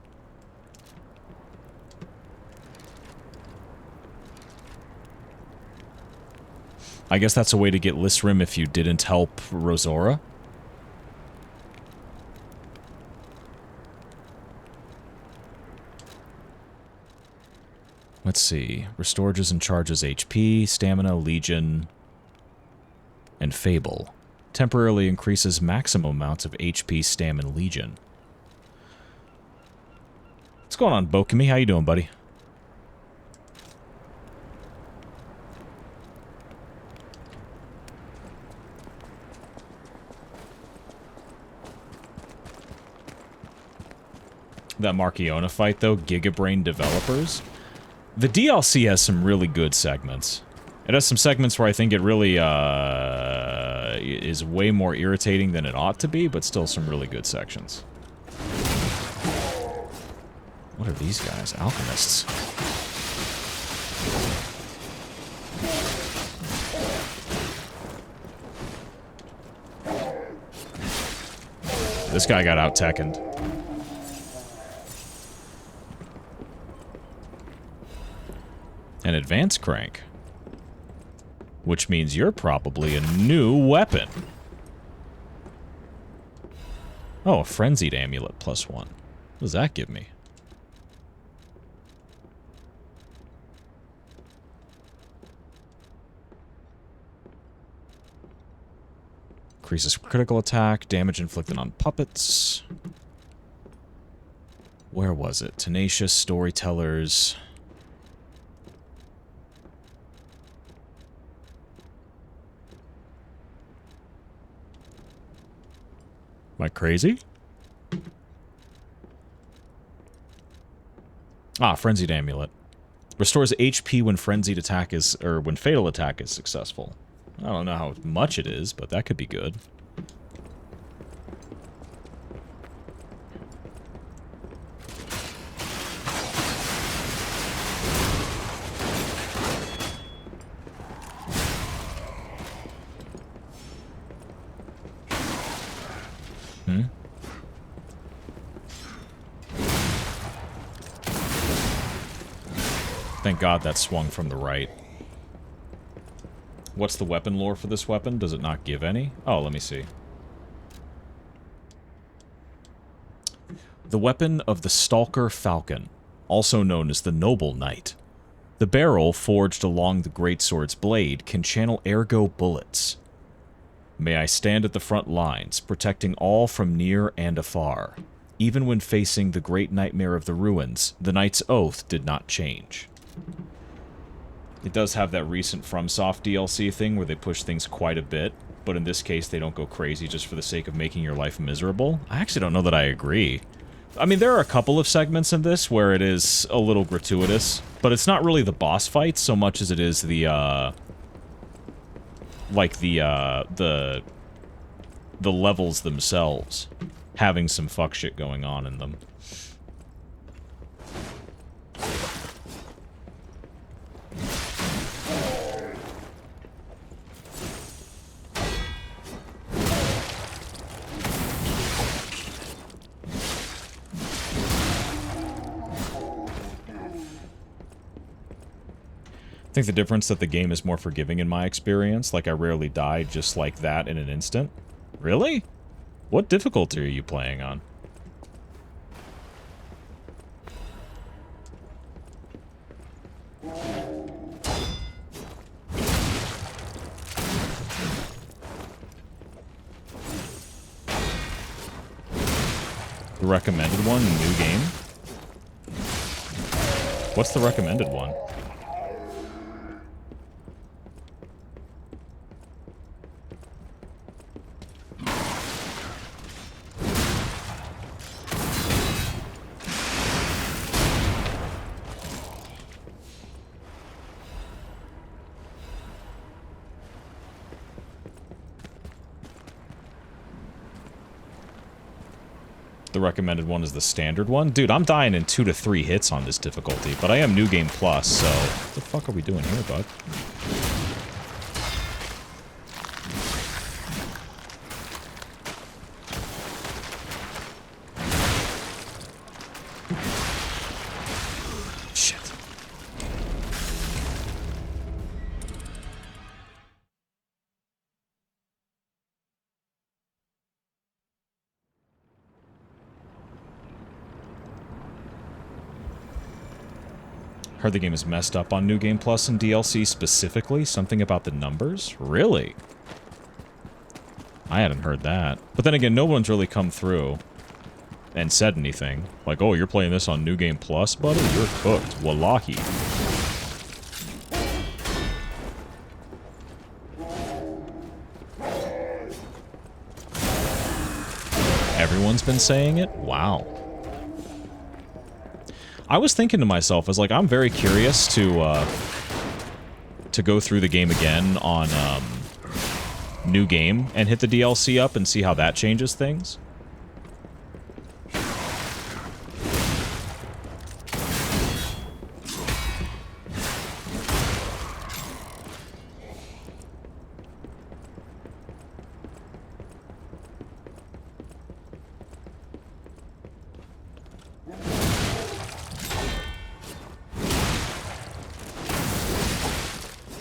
[SPEAKER 1] I guess that's a way to get Lisrim if you didn't help Rosora. Let's see. Restores and charges HP, Stamina, Legion, and Fable. Temporarily increases maximum amounts of HP, Stamina, and Legion. What's going on, Bokumi? How you doing, buddy? That Markiona fight, though, Gigabrain developers. The DLC has some really good segments. It has some segments where I think it really is way more irritating than it ought to be, but still some really good sections. What are these guys? Alchemists. This guy got out-techened. An advanced crank. Which means you're probably a new weapon. Oh, a frenzied amulet +1. What does that give me? Increases critical attack, damage inflicted on puppets. Where was it? Tenacious, storytellers. Am I crazy? Ah, Frenzied Amulet. Restores HP when frenzied attack is, or when fatal attack is successful. I don't know how much it is, but that could be good. Thank God that swung from the right. What's the weapon lore for this weapon? Does it not give any? Oh, let me see. The weapon of the Stalker Falcon, also known as the Noble Knight. The barrel, forged along the greatsword's blade, can channel ergo bullets. May I stand at the front lines, protecting all from near and afar. Even when facing the great nightmare of the ruins, the Knight's oath did not change. It does have that recent FromSoft DLC thing where they push things quite a bit, but in this case they don't go crazy just for the sake of making your life miserable. I actually don't know that I agree. I mean, there are a couple of segments in this where it is a little gratuitous, but it's not really the boss fights so much as it is the, like the levels themselves having some fuck shit going on in them. I think the difference that the game is more forgiving in my experience. Like, I rarely die just like that in an instant. Really? What difficulty are you playing on? The recommended one, the new game? What's the recommended one? The recommended one is the standard one. Dude, I'm dying in 2 to 3 hits on this difficulty, but I am New Game Plus, so... What the fuck are we doing here, bud? Shit. Heard the game is messed up on New Game Plus and DLC specifically. Something about the numbers? Really? I hadn't heard that. But then again, no one's really come through and said anything. Like, oh, you're playing this on New Game Plus, buddy? You're cooked. Wallahi. Everyone's been saying it? Wow. I was thinking to myself, I was like, I'm very curious to go through the game again on New Game and hit the DLC up and see how that changes things.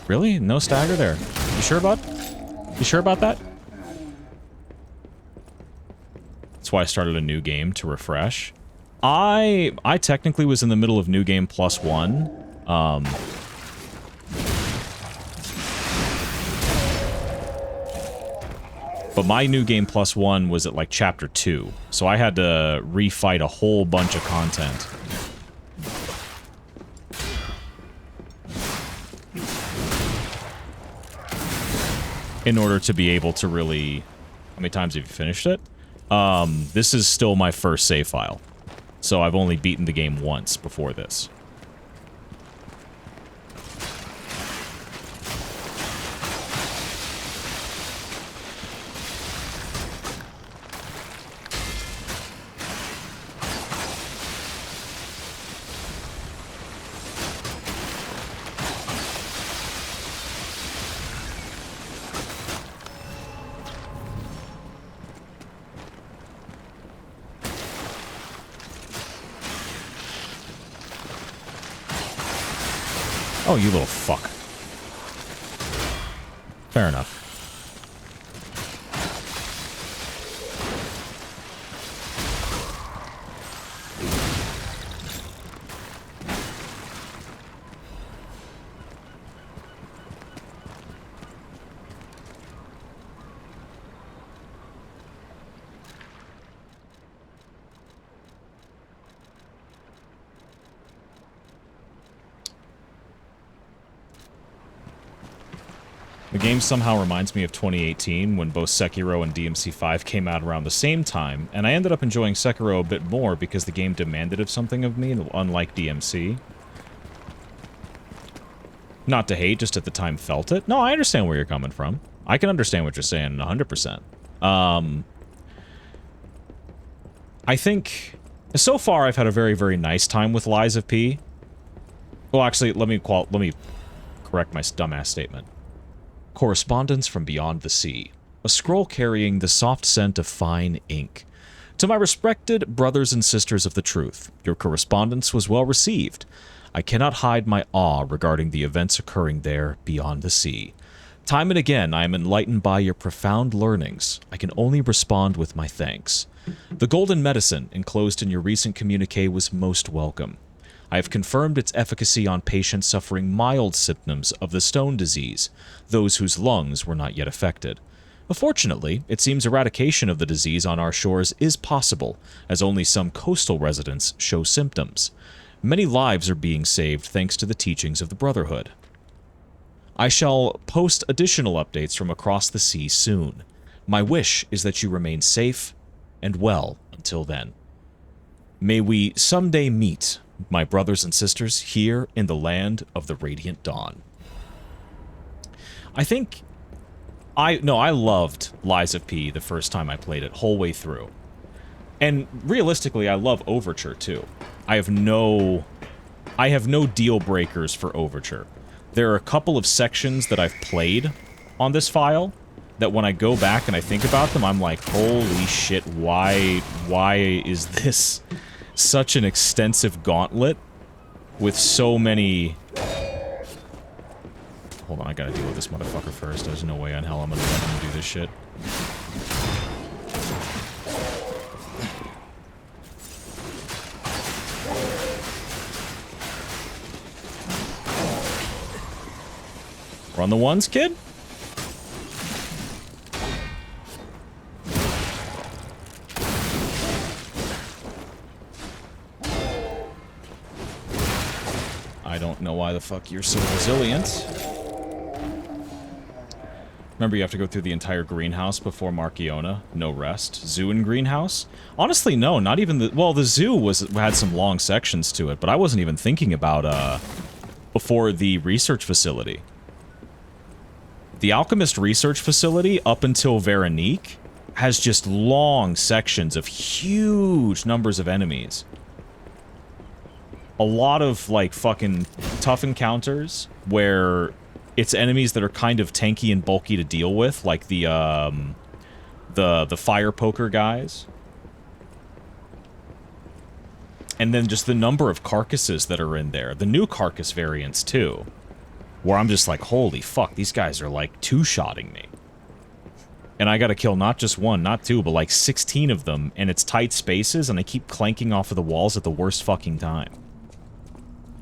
[SPEAKER 1] Really? No stagger there. You sure, bud? You sure about that? That's why I started a new game to refresh. I technically was in the middle of New Game Plus 1. But my New Game Plus 1 was at like Chapter 2. So I had to refight a whole bunch of content. In order to be able to really... How many times have you finished it? This is still my first save file. So I've only beaten the game once before this. Oh, you little fuck. Fair enough. The game somehow reminds me of 2018, when both Sekiro and DMC5 came out around the same time, and I ended up enjoying Sekiro a bit more because the game demanded of something of me, unlike DMC. Not to hate, just at the time felt it. No, I understand where you're coming from. I can understand what you're saying 100%. I think, so far I've had a very, very nice time with Lies of P. Well, actually, let me correct my dumbass statement. Correspondence from Beyond the Sea. A scroll carrying the soft scent of fine ink. To my respected brothers and sisters of the truth, your correspondence was well received. I cannot hide my awe regarding the events occurring there beyond the sea. Time and again, I am enlightened by your profound learnings. I can only respond with my thanks. The golden medicine enclosed in your recent communique was most welcome. I have confirmed its efficacy on patients suffering mild symptoms of the stone disease, those whose lungs were not yet affected. Fortunately, it seems eradication of the disease on our shores is possible, as only some coastal residents show symptoms. Many lives are being saved thanks to the teachings of the Brotherhood. I shall post additional updates from across the sea soon. My wish is that you remain safe and well until then. May we someday meet, my brothers and sisters, here in the land of the Radiant Dawn. I think... I loved Lies of P the first time I played it, whole way through. And realistically, I love Overture too. I have no deal breakers for Overture. There are a couple of sections that I've played on this file that when I go back and I think about them, I'm like, holy shit, why is this such an extensive gauntlet with so many... Hold on, I gotta deal with this motherfucker first. There's no way in hell I'm gonna let him do this shit. We're on the ones, kid? I don't know why the fuck you're so resilient. Remember, you have to go through the entire greenhouse before Markiona. No rest. Zoo and greenhouse? Honestly, no. Not even the... Well, the zoo had some long sections to it, but I wasn't even thinking about, before the research facility. The Alchemist research facility, up until Veronique, has just long sections of huge numbers of enemies. A lot of, like, fucking tough encounters where it's enemies that are kind of tanky and bulky to deal with, like the fire poker guys. And then just the number of carcasses that are in there. The new carcass variants, too. Where I'm just like, holy fuck, these guys are, like, two-shotting me. And I gotta kill not just one, not two, but, like, 16 of them, and it's tight spaces, and I keep clanking off of the walls at the worst fucking time.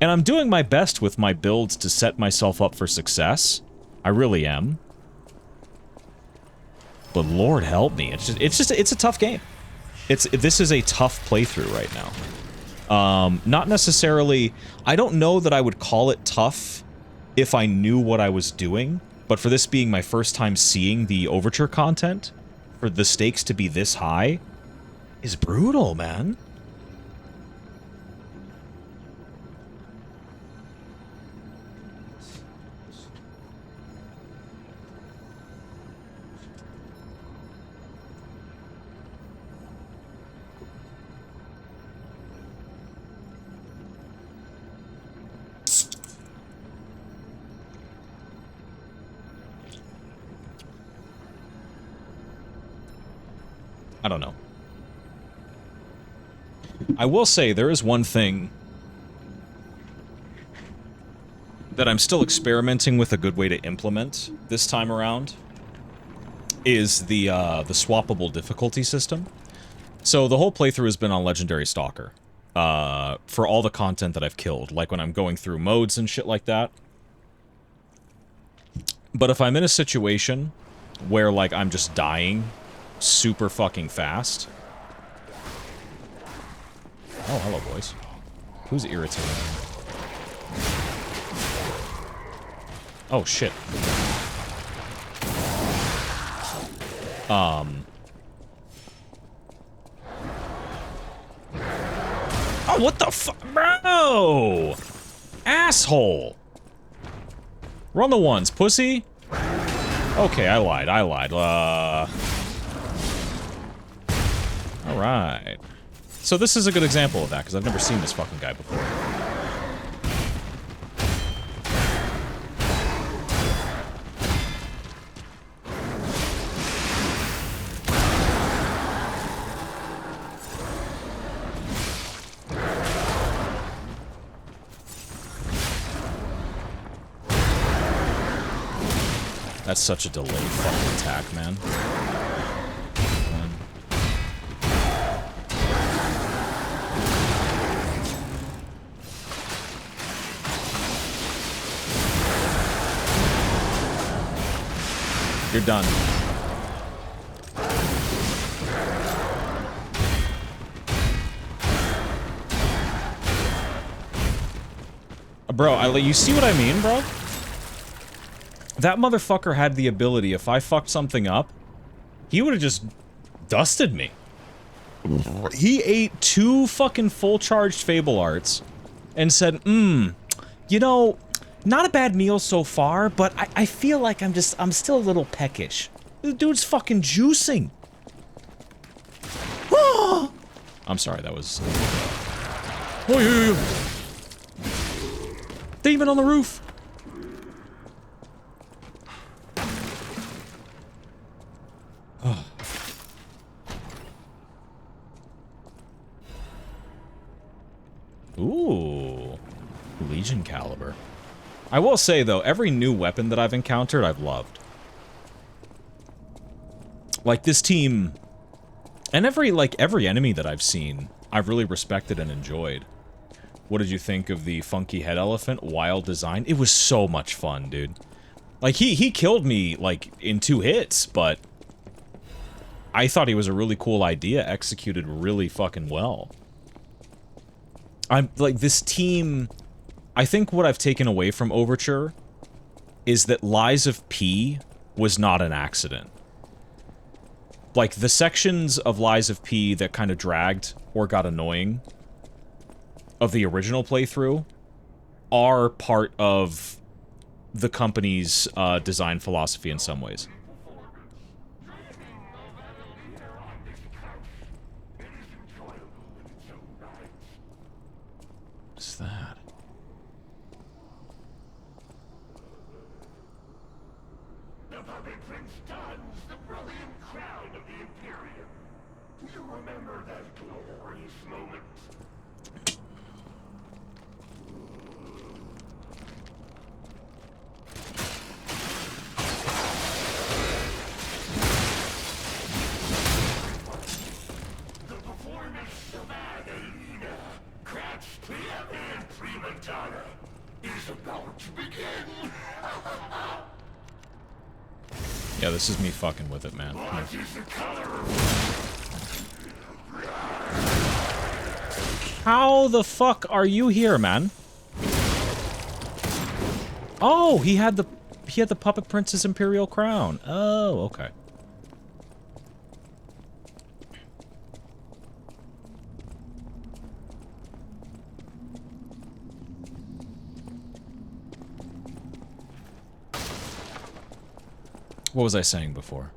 [SPEAKER 1] And I'm doing my best with my builds to set myself up for success. I really am. But Lord help me, it's a tough game. This is a tough playthrough right now. Not necessarily... I don't know that I would call it tough if I knew what I was doing, but for this being my first time seeing the Overture content, for the stakes to be this high, is brutal, man. I don't know. I will say there is one thing that I'm still experimenting with a good way to implement this time around, is the swappable difficulty system. So the whole playthrough has been on Legendary Stalker, for all the content that I've killed, like when I'm going through modes and shit like that. But if I'm in a situation where, like, I'm just dying super fucking fast. Oh, hello, boys. Who's irritating? Oh, shit. Oh, what the fuck? Bro! Asshole! Run the ones, pussy! Okay, I lied. Alright. So this is a good example of that, because I've never seen this fucking guy before. That's such a delayed fucking attack, man. You're done. Bro, you see what I mean, bro? That motherfucker had the ability, if I fucked something up, he would have just dusted me. He ate 2 fucking full-charged Fable Arts and said, you know, not a bad meal so far, but I feel like I'm still a little peckish. The dude's fucking juicing. I'm sorry, that was... Oh, yeah. Demon on the roof! Oh. Ooh. Legion caliber. I will say, though, every new weapon that I've encountered, I've loved. Like, this team... And every enemy that I've seen, I've really respected and enjoyed. What did you think of the funky head elephant? Wild design? It was so much fun, dude. Like, he killed me, like, in 2 hits, but... I thought he was a really cool idea, executed really fucking well. I'm, like, this team... I think what I've taken away from Overture is that Lies of P was not an accident. Like, the sections of Lies of P that kind of dragged or got annoying of the original playthrough are part of the company's design philosophy in some ways. What's that?
[SPEAKER 5] The puppet prince dons the brilliant crown of the Imperium. Do you remember that glorious moment? The performance of Adelina, Kratz, Priya, and Prima Donna is about to begin.
[SPEAKER 1] Yeah, this is me fucking with it, man.
[SPEAKER 5] What is the color?
[SPEAKER 1] How the fuck are you here, man? Oh, he had the Puppet Prince's Imperial Crown. Oh, okay. What was I saying before?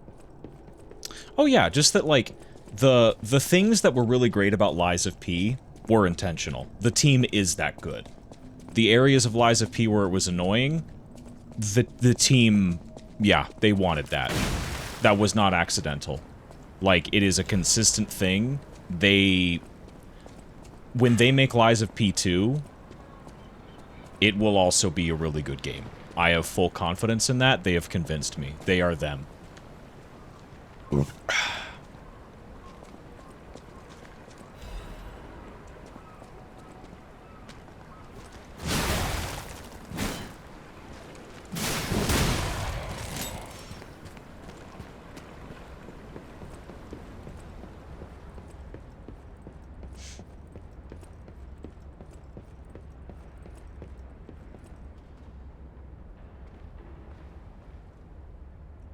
[SPEAKER 1] Oh yeah, just that, like, the things that were really great about Lies of P were intentional. The team is that good. The areas of Lies of P where it was annoying, the team, yeah, they wanted that. That was not accidental. Like, it is a consistent thing. When they make Lies of P2, it will also be a really good game. I have full confidence in that. They have convinced me. They are them.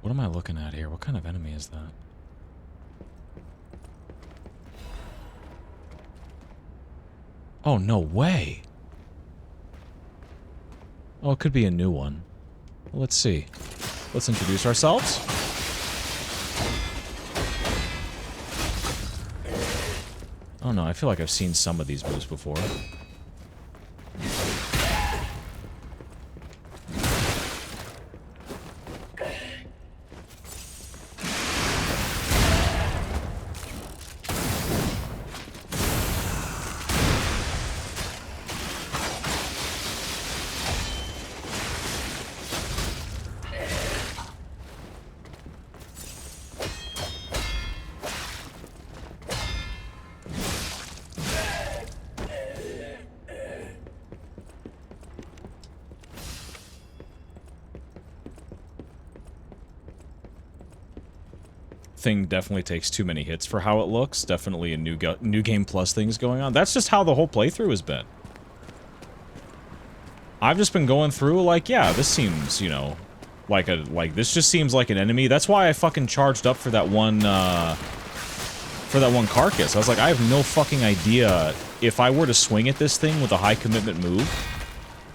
[SPEAKER 1] What am I looking at here? What kind of enemy is that? Oh, no way! Oh, it could be a new one. Well, let's see. Let's introduce ourselves. Oh no, I feel like I've seen some of these moves before. Thing definitely takes too many hits for how it looks. Definitely a new game plus things going on. That's just how the whole playthrough has been. I've just been going through like, yeah, this seems, you know, like this just seems like an enemy. That's why I fucking charged up for that one carcass. I was like, I have no fucking idea if I were to swing at this thing with a high commitment move.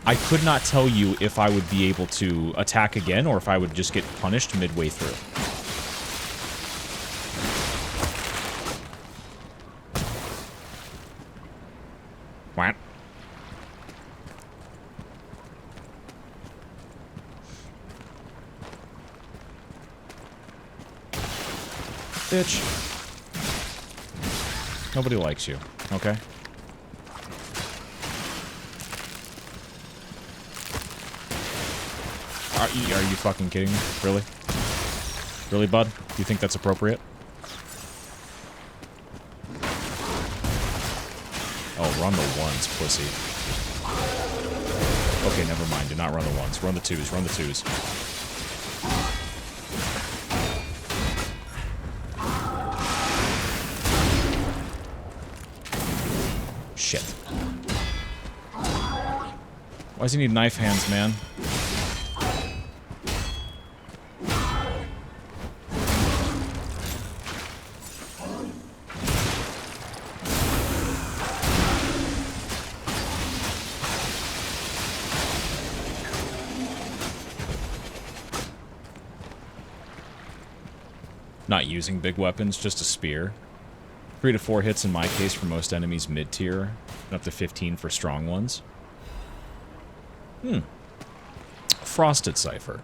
[SPEAKER 1] I could not tell you if I would be able to attack again or if I would just get punished midway through. What? Bitch. Nobody likes you, okay? Are you fucking kidding me? Really? Really, bud? Do you think that's appropriate? Oh, run the ones, pussy. Okay, never mind. Do not run the ones. Run the twos. Run the twos. Shit. Why does he need knife hands, man? Not using big weapons, just a spear. 3 to 4 hits in my case for most enemies mid-tier, and up to 15 for strong ones. Frosted Cipher.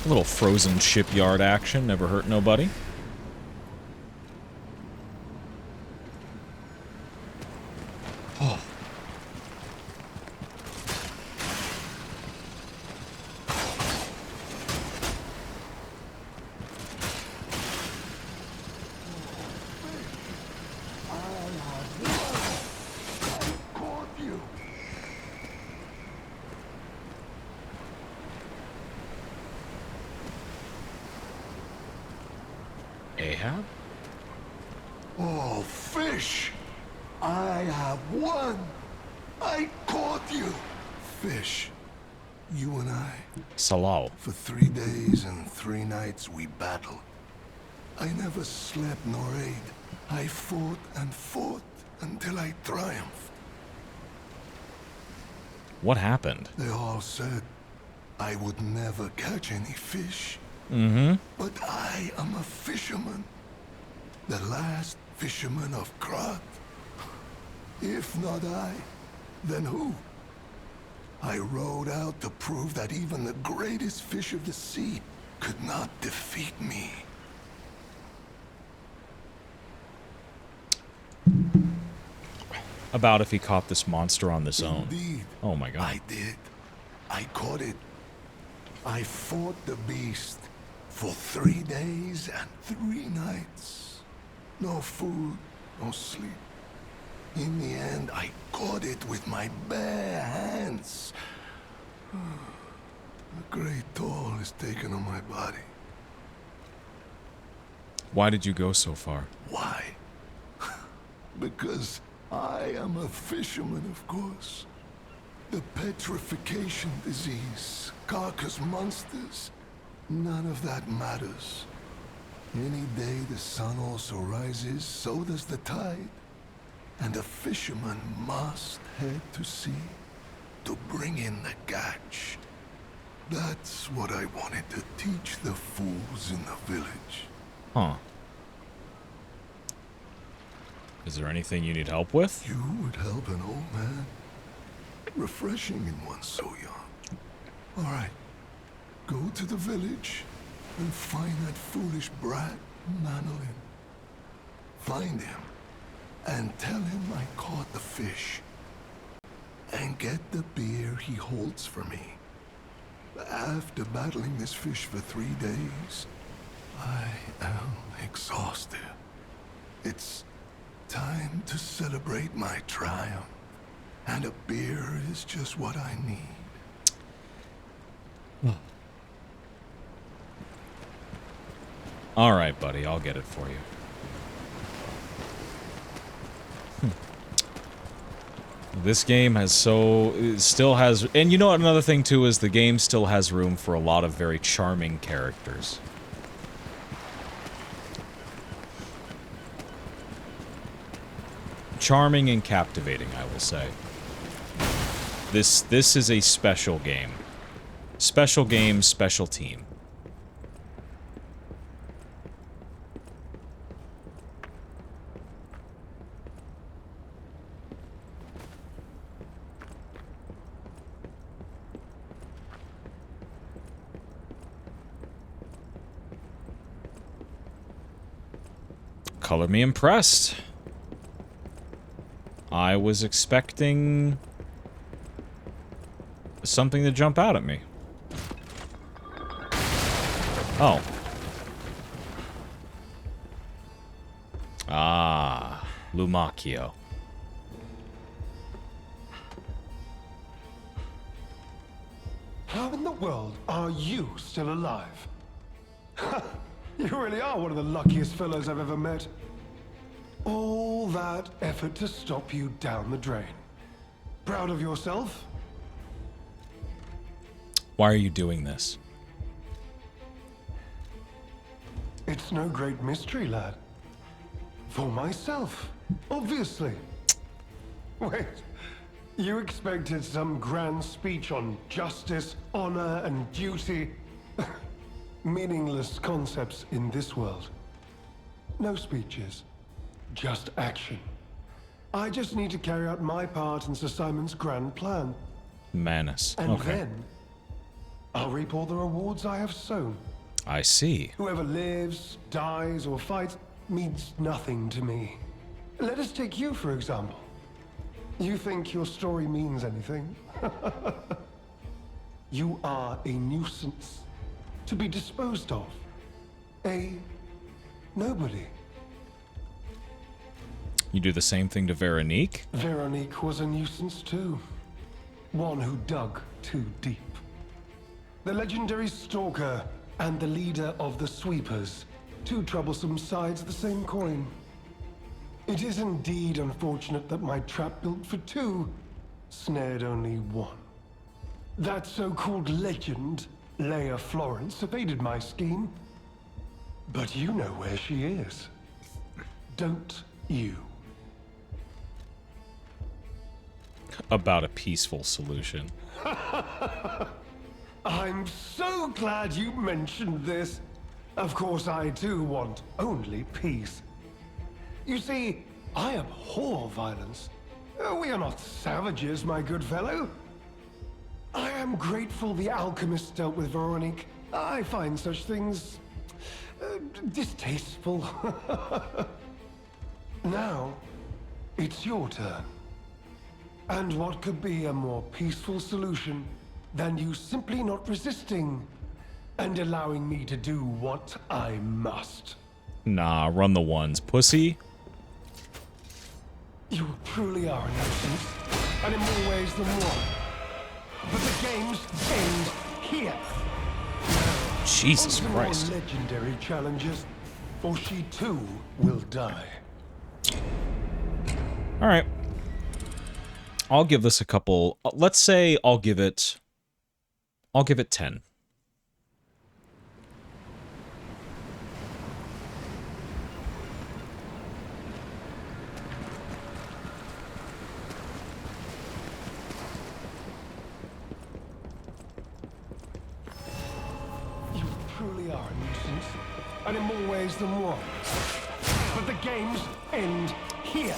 [SPEAKER 1] A little frozen shipyard action, never hurt nobody. Ahab?
[SPEAKER 5] Oh, fish! I have won! I caught you! Fish, you and I.
[SPEAKER 1] Salal.
[SPEAKER 5] For 3 days and 3 nights we battled. I never slept nor ate. I fought and fought until I triumphed.
[SPEAKER 1] What happened?
[SPEAKER 5] They all said I would never catch any fish. But I am a fisherman. The last fisherman of Krat. If not I, then who? I rode out to prove that even the greatest fish of the sea could not defeat me.
[SPEAKER 1] About if he caught this monster on this own.
[SPEAKER 5] Indeed,
[SPEAKER 1] Oh my god.
[SPEAKER 5] I did. I caught it. I fought the beast for 3 days and 3 nights. No food, no sleep. In the end, I caught it with my bare hands. A great toll is taken on my body.
[SPEAKER 1] Why did you go so far?
[SPEAKER 5] Why? Because I am a fisherman, of course. The petrification disease, carcass monsters, none of that matters. Any day the sun also rises, so does the tide. And a fisherman must head to sea to bring in the catch. That's what I wanted to teach the fools in the village.
[SPEAKER 1] Huh. Is there anything you need help with?
[SPEAKER 5] You would help an old man. Refreshing in one so young. All right. Go to the village and find that foolish brat, Manolin. Find him and tell him I caught the fish. And get the beer he holds for me. After battling this fish for 3 days, I am exhausted. It's time to celebrate my triumph. And a beer is just what I need.
[SPEAKER 1] All right, buddy. I'll get it for you. This game has still has, and you know what, another thing too is the game still has room for a lot of very charming characters. Charming and captivating, I will say. This is a special game. Special game, special team. Color me impressed. I was expecting something to jump out at me. Oh. Ah, Lumakio.
[SPEAKER 5] How in the world are you still alive? You really are one of the luckiest fellows I've ever met. All that effort to stop you down the drain. Proud of yourself?
[SPEAKER 1] Why are you doing this?
[SPEAKER 5] It's no great mystery, lad. For myself, obviously. Wait, you expected some grand speech on justice, honor, and duty? Meaningless concepts in this world. No speeches, just action. I just need to carry out my part in Sir Simon's grand plan.
[SPEAKER 1] Manus.
[SPEAKER 5] And
[SPEAKER 1] Okay.
[SPEAKER 5] then, I'll reap all the rewards I have sown.
[SPEAKER 1] I see.
[SPEAKER 5] Whoever lives, dies, or fights means nothing to me. Let us take you, for example. You think your story means anything? You are a nuisance to be disposed of. A nobody.
[SPEAKER 1] You do the same thing to Veronique?
[SPEAKER 5] Veronique was a nuisance too. One who dug too deep. The legendary stalker and the leader of the sweepers. Two troublesome sides of the same coin. It is indeed unfortunate that my trap built for two snared only one. That so-called legend, Leia Florence, evaded my scheme. But you know where she is. Don't you?
[SPEAKER 1] About a peaceful solution.
[SPEAKER 5] I'm so glad you mentioned this. Of course, I too want only peace. You see, I abhor violence. We are not savages, my good fellow. I am grateful the alchemist dealt with Veronique. I find such things distasteful. Now, it's your turn. And what could be a more peaceful solution than you simply not resisting and allowing me to do what I must?
[SPEAKER 1] Nah, run the ones, pussy.
[SPEAKER 5] You truly are a nuisance, and in more ways than one. But the games end here.
[SPEAKER 1] Jesus
[SPEAKER 5] On to
[SPEAKER 1] Christ.
[SPEAKER 5] more legendary challenges, or she too will die.
[SPEAKER 1] Alright. I'll give this a couple... Let's say I'll give it 10.
[SPEAKER 5] You truly are a nuisance, and in more ways than one. But the games end here.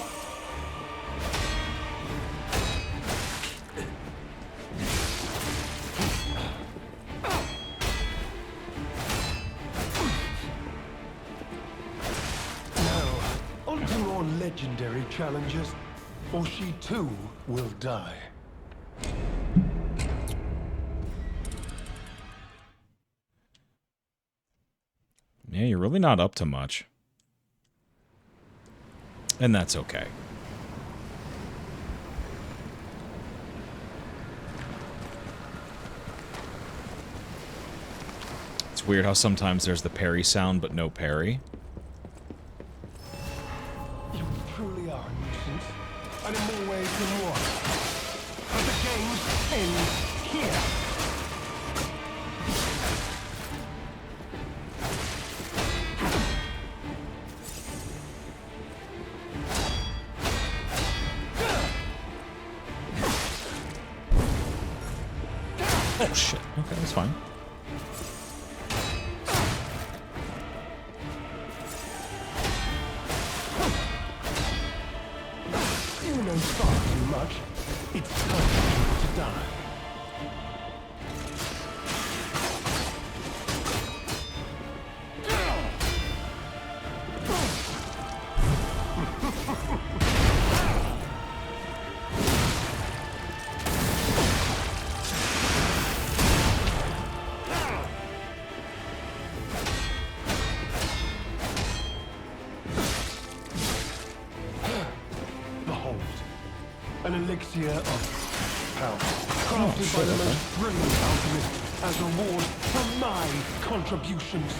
[SPEAKER 5] Now, on to more legendary challenges, or she too will die.
[SPEAKER 1] Yeah, you're really not up to much. And that's okay. It's weird how sometimes there's the parry sound, but no parry.
[SPEAKER 5] You truly are a nuisance, and in more ways than one. But the games end here.
[SPEAKER 1] Oh shit. Okay, that's fine.
[SPEAKER 5] You know far too much. It's time to die. Behold, an elixir of power, crafted by the most brilliant alchemist as reward for my contributions.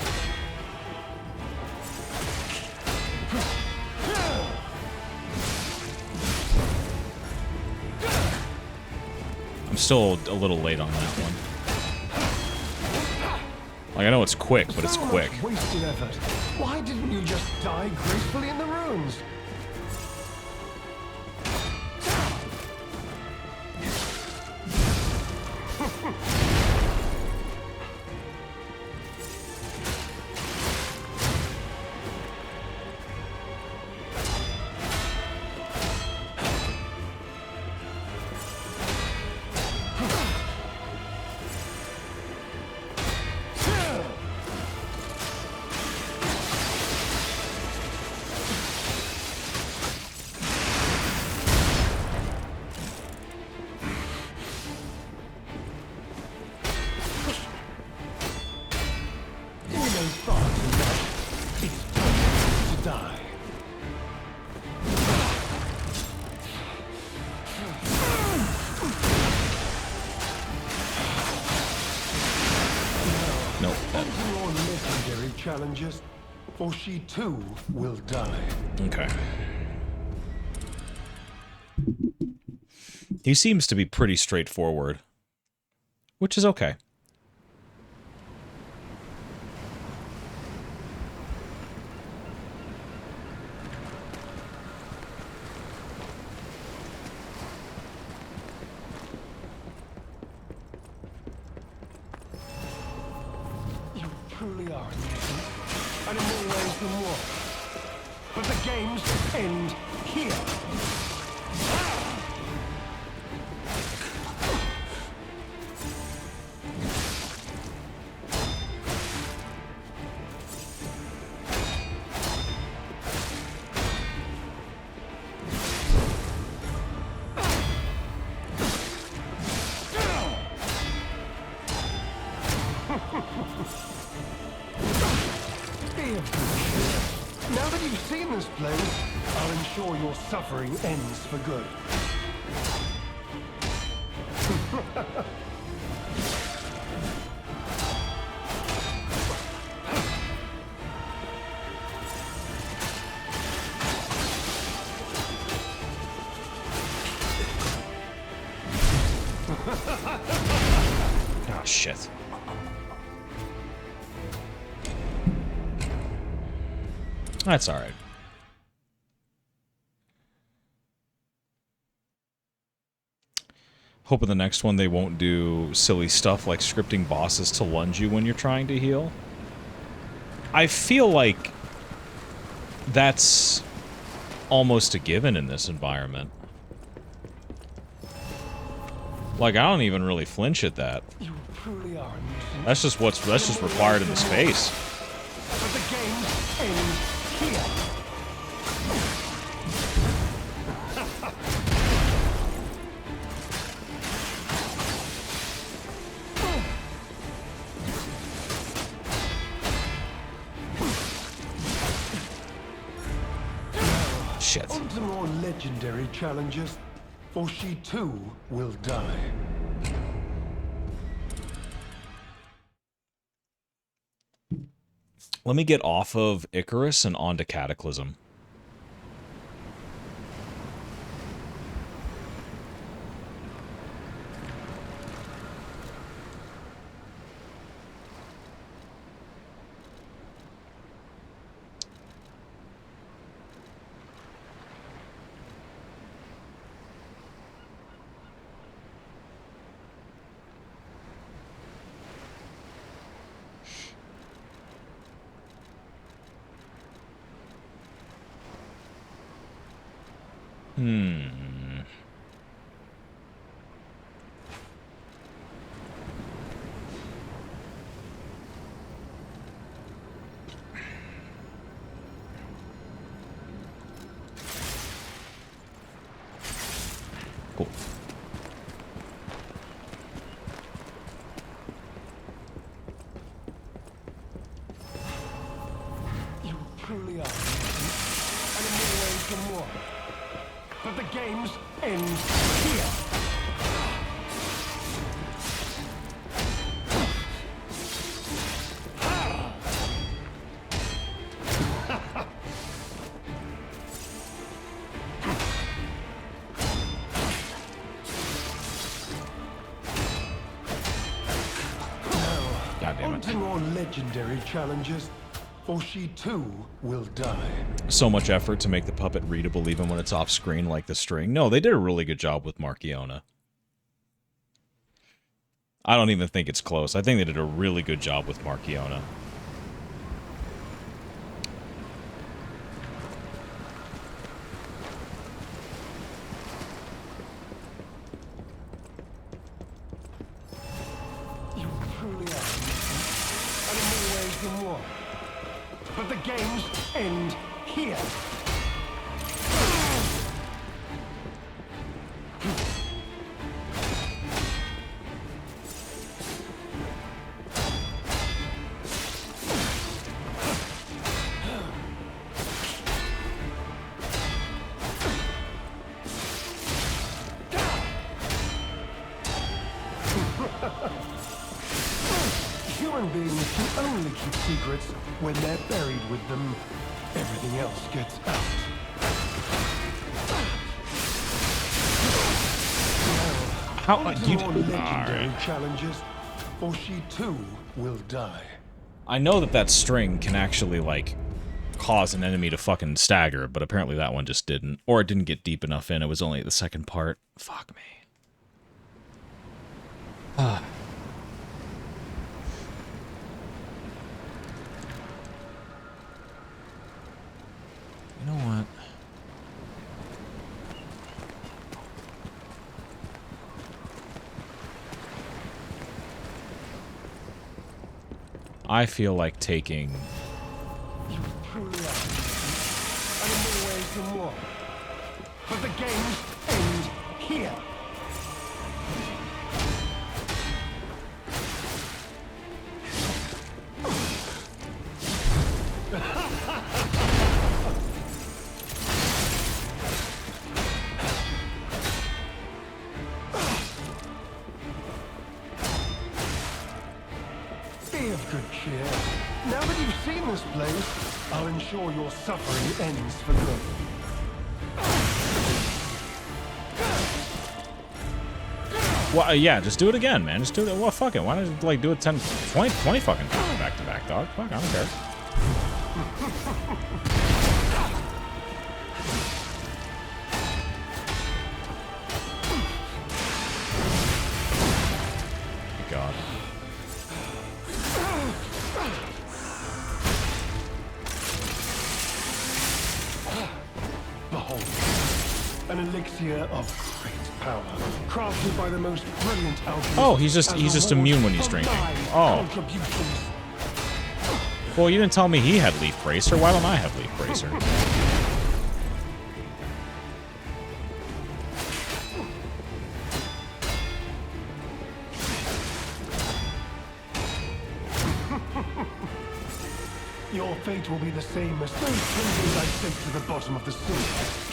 [SPEAKER 1] I'm still a little late on that one. Like, I know it's quick, but it's quick.
[SPEAKER 5] So much wasted effort. Why didn't you just die gracefully in the ruins? Challenges, for she too will die.
[SPEAKER 1] Okay. He seems to be pretty straightforward, which is okay.
[SPEAKER 5] You truly are amazing, and in more ways than one. But the games end here. Now that you've seen this place, I'll ensure your suffering ends for good.
[SPEAKER 1] Oh, shit. That's alright. Hoping the next one they won't do silly stuff like scripting bosses to lunge you when you're trying to heal. I feel like that's almost a given in this environment. Like, I don't even really flinch at that.
[SPEAKER 5] You truly are a nuisance.
[SPEAKER 1] That's just required in the space.
[SPEAKER 5] But the games end here.
[SPEAKER 1] Shit.
[SPEAKER 5] On to more legendary challenges, for she too will die.
[SPEAKER 1] Let me get off of Icarus and onto Cataclysm. Cool.
[SPEAKER 5] You truly are. And in more ways than one. But the games end here.
[SPEAKER 1] God damn
[SPEAKER 5] On to
[SPEAKER 1] it.
[SPEAKER 5] more legendary challenges, or she too will die.
[SPEAKER 1] So much effort to make the puppet readable even when it's off screen like the string. No, they did a really good job with Markiona. I don't even think it's close. I think they did a really good job with Markiona.
[SPEAKER 5] You truly are. And in more ways than one. But the games end here. Human beings can only keep secrets when they're buried with them. Everything else gets out.
[SPEAKER 1] How
[SPEAKER 5] On to
[SPEAKER 1] you
[SPEAKER 5] more
[SPEAKER 1] did?
[SPEAKER 5] legendary
[SPEAKER 1] Alright.
[SPEAKER 5] challenges, or she too will die.
[SPEAKER 1] I know that that string can actually, like, cause an enemy to fucking stagger, but apparently that one just didn't. Or it didn't get deep enough in. It was only the second part. Fuck me. You know what? I feel like taking...
[SPEAKER 5] You truly are. And in more ways than one. But the games end here. Be of good cheer. Now that you've seen this place, I'll ensure your suffering ends for good.
[SPEAKER 1] Well, yeah, just do it again, man. Just do it. Well, fuck it. Why don't you, like, do it 10, 20 fucking times back to back, dog? Fuck, I don't care. God.
[SPEAKER 5] Behold, an elixir of great power, crafted by the most brilliant alchemists.
[SPEAKER 1] Oh, he's just
[SPEAKER 5] as a
[SPEAKER 1] immune
[SPEAKER 5] reward
[SPEAKER 1] when he's
[SPEAKER 5] for
[SPEAKER 1] drinking.
[SPEAKER 5] my
[SPEAKER 1] Oh.
[SPEAKER 5] contributions.
[SPEAKER 1] Well, you didn't tell me he had Leaf Bracer. Why don't I have Leaf Bracer?
[SPEAKER 5] Your fate will be the same as those prisoners I sent to the bottom of the sea.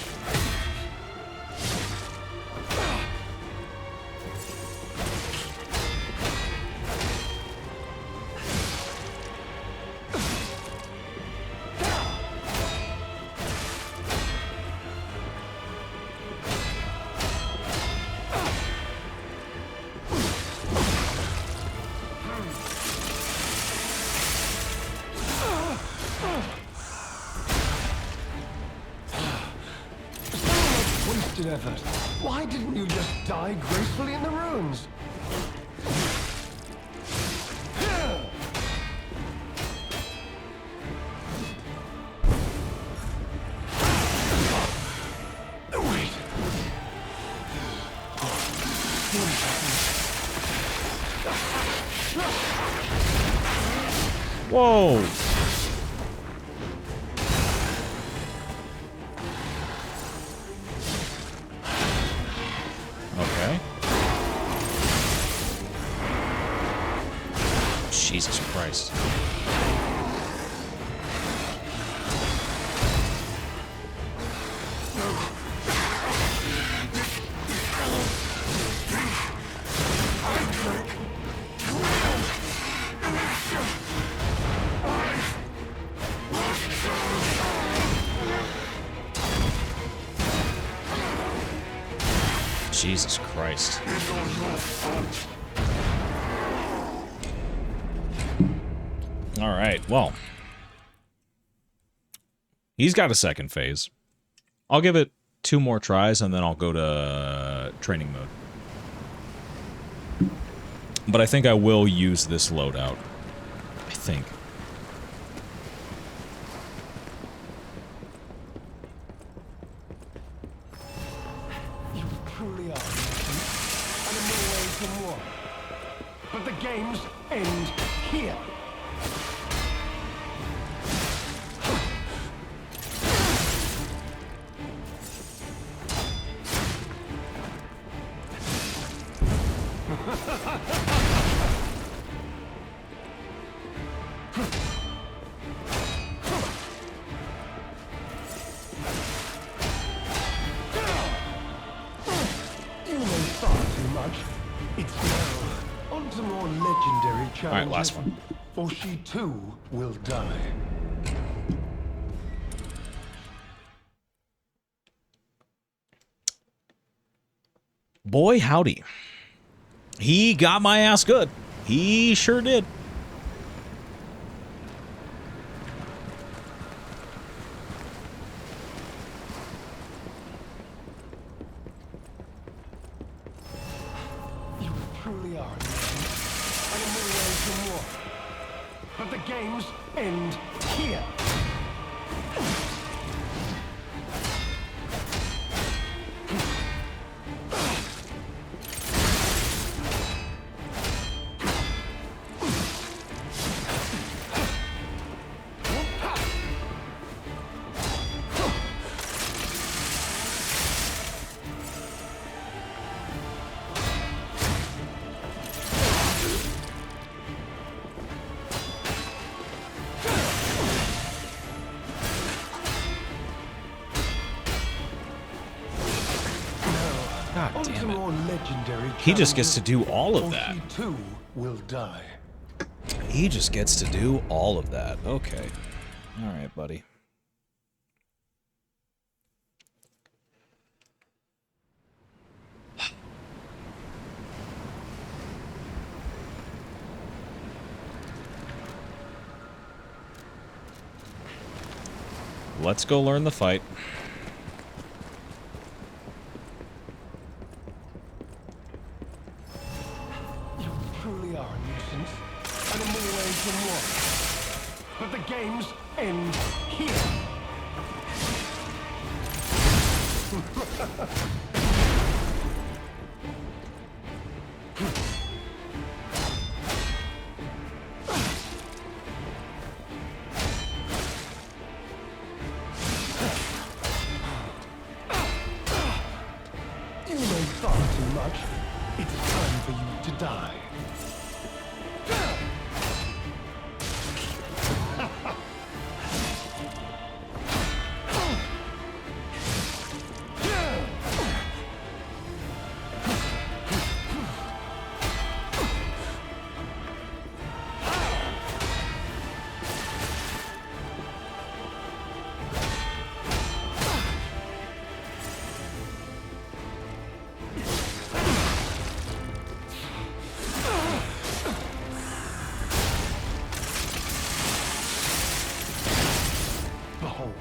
[SPEAKER 5] Wasted effort. Why didn't you just die gracefully in the ruins? Wait.
[SPEAKER 1] Whoa! Okay. Jesus Christ. Jesus Christ. All right, well. He's got a second phase. I'll give it 2 more tries, and then I'll go to training mode. But I think I will use this loadout. I think.
[SPEAKER 10] You truly are, and in more ways than one. But the games end here.
[SPEAKER 1] All right, last one.
[SPEAKER 10] Or she too will die.
[SPEAKER 1] Boy, howdy. He got my ass good. He sure did.
[SPEAKER 10] You truly are. And in more ways than one. But the games end here.
[SPEAKER 1] God damn it. He just gets to do all of that.
[SPEAKER 10] She too will die.
[SPEAKER 1] He just gets to do all of that. Okay. All right, buddy. Let's go learn the fight.
[SPEAKER 10] You truly are a nuisance, and in more ways than one. But the games end here. You know far too much. It's time for you to die. Behold,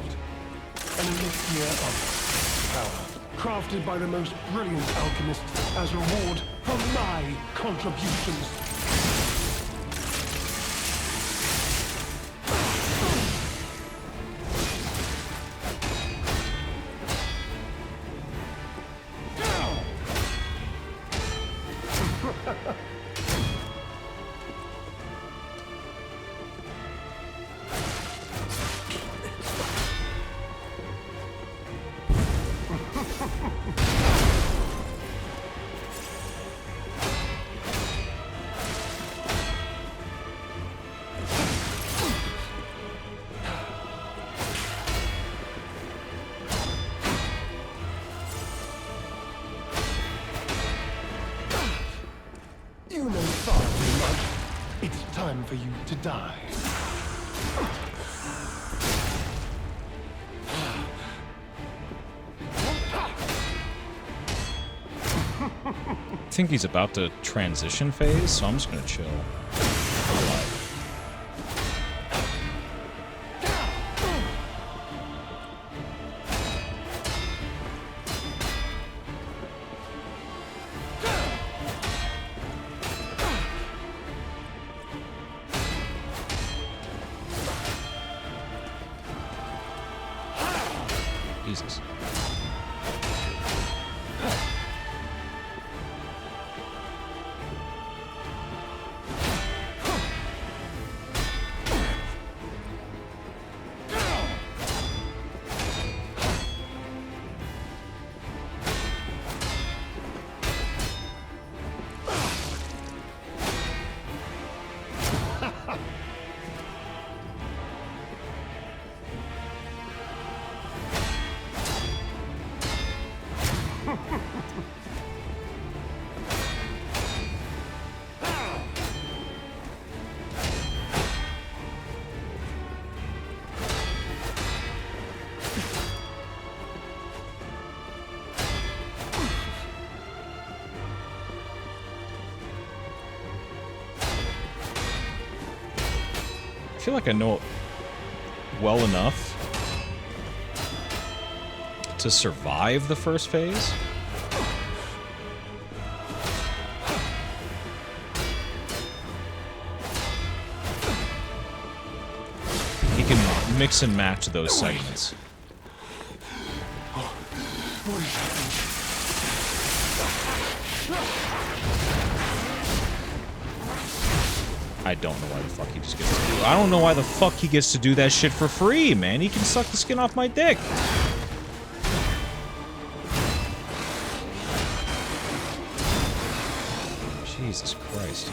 [SPEAKER 10] an elixir of power, crafted by the most brilliant alchemist as reward for my contributions. It's time for you to die.
[SPEAKER 1] I think he's about to transition phase, so I'm just gonna chill. Jesus. I feel like I know it well enough to survive the first phase. He can mix and match those segments. I don't know why the fuck he just gets to do it. I don't know why the fuck he gets to do that shit for free, man. He can suck the skin off my dick. Jesus Christ.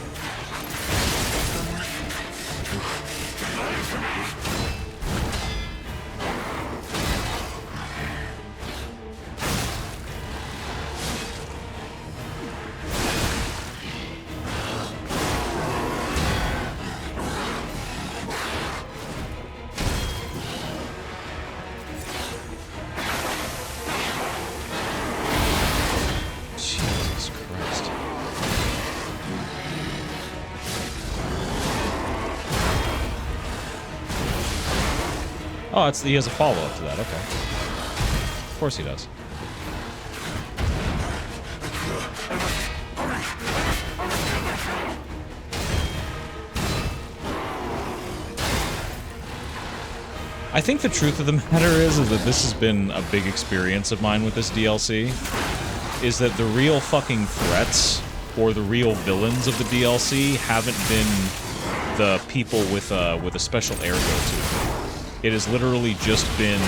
[SPEAKER 1] Oh, he has a follow-up to that, okay. Of course he does. I think the truth of the matter is that this has been a big experience of mine with this DLC, is that the real fucking threats, or the real villains of the DLC, haven't been the people with a special ergo to them. It has literally just been,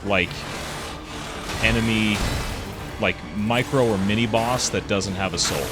[SPEAKER 1] like, enemy, like, micro or mini-boss that doesn't have a soul.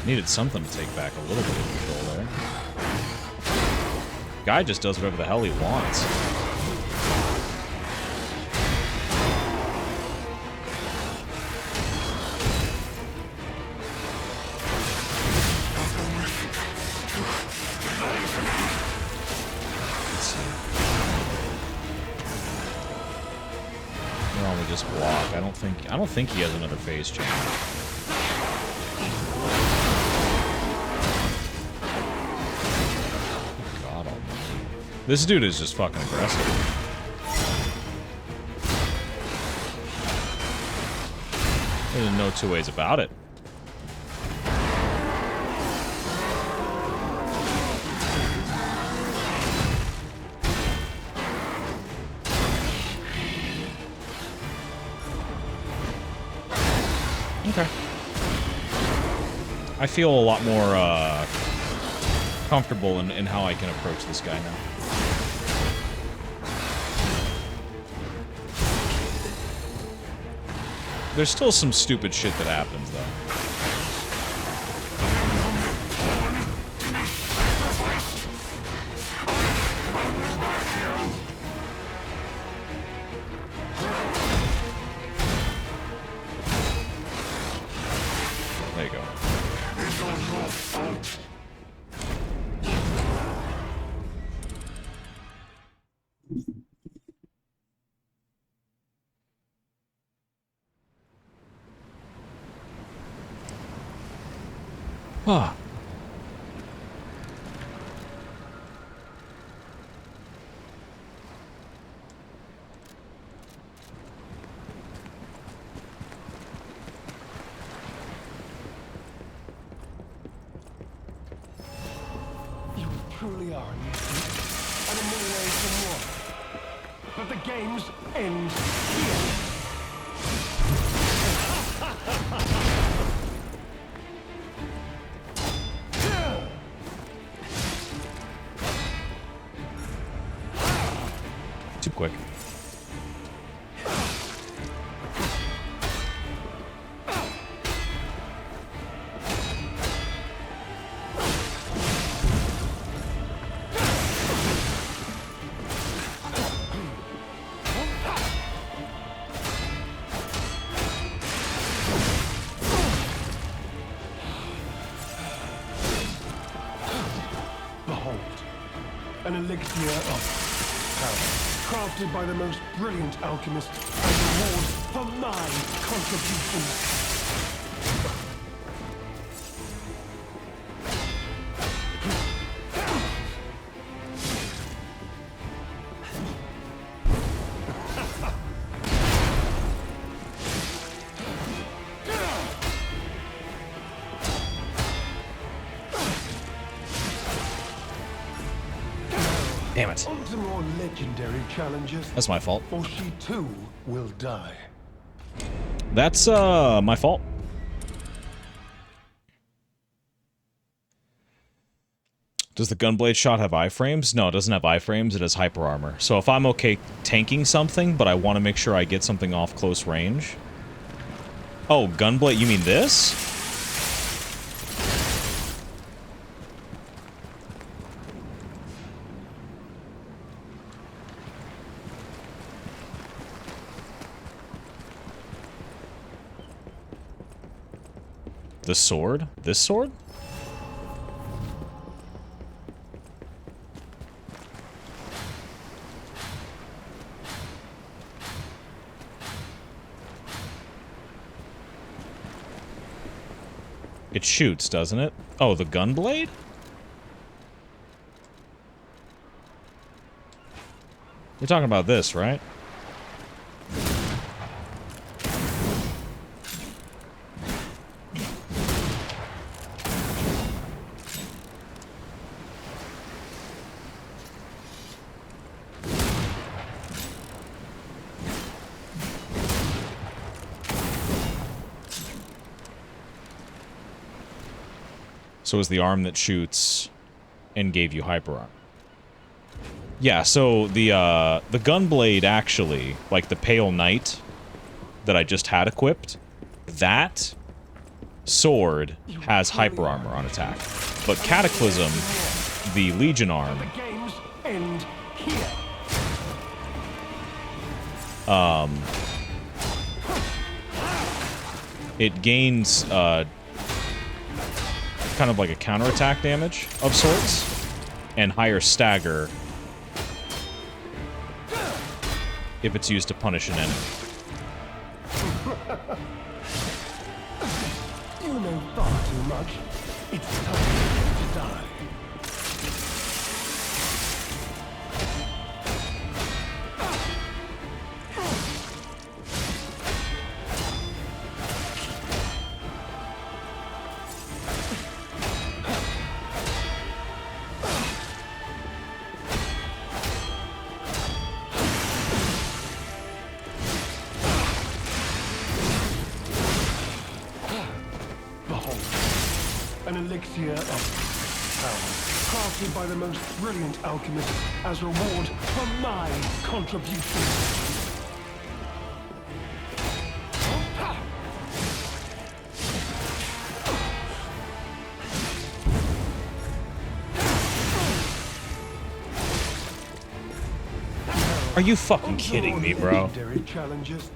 [SPEAKER 1] Needed something to take back a little bit of control there. Guy just does whatever the hell he wants. Normally just block. I don't think he has another phase change. God almighty. This dude is just fucking aggressive. There's no two ways about it. Okay. I feel a lot more comfortable in how I can approach this guy now. There's still some stupid shit that happens, though. There you go. Ah.
[SPEAKER 10] You truly are a new freak, and in many ways from one. But the games end here.
[SPEAKER 1] Too quick.
[SPEAKER 10] Behold, an elixir of power. Crafted by the most brilliant alchemist as a reward for my contributions.
[SPEAKER 1] Damn it.
[SPEAKER 10] On to more legendary challenges.
[SPEAKER 1] That's my fault.
[SPEAKER 10] For she too will die.
[SPEAKER 1] That's my fault. Does the gunblade shot have iframes? No, it doesn't have iframes, it has hyper armor. So if I'm okay tanking something, but I want to make sure I get something off close range. Oh, gunblade, you mean this? The sword? This sword? It shoots, doesn't it? Oh, the gunblade? You're talking about this, right? So is the arm that shoots and gave you hyper arm. Yeah, so the gunblade actually, like the Pale Knight that I just had equipped, that sword has hyper armor on attack. But Cataclysm, the Legion arm,
[SPEAKER 10] end here.
[SPEAKER 1] It gains kind of like a counterattack damage of sorts, and higher stagger if it's used to punish an enemy.
[SPEAKER 10] You know far too much. It's time to die. An elixir of power, crafted by the most brilliant alchemist as reward for my contribution.
[SPEAKER 1] Are you fucking kidding me, bro?
[SPEAKER 10] Legendary challenges,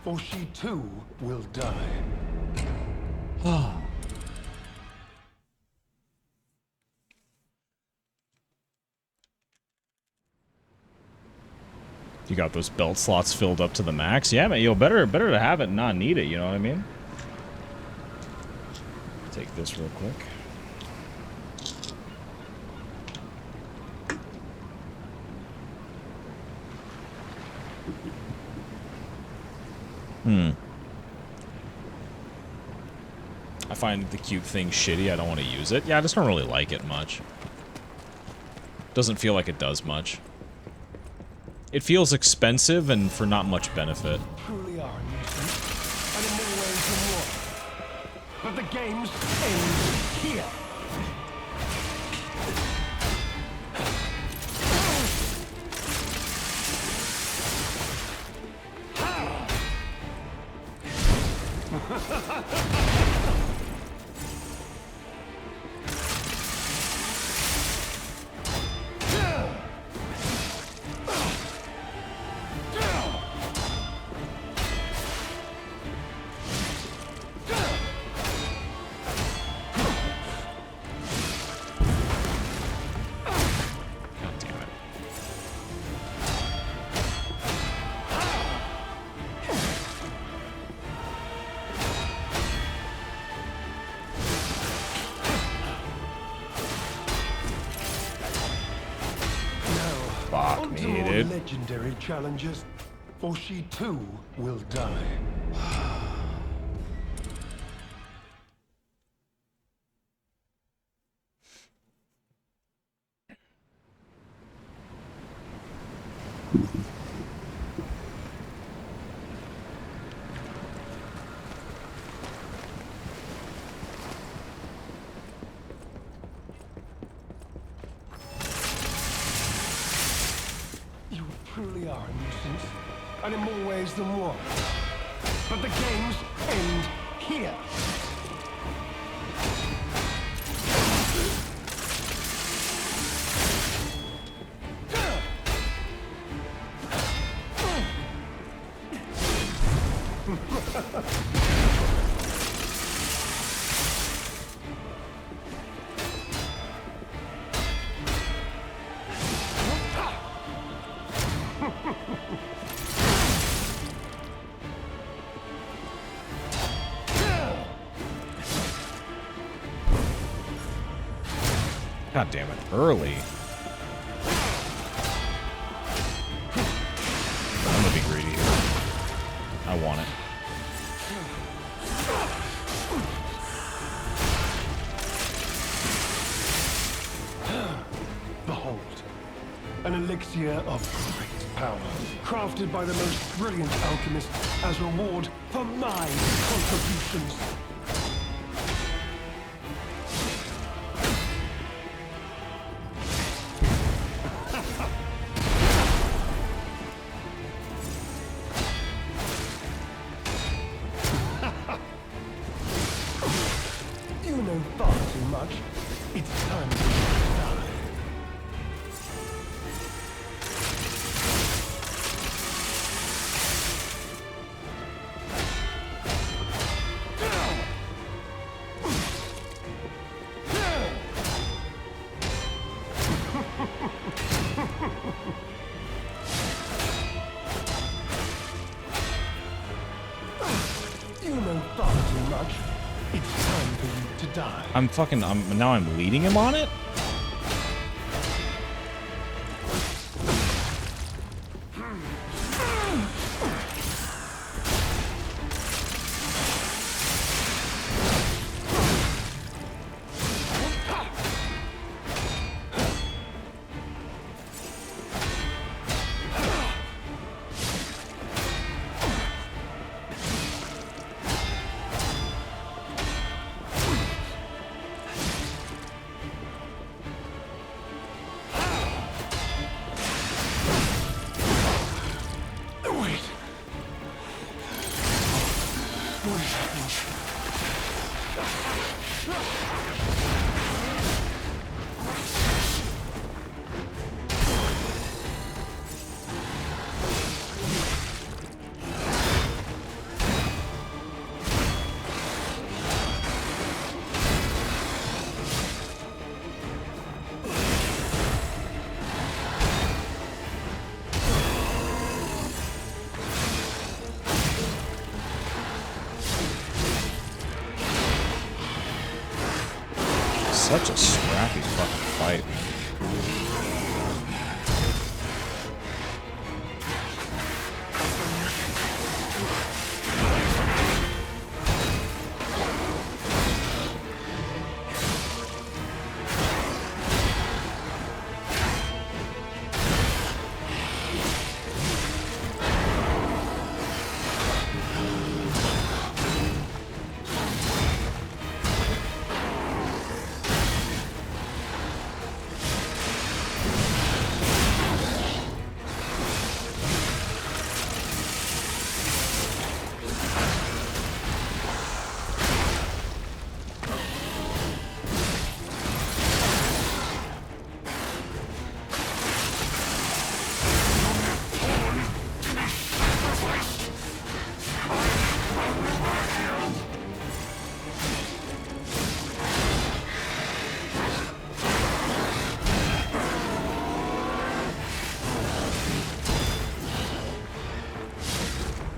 [SPEAKER 10] for she too will die.
[SPEAKER 1] You got those belt slots filled up to the max? Yeah, man, yo, better to have it and not need it, you know what I mean? Take this real quick. I find the cute thing shitty. I don't want to use it. Yeah, I just don't really like it much. Doesn't feel like it does much. It feels expensive and for not much benefit.
[SPEAKER 10] Truly are a nuisance, and in more ways than one. But the games end here. Legendary challenges, for she too will die. Truly are a nuisance, and in more ways than one. But the games end here.
[SPEAKER 1] God damn it, early. I'm gonna be greedy here. I want it.
[SPEAKER 10] Behold, an elixir of great power, crafted by the most brilliant alchemist as reward for my contributions. You know far too much. It's time to die. You know far too much. It's time for you to die.
[SPEAKER 1] Now I'm leading him on it? Such a scrappy fucking fight.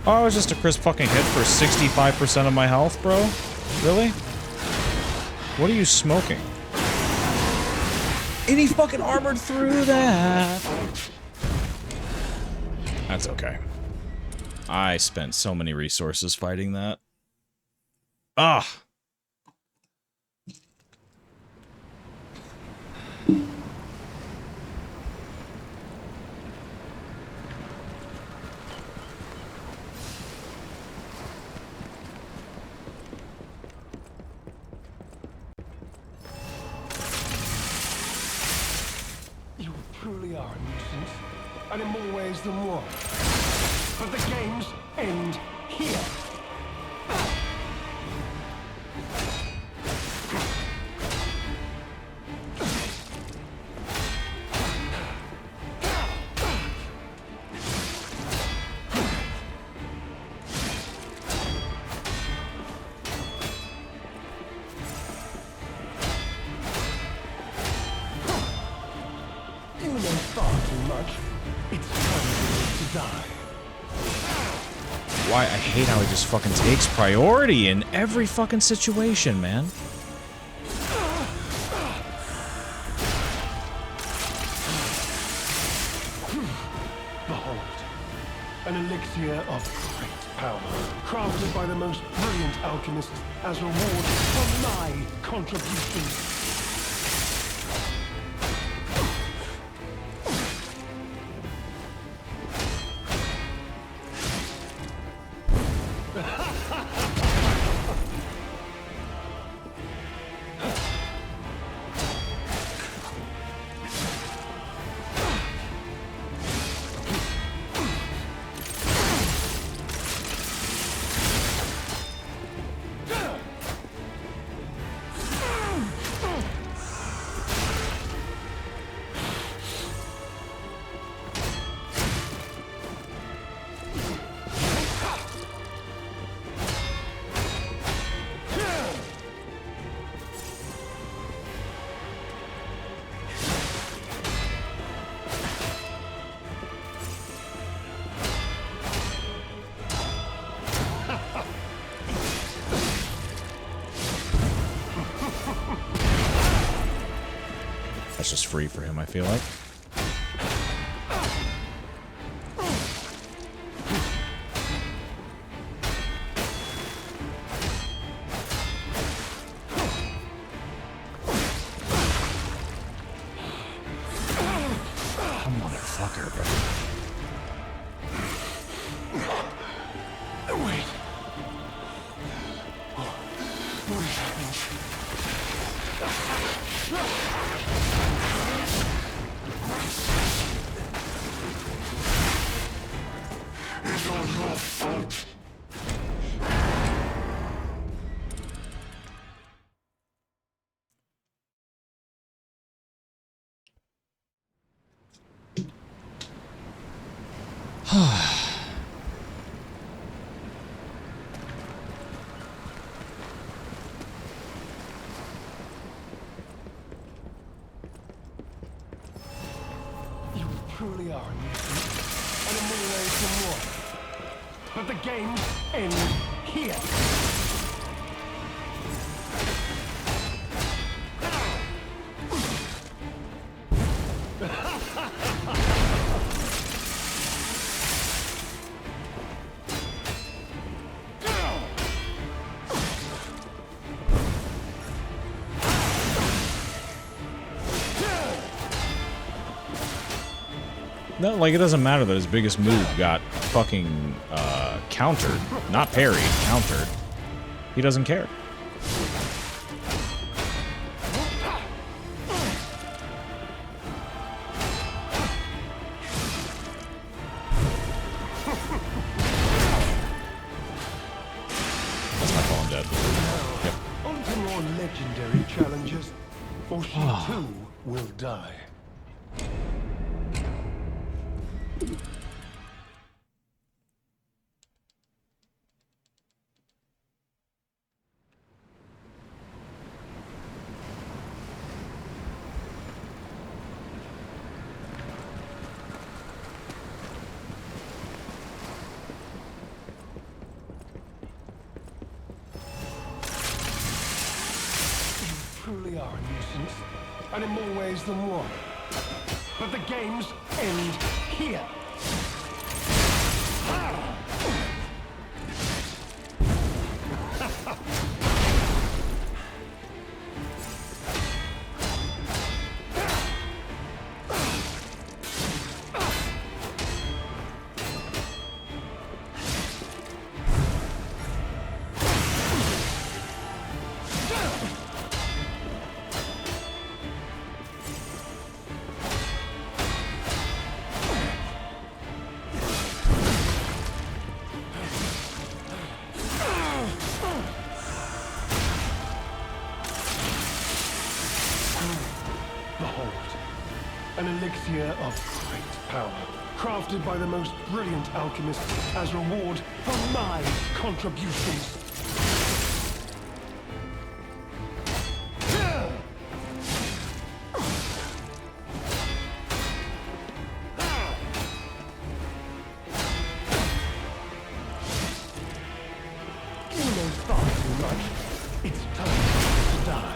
[SPEAKER 1] Oh, it was just a crisp fucking hit for 65% of my health, bro? Really? What are you smoking? And he fucking armored through that! That's okay. I spent so many resources fighting that. Ah!
[SPEAKER 10] Truly are a nuisance, and in more ways than one. But the games end here.
[SPEAKER 1] Why, I hate how he just fucking takes priority in every fucking situation, man.
[SPEAKER 10] Behold, an elixir of great power, crafted by the most brilliant alchemist as reward for my contribution.
[SPEAKER 1] That's just free for him, I feel like. Motherfucker, bro.
[SPEAKER 10] Wait. What is happening? It's all your fault. You truly are a nuisance, and in many ways the more. But the games end here.
[SPEAKER 1] No, like, it doesn't matter that his biggest move got fucking, countered. Not parried, countered. He doesn't care. That's my fault, I'm dead. Yep.
[SPEAKER 10] On to more legendary challenges, or she too will die. Truly are a nuisance, and in more ways than one. But the games end here. Behold, an elixir of great power, crafted by the most brilliant alchemists as reward for my contributions. You know far too much. It's time to die.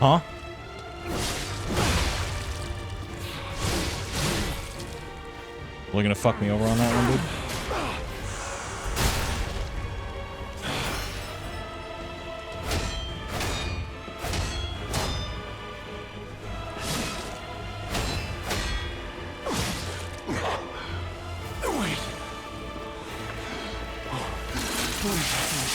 [SPEAKER 1] Huh? Really gonna fuck me over on that one, dude?
[SPEAKER 10] Wait. What is happening?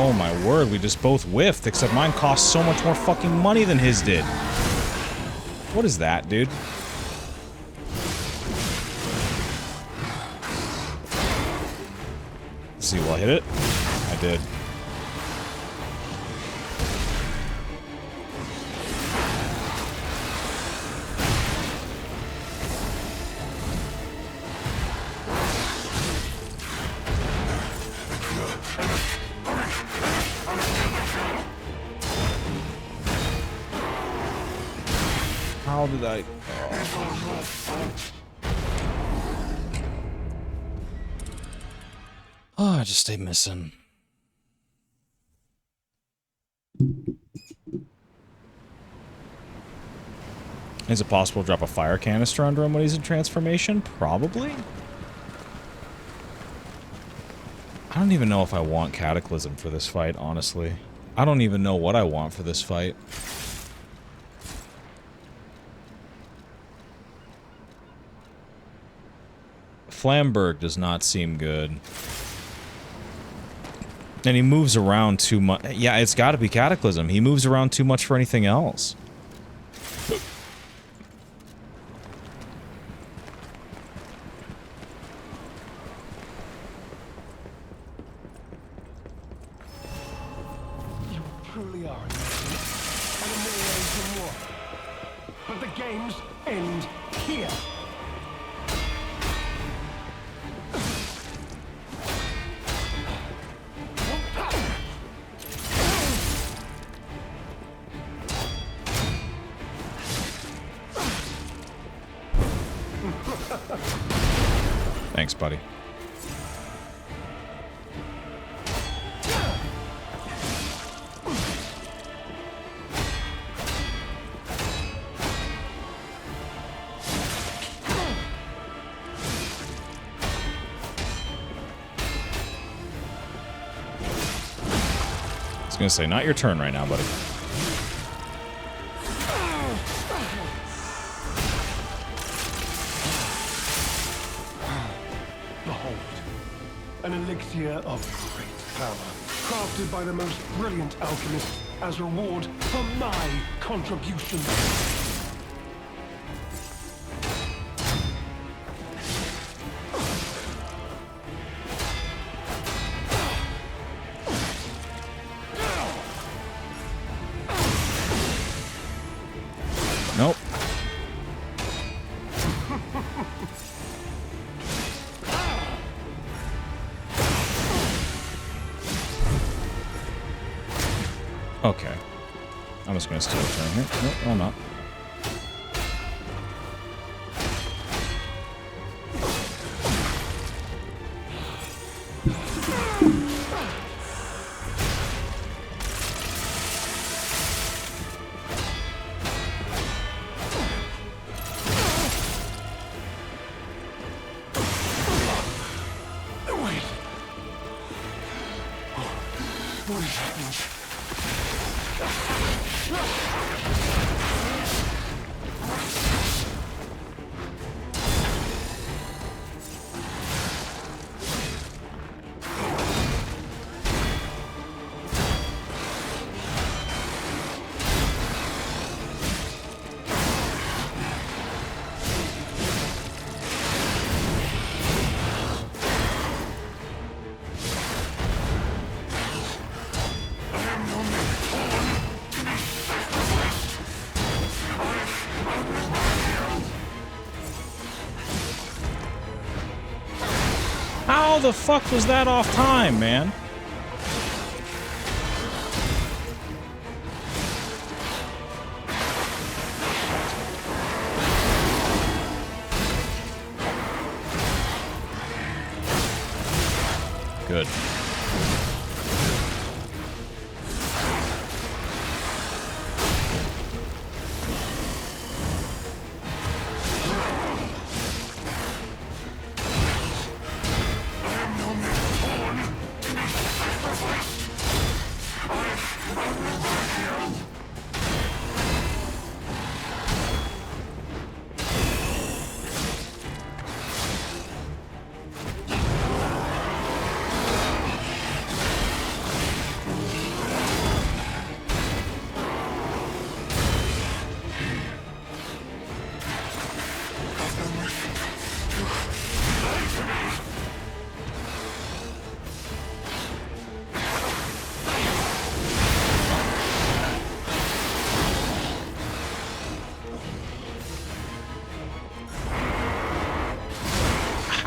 [SPEAKER 1] Oh my word, we just both whiffed, except mine cost so much more fucking money than his did. What is that, dude? Let's see, will I hit it? I did. How did I... Oh, I just stayed missing. Is it possible to drop a fire canister under him when he's in transformation? Probably. I don't even know if I want Cataclysm for this fight, honestly. I don't even know what I want for this fight. Flamberg does not seem good. And he moves around too much. Yeah, it's gotta be Cataclysm. He moves around too much for anything else.
[SPEAKER 10] You truly are amazing. And in many ways you're more. But the games end here.
[SPEAKER 1] Thanks, buddy. I was gonna say, not your turn right now, buddy.
[SPEAKER 10] Behold, an elixir of great power, crafted by the most brilliant alchemists as reward for my contribution.
[SPEAKER 1] Nope. Okay. I'm just gonna steal a turn here. Nope, I'm not.
[SPEAKER 10] Wait. What is happening?
[SPEAKER 1] How the fuck was that off time, man? Good.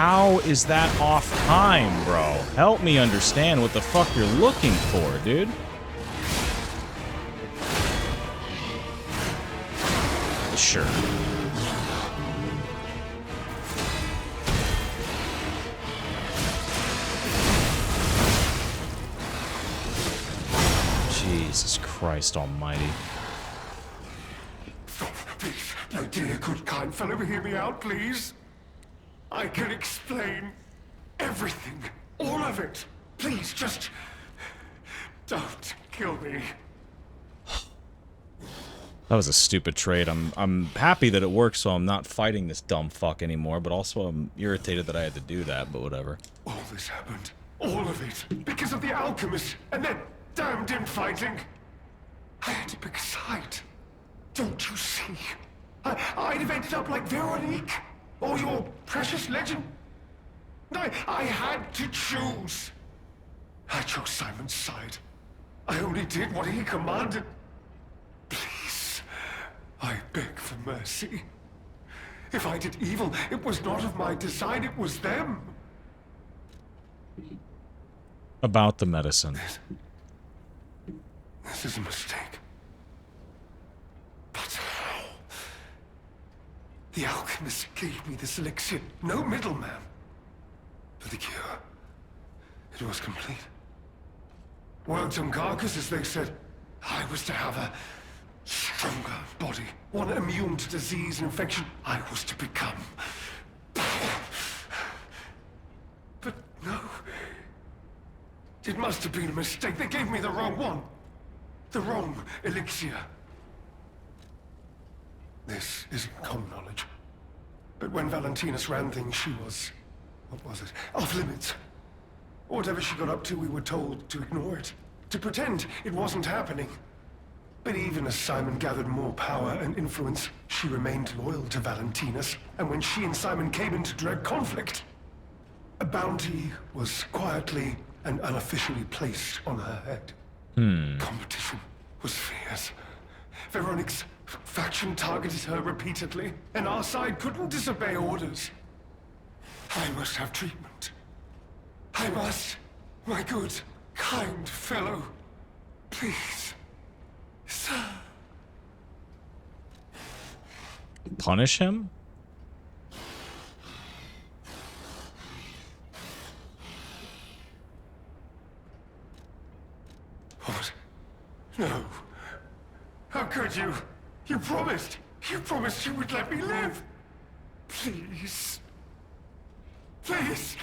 [SPEAKER 1] How is that off time, bro? Help me understand what the fuck you're looking for, dude. Sure. Jesus Christ almighty.
[SPEAKER 10] Please, my dear, good, kind fellow, hear me out, please. I can explain everything. All of it. Please, just... don't kill me.
[SPEAKER 1] That was a stupid trade. I'm happy that it worked, so I'm not fighting this dumb fuck anymore, but also I'm irritated that I had to do that, but whatever.
[SPEAKER 10] All this happened. All of it. Because of the alchemist. And then damned infighting. I had to pick a side. Don't you see? I'd have ended up like Veronique. Or your precious legend. I had to choose. I chose Simon's side. I only did what he commanded. Please, I beg for mercy. If I did evil, it was not of my design, it was them.
[SPEAKER 1] About the medicine.
[SPEAKER 10] This is a mistake. But how? The alchemist gave me this elixir, no middleman. For the cure, it was complete. Worked on carcass, as they said. I was to have a stronger body, one immune to disease and infection. I was to become... But no. It must have been a mistake. They gave me the wrong one. The wrong elixir. This isn't common knowledge. But when Valentinus ran things, she was... what was it? Off limits. Whatever she got up to, we were told to ignore it. To pretend it wasn't happening. But even as Simon gathered more power and influence, she remained loyal to Valentinus. And when she and Simon came into direct conflict, a bounty was quietly and unofficially placed on her head. Competition was fierce. Veronique's faction targeted her repeatedly, and our side couldn't disobey orders. I must have treatment. I must, my good, kind fellow. Please, sir.
[SPEAKER 1] Punish him?
[SPEAKER 10] What? No. How could you? You promised. You promised you would let me live. Please. Please.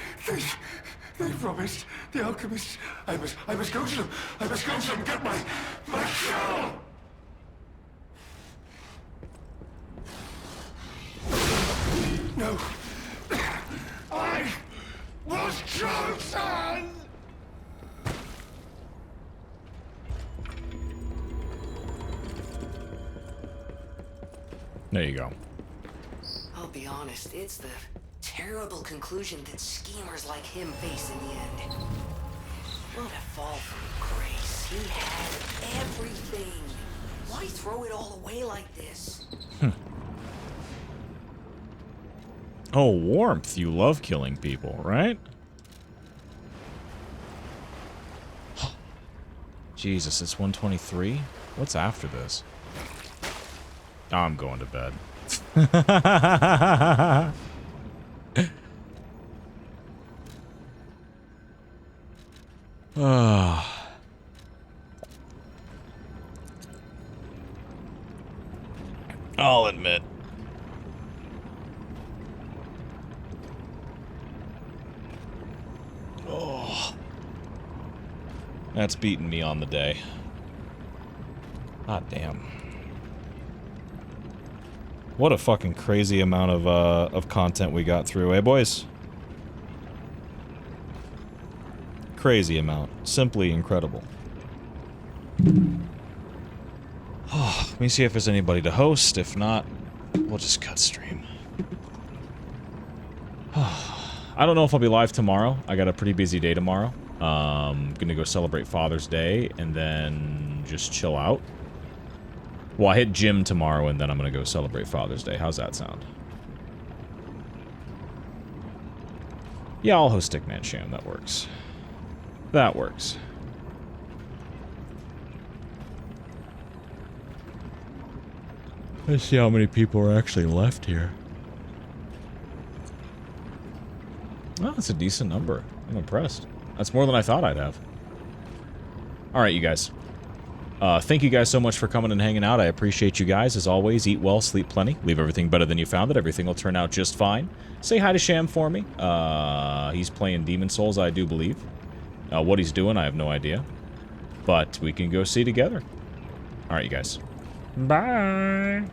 [SPEAKER 10] They promised. The alchemist. I must go to them. I must go to them and get my cure. No. I was chosen.
[SPEAKER 1] There you go.
[SPEAKER 2] I'll be honest, it's the terrible conclusion that schemers like him face in the end. What a fall from grace. He had everything. Why throw it all away like this?
[SPEAKER 1] Oh, warmth. You love killing people, right? Jesus, it's 1:23? What's after this? Oh, I'm going to bed. I'll admit. Oh. That's beating me on the day. God damn. What a fucking crazy amount of content we got through, eh, boys? Crazy amount. Simply incredible. Oh, let me see if there's anybody to host. If not, we'll just cut stream. I don't know if I'll be live tomorrow. I got a pretty busy day tomorrow. Gonna go celebrate Father's Day and then just chill out. Well, I hit gym tomorrow, and then I'm gonna go celebrate Father's Day. How's that sound? Yeah, I'll host Stickman Sham. That works. That works. Let's see how many people are actually left here. Oh, that's a decent number. I'm impressed. That's more than I thought I'd have. Alright, you guys. Thank you guys so much for coming and hanging out. I appreciate you guys. As always, eat well, sleep plenty. Leave everything better than you found it. Everything will turn out just fine. Say hi to Sham for me. He's playing Demon Souls, I do believe. What he's doing, I have no idea. But we can go see together. Alright, you guys. Bye.